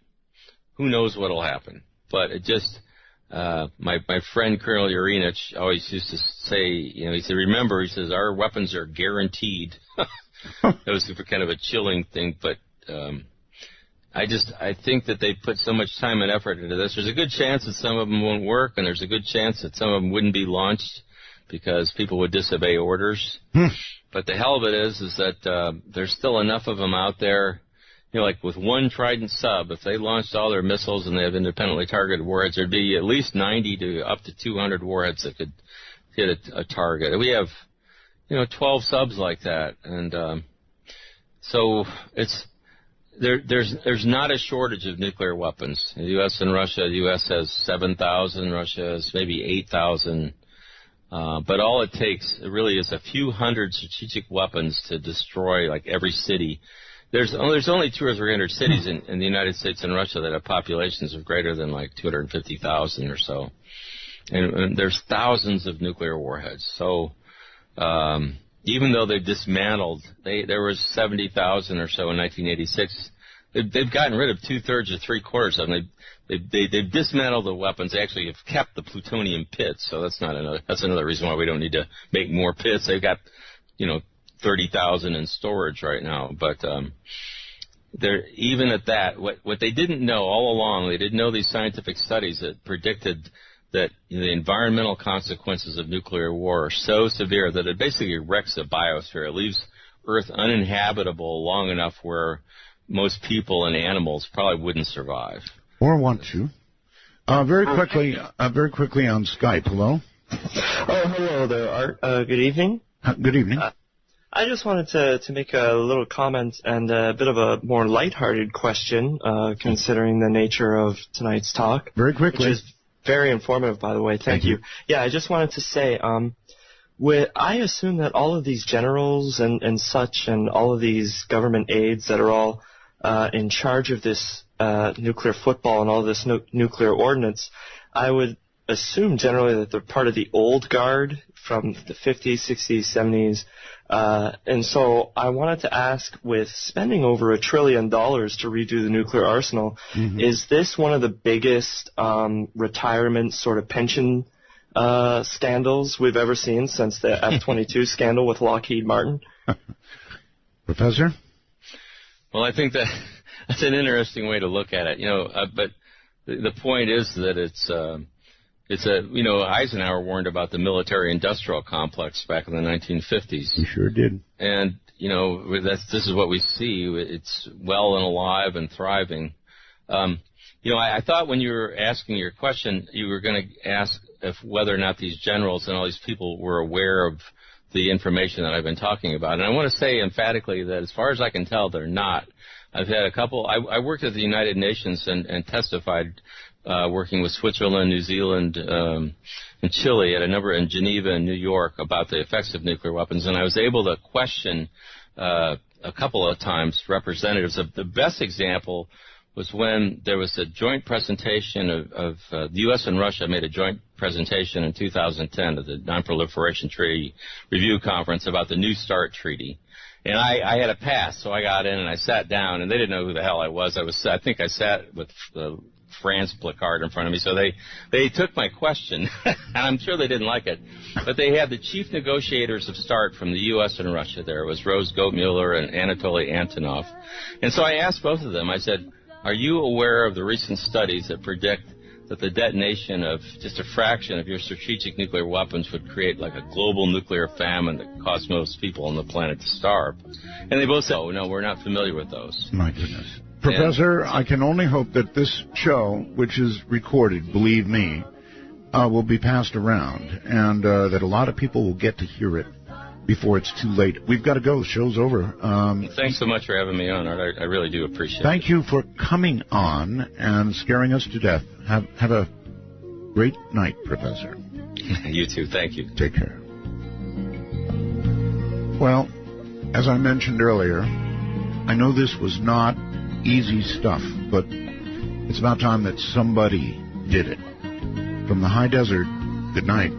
who knows what will happen. But it just, my friend Colonel Urinich always used to say, he said, remember, he says, our weapons are guaranteed. That was kind of a chilling thing, but I think that they put so much time and effort into this. There's a good chance that some of them won't work, and there's a good chance that some of them wouldn't be launched because people would disobey orders. But the hell of it is that there's still enough of them out there. Like with one Trident sub, if they launched all their missiles and they have independently targeted warheads, there'd be at least 90 to up to 200 warheads that could hit a target. We have, 12 subs like that, and so there's not a shortage of nuclear weapons. The U.S. and Russia, the U.S. has 7,000, Russia has maybe 8,000. But all it takes really is a few hundred strategic weapons to destroy like every city. There's only 200 or 300 cities in the United States and Russia that have populations of greater than like 250,000 or so, and there's thousands of nuclear warheads. So even though they've dismantled, there was 70,000 or so in 1986. They've gotten rid of 2/3 or 3/4 of them. They've dismantled the weapons. They actually have kept the plutonium pits. So that's another reason why we don't need to make more pits. They've got 30,000 in storage right now. But they're even at that. What they didn't know all along, they didn't know these scientific studies that predicted that the environmental consequences of nuclear war are so severe that it basically wrecks the biosphere. It leaves Earth uninhabitable long enough where most people and animals probably wouldn't survive. Or want to. Very quickly on Skype. Hello? Oh, hello there, Art. Good evening. Good evening. I just wanted to make a little comment and a bit of a more lighthearted question, considering the nature of tonight's talk. Very quickly. Which is very informative, by the way. Thank you. Yeah, I just wanted to say, I assume that all of these generals and such and all of these government aides that are all in charge of this nuclear football and all this nuclear ordnance, I would assume generally that they're part of the old guard from the 50s, 60s, 70s. And so I wanted to ask, with spending over $1 trillion to redo the nuclear arsenal, is this one of the biggest retirement sort of pension scandals we've ever seen since the F-22 scandal with Lockheed Martin? Professor? Well, I think that's an interesting way to look at it, but the point is that it's Eisenhower warned about the military-industrial complex back in the 1950s. He sure did. And, this is what we see. It's well and alive and thriving. I thought when you were asking your question, you were going to ask whether or not these generals and all these people were aware of the information that I've been talking about. And I want to say emphatically that as far as I can tell, they're not. I've had a couple. I worked at the United Nations and testified working with Switzerland, New Zealand, and Chile at a number in Geneva and New York about the effects of nuclear weapons. And I was able to question a couple of times representatives. The best example was when there was a joint presentation of the U.S. and Russia made a joint presentation in 2010 at the Non-Proliferation Treaty Review Conference about the New START Treaty. And I had a pass, so I got in and I sat down, and they didn't know who the hell I was. I think I sat with the France placard in front of me, so they took my question, and I'm sure they didn't like it. But they had the chief negotiators of START from the U.S. and Russia there. It was Rose Goetmuller and Anatoly Antonov. And so I asked both of them, I said, are you aware of the recent studies that predict that the detonation of just a fraction of your strategic nuclear weapons would create like a global nuclear famine that caused most people on the planet to starve? And they both said, oh, no, we're not familiar with those. My goodness. Professor, I can only hope that this show, which is recorded, believe me, will be passed around, and that a lot of people will get to hear it before it's too late. We've got to go. The show's over. Thanks so much for having me on, Art. I really do appreciate it. Thank you for coming on and scaring us to death. Have a great night, Professor. You too. Thank you. Take care. Well, as I mentioned earlier, I know this was not easy stuff, but it's about time that somebody did it. From the high desert, good night.